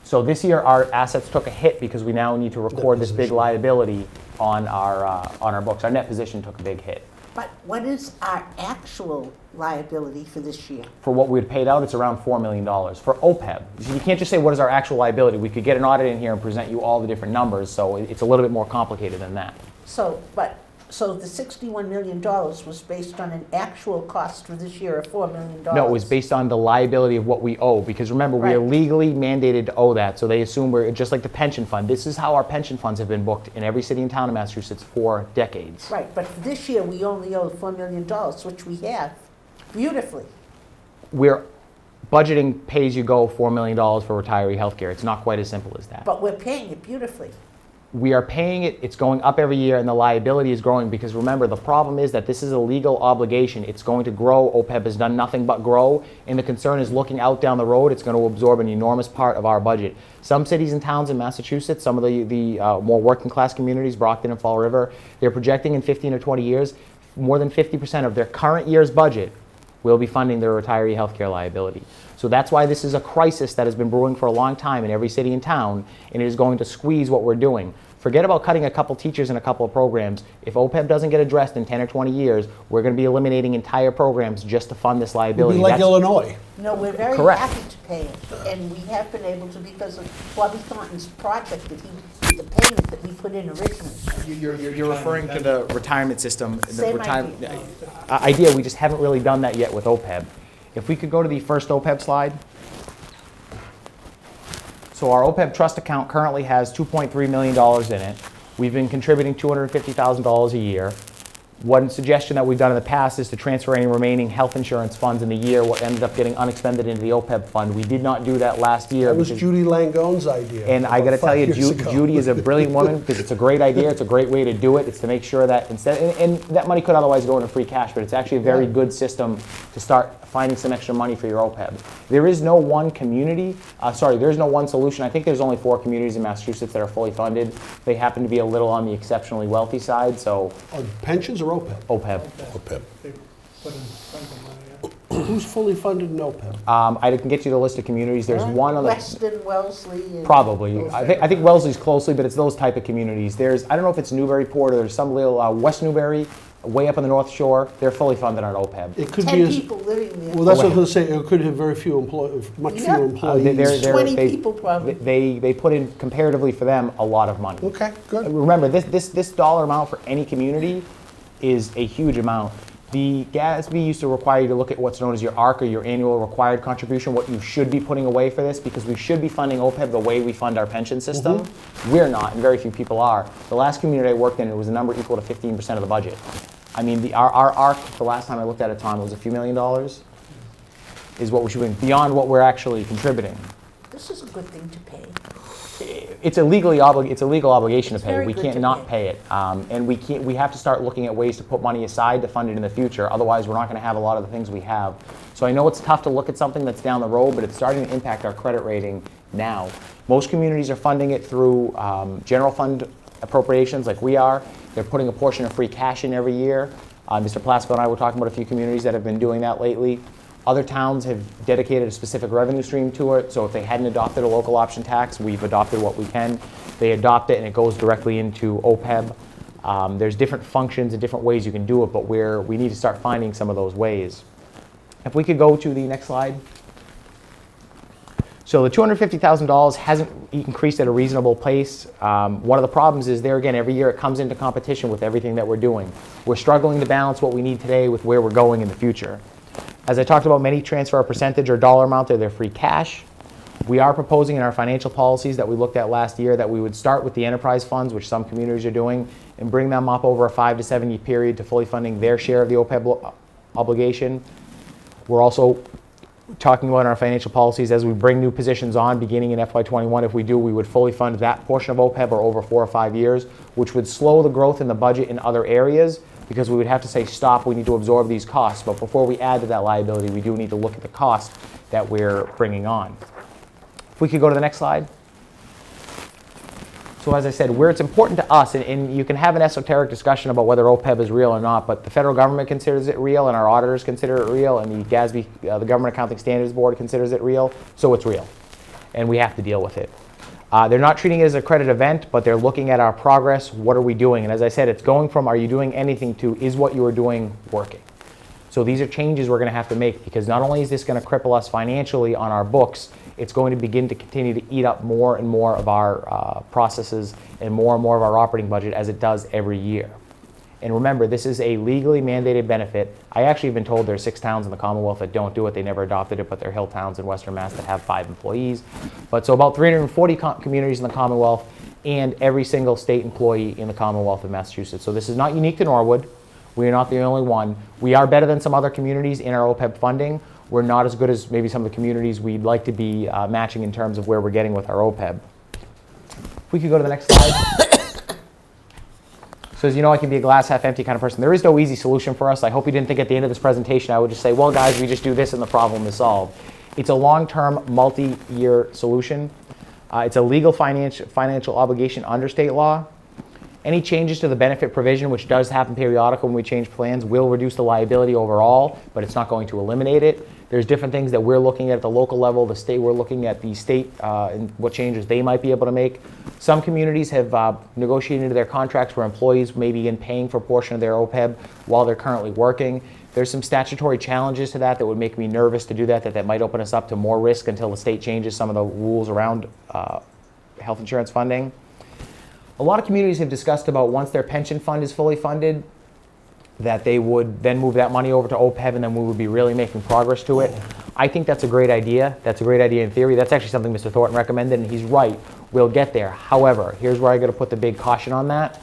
So this year, our assets took a hit because we now need to record this big liability on our books. Our net position took a big hit. But what is our actual liability for this year? For what we had paid out, it's around $4 million. For OPEB, you can't just say what is our actual liability. We could get an audit in here and present you all the different numbers, so it's a little bit more complicated than that. So the $61 million was based on an actual cost for this year of $4 million? No, it was based on the liability of what we owe, because remember, we are Right. legally mandated to owe that, so they assume we're just like the pension fund. This is how our pension funds have been booked in every city and town in Massachusetts for decades. Right, but for this year, we only owe $4 million, which we have beautifully. We're budgeting pay-as-you-go $4 million for retiree health care. It's not quite as simple as that. But we're paying it beautifully. We are paying it, it's going up every year, and the liability is growing, because remember, the problem is that this is a legal obligation. It's going to grow. OPEB has done nothing but grow, and the concern is looking out down the road, it's going to absorb an enormous part of our budget. Some cities and towns in Massachusetts, some of the more working class communities, Brockton and Fall River, they're projecting in 15 or 20 years, more than 50% of their current year's budget will be funding their retiree health care liability. So that's why this is a crisis that has been brewing for a long time in every city and town, and it is going to squeeze what we're doing. Forget about cutting a couple teachers and a couple of programs. If OPEB doesn't get addressed in 10 or 20 years, we're going to be eliminating entire programs just to fund this We'll liability. be like That's- Illinois. No, we're very Correct. happy to pay it, and we have been able to because of Bobby Thornton's project that the payment that we put in originally. You're referring to the retirement system. Same idea. Idea, we just haven't really done that yet with OPEB. If we could go to the first OPEB slide. So our OPEB trust account currently has $2.3 million in it. We've been contributing $250,000 a year. One suggestion that we've done in the past is to transfer any remaining health insurance funds in the year, what ended up getting unexpended into the OPEB fund. We did not do that last year. That was because- Judy Langone's idea. And I got to about tell you, 5 years ago. Judy is a brilliant woman, because it's a great idea. It's a great way to do it. It's to make sure that instead, and that money could otherwise go into free cash, but it's actually a very good system to start finding some extra money for your OPEB. There is no one community, there's no one solution. I think there's only 4 communities in Massachusetts that are fully funded. They happen to be a little on the exceptionally wealthy side, so On pensions or OPEB? OPEB. OPEB. They put in some money. who's fully funded in OPEB? I can get you the list of communities. There's one on the, Weston, Wellesley. And probably. those I think Wellesley's closely, but it's those type of communities. There's, I don't know if it's Newburyport or there's some little, West Newbury, way up on the North Shore. They're fully funded on OPEB. It could be 10 as, people living there. well, that's what I was going to say. It could have very few much Yeah. fewer employees. 20 people probably. They put in, comparatively for them, a lot of money. Okay, good. Remember, this dollar amount for any community is a huge amount. The GASB used to require you to look at what's known as your ARC, or your annual required contribution, what you should be putting away for this, because we should be funding OPEB the way we fund our pension system. We're not, and very few people are. The last community I worked in, it was a number equal to 15% of the budget. I mean, our ARC, the last time I looked at it, Tom, it was a few $1 million, is what we should be doing, beyond what we're actually contributing. This is a good thing to pay. It's a legal obligation It's to pay. very We good can't to not pay. pay it. And we have to start looking at ways to put money aside to fund it in the future. Otherwise, we're not going to have a lot of the things we have. So I know it's tough to look at something that's down the road, but it's starting to impact our credit rating now. Most communities are funding it through general fund appropriations like we are. They're putting a portion of free cash in every year. Mr. Plasko and I were talking about a few communities that have been doing that lately. Other towns have dedicated a specific revenue stream to it, so if they hadn't adopted a local option tax, we've adopted what we can. They adopt it and it goes directly into OPEB. There's different functions and different ways you can do it, but we need to start finding some of those ways. If we could go to the next slide. So the $250,000 hasn't increased at a reasonable pace. One of the problems is there again, every year it comes into competition with everything that we're doing. We're struggling to balance what we need today with where we're going in the future. As I talked about, many transfer a percentage or dollar amount of their free cash. We are proposing in our financial policies that we looked at last year that we would start with the enterprise funds, which some communities are doing, and bring them up over a 5 to 7 year period to fully funding their share of the OPEB obligation. We're also talking about in our financial policies as we bring new positions on beginning in FY21. If we do, we would fully fund that portion of OPEB or over 4 or 5 years, which would slow the growth in the budget in other areas, because we would have to say, stop, we need to absorb these costs. But before we add to that liability, we do need to look at the cost that we're bringing on. If we could go to the next slide. So as I said, where it's important to us, and you can have an esoteric discussion about whether OPEB is real or not, but the federal government considers it real, and our auditors consider it real, and the GASB, the Government Accounting Standards Board, considers it real, so it's real. And we have to deal with it. They're not treating it as a credit event, but they're looking at our progress. What are we doing? And as I said, it's going from are you doing anything to is what you are doing working? So these are changes we're going to have to make, because not only is this going to cripple us financially on our books, it's going to begin to continue to eat up more and more of our processes and more of our operating budget as it does every year. And remember, this is a legally mandated benefit. I actually have been told there are 6 towns in the Commonwealth that don't do it. They never adopted it, but they're hill towns in Western Mass that have 5 employees. But so about 340 communities in the Commonwealth and every single state employee in the Commonwealth of Massachusetts. So this is not unique to Norwood. We are not the only one. We are better than some other communities in our OPEB funding. We're not as good as maybe some of the communities we'd like to be matching in terms of where we're getting with our OPEB. If we could go to the next slide. So as you know, I can be a glass half empty kind of person. There is no easy solution for us. I hope you didn't think at the end of this presentation I would just say, well guys, we just do this and the problem is solved. It's a long-term, multi-year solution. It's a legal financial obligation under state law. Any changes to the benefit provision, which does happen periodically when we change plans, will reduce the liability overall, but it's not going to eliminate it. There's different things that we're looking at the local level, the state, we're looking at the state and what changes they might be able to make. Some communities have negotiated into their contracts where employees may begin paying for a portion of their OPEB while they're currently working. There's some statutory challenges to that would make me nervous to do that might open us up to more risk until the state changes some of the rules around health insurance funding. A lot of communities have discussed about once their pension fund is fully funded, that they would then move that money over to OPEB and then we would be really making progress to it. I think that's a great idea. That's a great idea in theory. That's actually something Mr. Thornton recommended, and he's right. We'll get there. However, here's where I got to put the big caution on that.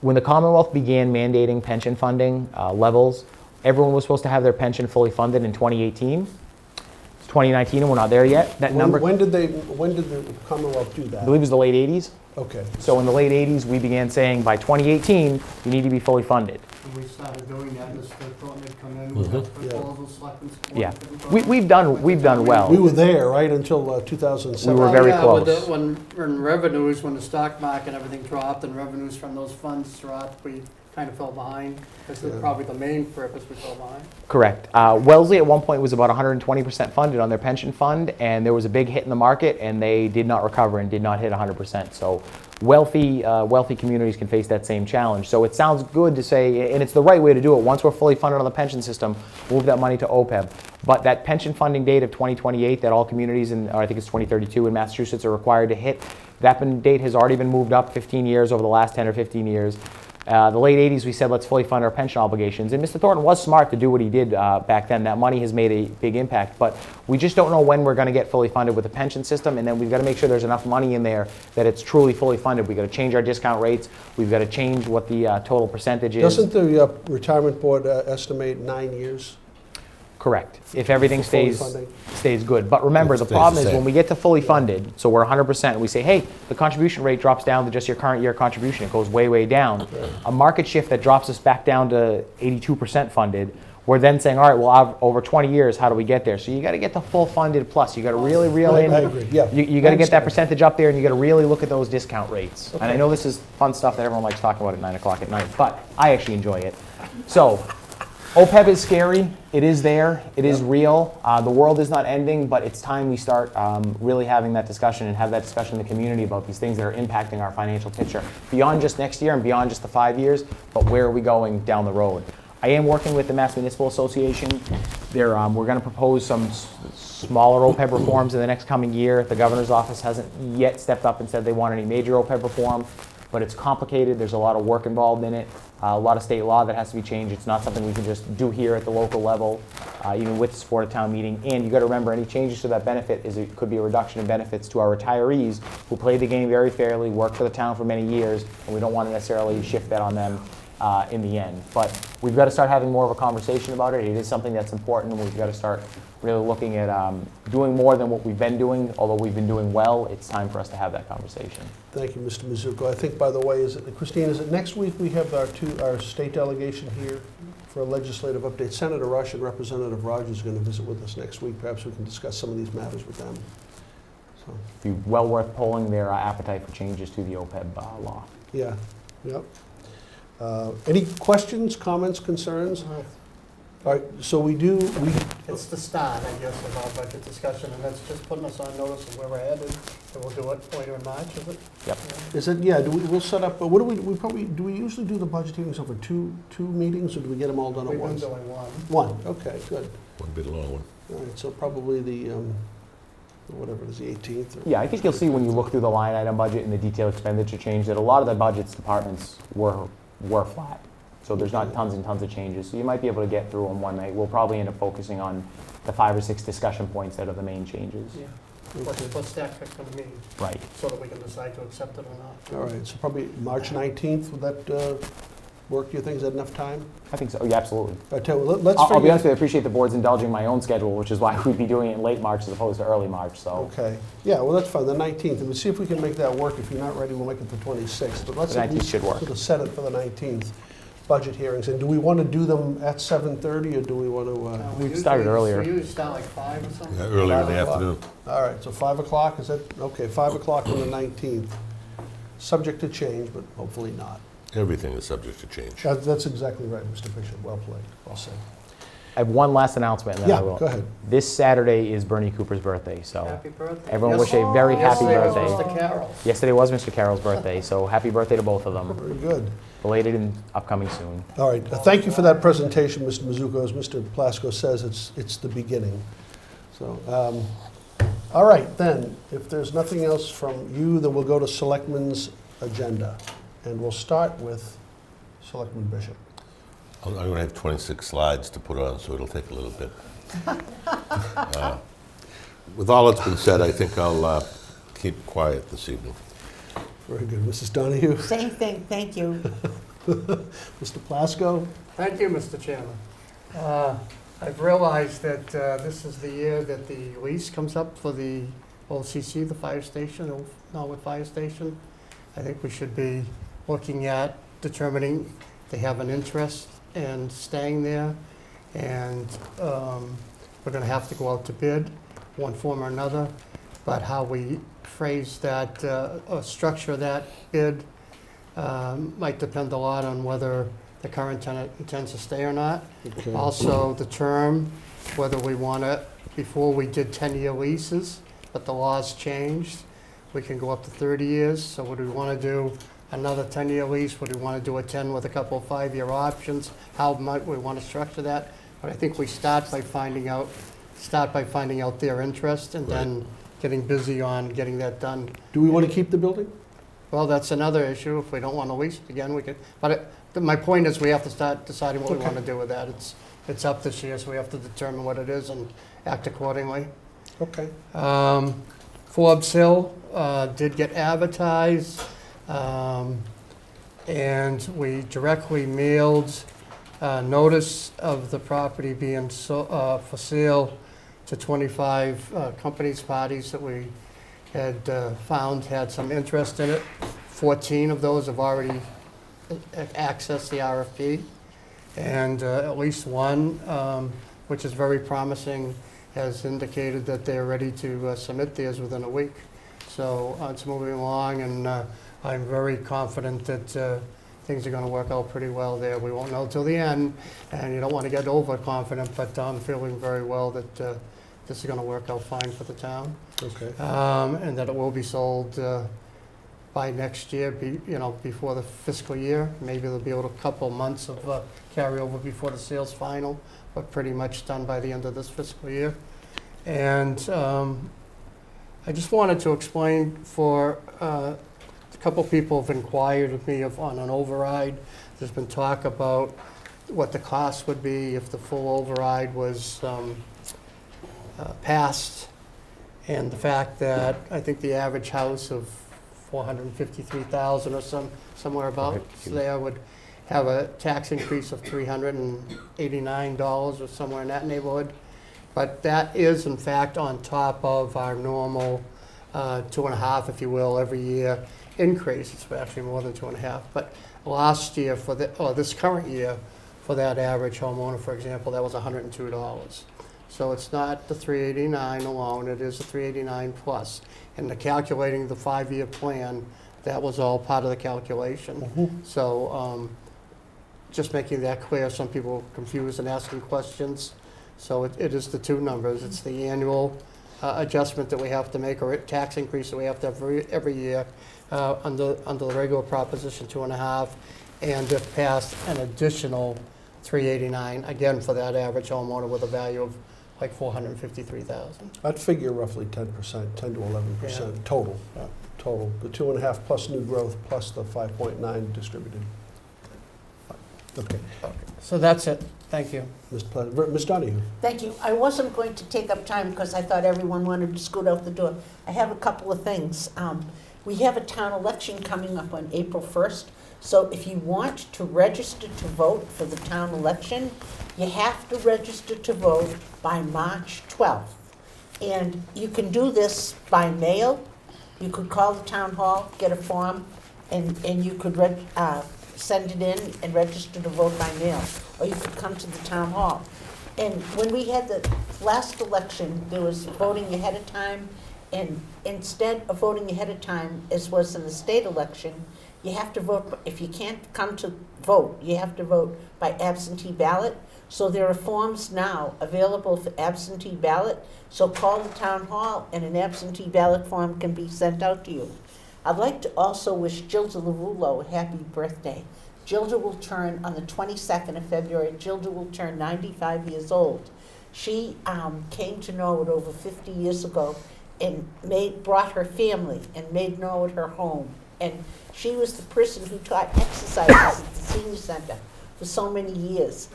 When the Commonwealth began mandating pension funding levels, everyone was supposed to have their pension fully funded in 2018. It's 2019 and we're not there yet. That number. When did the Commonwealth do that? I believe it was the late 80s. Okay. So in the late 80s, we began saying by 2018, you need to be fully funded. And we started doing that, Mr. Thornton had come in with a proposal, Selectmen's Board. Yeah, we've done well. We were there, right, until 2007. We were very With close. when revenues, when the stock market, everything dropped and revenues from those funds dropped, we kind of fell behind? This is probably the main purpose we fell behind. Correct. Wellesley at one point was about 120% funded on their pension fund, and there was a big hit in the market, and they did not recover and did not hit 100%. So wealthy communities can face that same challenge. So it sounds good to say, and it's the right way to do it. Once we're fully funded on the pension system, move that money to OPEB. But that pension funding date of 2028 that all communities, or I think it's 2032 in Massachusetts, are required to hit, that date has already been moved up 15 years over the last 10 or 15 years. The late 80s, we said, let's fully fund our pension obligations. And Mr. Thornton was smart to do what he did back then. That money has made a big impact. But we just don't know when we're going to get fully funded with the pension system. And then we've got to make sure there's enough money in there that it's truly fully funded. We've got to change our discount rates. We've got to change what the total percentage is. Doesn't the retirement board estimate 9 years? Correct. If everything For fully stays good. But remember, the Stays problem the is same. when we get to fully funded, so we're 100%, and we say, hey, the contribution rate drops down to just your current year contribution. It goes way, way down. A market shift that drops us back down to 82% funded, we're then saying, all right, well, over 20 years, how do we get there? So you got to get the full funded plus. You got to really reel in. I agree, yeah. You got to get that percentage up there, and you got to really look at those discount rates. And I know this is fun stuff that everyone likes talking about at 9 o'clock at night, but I actually enjoy it. So OPEB is scary. It is there. It is real. The world is not ending, but it's time we start really having that discussion and have that discussion in the community about these things that are impacting our financial picture beyond just next year and beyond just the 5 years, but where are we going down the road? I am working with the Mass Municipal Association. We're going to propose some smaller OPEB reforms in the next coming year. The governor's office hasn't yet stepped up and said they want any major OPEB reform, but it's complicated. There's a lot of work involved in it, a lot of state law that has to be changed. It's not something we can just do here at the local level, even with the support of town meeting. And you got to remember, any changes to that benefit it could be a reduction in benefits to our retirees who played the game very fairly, worked for the town for many years, and we don't want to necessarily shift that on them in the end. But we've got to start having more of a conversation about it. It is something that's important, and we've got to start really looking at doing more than what we've been doing. Although we've been doing well, it's time for us to have that conversation. Thank you, Mr. Mizuko. I think, by the way, Christine, is it next week we have our state delegation here for a legislative update? Senator Rush and Representative Rogers are going to visit with us next week. Perhaps we can discuss some of these matters with them. So, It'd be well worth polling their appetite for changes to the OPEB law. yeah, yep. Any questions, comments, concerns? All right, so It's the start, I guess, of our budget discussion, and that's just putting us on notice of where we're headed, and we'll do it later in March, is it? Yep. is it, yeah, we'll set up, what do we usually do the budget hearings over two meetings, or do we get them all done at We've been once? doing one. One, okay, good. One bit long one. All right, so probably the, whatever it is, the 18th? Or Yeah, I think you'll see when you look through the line item budget and the detailed expenditure change that a lot of the budget's departments were flat. So there's not tons and tons of changes. So you might be able to get through them one night. We'll probably end up focusing on the 5 or 6 discussion points that are the main changes. Yeah. What's that going to mean, Right. so that we can decide to accept it or not? All right, so probably March 19th, would that work, do you think? Is that enough time? I think so. Yeah, absolutely. All right, let's I'll be figure- honest with you, I appreciate the board's indulging my own schedule, which is why we'd be doing it in late March as opposed to early March, so. Okay, yeah, well, that's fine, the 19th, and we'll see if we can make that work. If you're not ready, we'll make it the 26th, but let's The at 19th least should work. sort of set it for the 19th, budget hearings. And do we want to do them at 7:30, or do we want to? We've started earlier. We usually start like 5 or something? Yeah, earlier in the 5 o'clock. afternoon. All right, so 5 o'clock, is that, okay, 5 o'clock on the 19th. Subject to change, but hopefully not. Everything is subject to change. That's exactly right, Mr. Bishop, well played, well said. I have one last announcement, and then I Yeah, will. go ahead. This Saturday is Bernie Cooper's birthday, so Happy birthday. everyone wish a very happy Yesterday was birthday. Mr. Carroll. Yesterday was Mr. Carroll's birthday, so happy birthday to both of them. Very good. Belated and upcoming soon. All right, thank you for that presentation, Mr. Mizuko. As Mr. Plasko says, it's the beginning. So, all right, then, if there's nothing else from you, then we'll go to Selectmen's agenda. And we'll start with Selectman Bishop. I'm going to have 26 slides to put on, so it'll take a little bit. With all that's been said, I think I'll keep quiet this evening. Very good. Mrs. Donahue? Same thing, thank you. Mr. Plasko? Thank you, Mr. Chairman. I've realized that this is the year that the lease comes up for the OCC, the fire station, Old Norwood Fire Station. I think we should be looking at determining they have an interest in staying there, and we're going to have to go out to bid, one form or another, but how we phrase that, or structure that bid might depend a lot on whether the current tenant intends to stay or not. Okay. Also, the term, whether we want to, before we did 10-year leases, but the laws changed, we can go up to 30 years. So would we want to do another 10-year lease? Would we want to do a 10 with a couple of 5-year options? How might we want to structure that? But I think we start by finding out their interest and then getting busy on getting that done. Do we want to keep the building? Well, that's another issue. If we don't want to lease it again, we could, but my point is we have to start deciding what we want to do with that. It's up this year, so we have to determine what it is and act accordingly. Okay. Forbes Hill did get advertised, and we directly mailed notice of the property being for sale to 25 companies, parties that we had found had some interest in it. 14 of those have already accessed the RFP, and at least one, which is very promising, has indicated that they're ready to submit theirs within a week. So it's moving along, and I'm very confident that things are going to work out pretty well there. We won't know till the end, and you don't want to get overconfident, but I'm feeling very well that this is going to work out fine for the town. Okay. And that it will be sold by next year, before the fiscal year. Maybe there'll be a couple months of carryover before the sale's final, but pretty much done by the end of this fiscal year. And I just wanted to explain for a couple people have inquired of me on an override. There's been talk about what the cost would be if the full override was passed, and the fact that I think the average house of 453,000 or somewhere about there would have a tax increase of $389 or somewhere in that neighborhood. But that is in fact on top of our normal 2.5, if you will, every year increase. It's actually more than 2.5. But last year this current year for that average homeowner, for example, that was $102. So it's not the 389 alone, it is the 389 plus. And the calculating the 5-year plan, that was all part of the calculation. Mm-hmm. So just making that clear, some people are confused and asking questions. So it is the two numbers. It's the annual adjustment that we have to make, or tax increase that we have to have every year under the regular proposition 2.5, and if passed, an additional 389, again for that average homeowner with a value of like 453,000. I'd figure roughly 10%, 10 to 11% total. Yeah. Total. The 2.5 plus new growth plus the 5.9 distributed. Okay. So that's it. Thank you. Ms. Donahue. Thank you. I wasn't going to take up time because I thought everyone wanted to scoot out the door. I have a couple of things. We have a town election coming up on April 1st. So if you want to register to vote for the town election, you have to register to vote by March 12th. And you can do this by mail. You could call the town hall, get a form, and you could send it in and register to vote by mail. Or you could come to the town hall. And when we had the last election, there was voting ahead of time. And instead of voting ahead of time, as was in the state election, you have to vote, if you can't come to vote, you have to vote by absentee ballot. So there are forms now available for absentee ballot. So call the town hall and an absentee ballot form can be sent out to you. I'd like to also wish Gilda Larulo a happy birthday. Gilda will turn on the 22nd of February. Gilda will turn 95 years old. She came to Norwood over 50 years ago and brought her family and made Norwood her home. And she was the person who taught exercises at the senior center for so many years.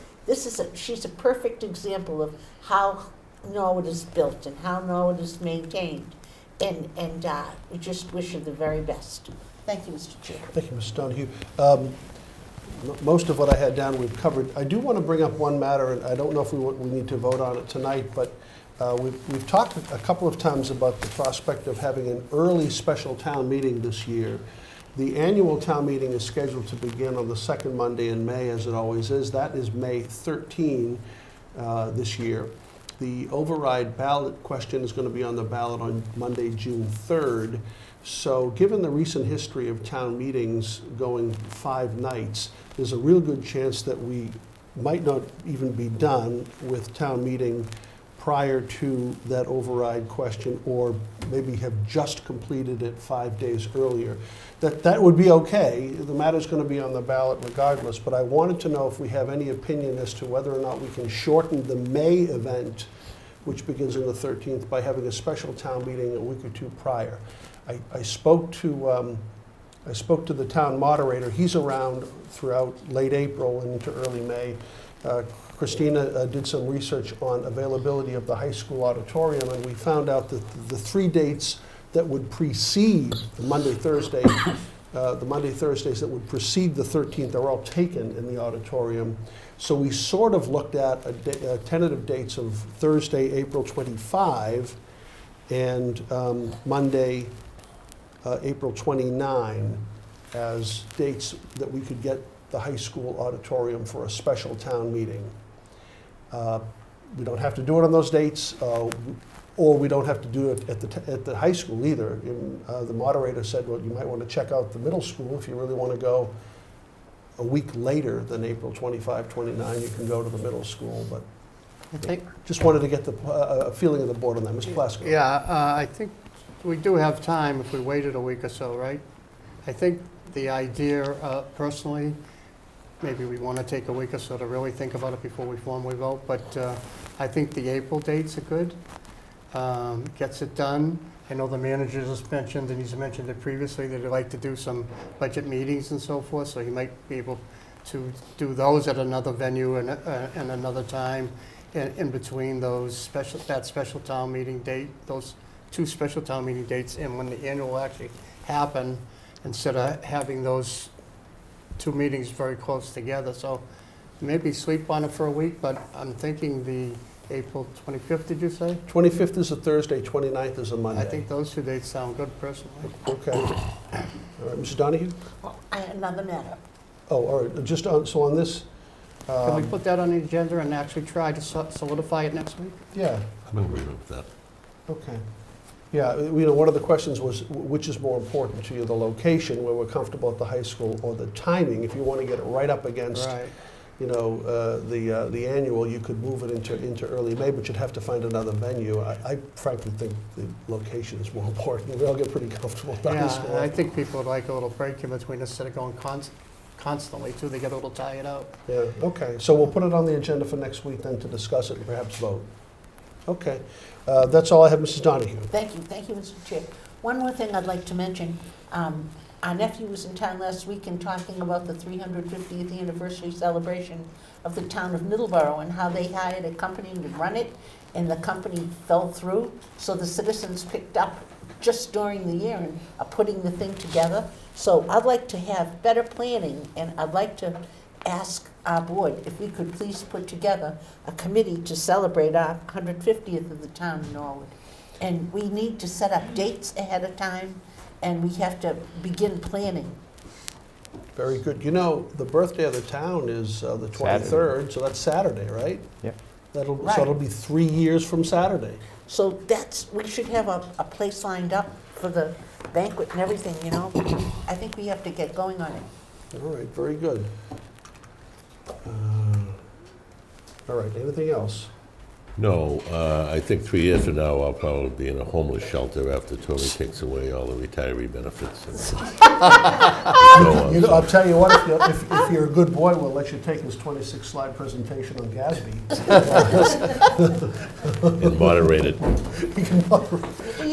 She's a perfect example of how Norwood is built and how Norwood is maintained. And we just wish her the very best. Thank you, Mr. Chair. Thank you, Ms. Donahue. Most of what I had down we've covered. I do want to bring up one matter, and I don't know if we need to vote on it tonight, but we've talked a couple of times about the prospect of having an early special town meeting this year. The annual town meeting is scheduled to begin on the second Monday in May, as it always is. That is May 13 this year. The override ballot question is going to be on the ballot on Monday, June 3rd. So given the recent history of town meetings going 5 nights, there's a real good chance that we might not even be done with town meeting prior to that override question, or maybe have just completed it 5 days earlier. That would be okay. The matter's going to be on the ballot regardless, but I wanted to know if we have any opinion as to whether or not we can shorten the May event, which begins on the 13th, by having a special town meeting a week or two prior. I spoke to the town moderator. He's around throughout late April and into early May. Christina did some research on availability of the high school auditorium, and we found out that the 3 dates that would precede the Mondays that would precede the 13th are all taken in the auditorium. So we sort of looked at tentative dates of Thursday, April 25, and Monday, April 29, as dates that we could get the high school auditorium for a special town meeting. We don't have to do it on those dates, or we don't have to do it at the high school either. The moderator said, well, you might want to check out the middle school if you really want to go a week later than April 25, 29, you can go to the middle school, but I think, just wanted to get the feeling of the board on that. Mr. Plasko? yeah, I think we do have time if we waited a week or so, right? I think the idea, personally, maybe we want to take a week or so to really think about it before we formally vote, but I think the April dates are good. Gets it done. I know the manager has mentioned, and he's mentioned it previously, that he'd like to do some budget meetings and so forth, so he might be able to do those at another venue and another time in between that special town meeting date, those 2 special town meeting dates, and when the annual will actually happen, instead of having those 2 meetings very close together. So maybe sleep on it for a week, but I'm thinking the April 25th, did you say? 25th is a Thursday, 29th is a Monday. I think those 2 dates sound good personally. Okay. All right, Mrs. Donahue? Well, another matter. Oh, all right, just on, so on this, Can we put that on the agenda and actually try to solidify it next week? yeah, I'm in agreement with that. okay. Yeah, one of the questions was, which is more important to you, the location where we're comfortable at the high school, or the timing? If you want to get it right up against, Right. the annual, you could move it into early May, but you'd have to find another venue. I frankly think the location is more important. We all get pretty comfortable at the high Yeah, school. I think people would like a little break in between instead of going constantly, too. They get a little tired out. Yeah, okay, so we'll put it on the agenda for next week then to discuss it and perhaps vote. Okay, that's all I have, Mrs. Donahue. Thank you, Mr. Chair. One more thing I'd like to mention. Our nephew was in town last week and talking about the 350th anniversary celebration of the town of Middleborough and how they hired a company to run it, and the company fell through. So the citizens picked up just during the year and are putting the thing together. So I'd like to have better planning, and I'd like to ask our board if we could please put together a committee to celebrate our 150th of the town of Norwood. And we need to set up dates ahead of time, and we have to begin planning. Very good. You know, the birthday of the town is the 23rd, so that's Saturday, right? Yep. So it'll be 3 years from Saturday. So we should have a place lined up for the banquet and everything, you know? I think we have to get going on it. All right, very good. All right, anything else? No, I think 3 years from now, I'll probably be in a homeless shelter after Tony takes away all the retiree benefits. I'll tell you what, if you're a good boy, we'll let you take his 26-slide presentation on Gatsby. And moderated. You can moderate.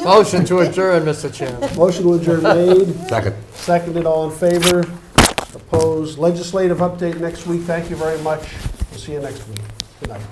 Motion to adjourn, Mr. Chairman. Motion to adjourn made. Second. Seconded, all in favor? Opposed? Legislative update next week. Thank you very much. We'll see you next week. Good night.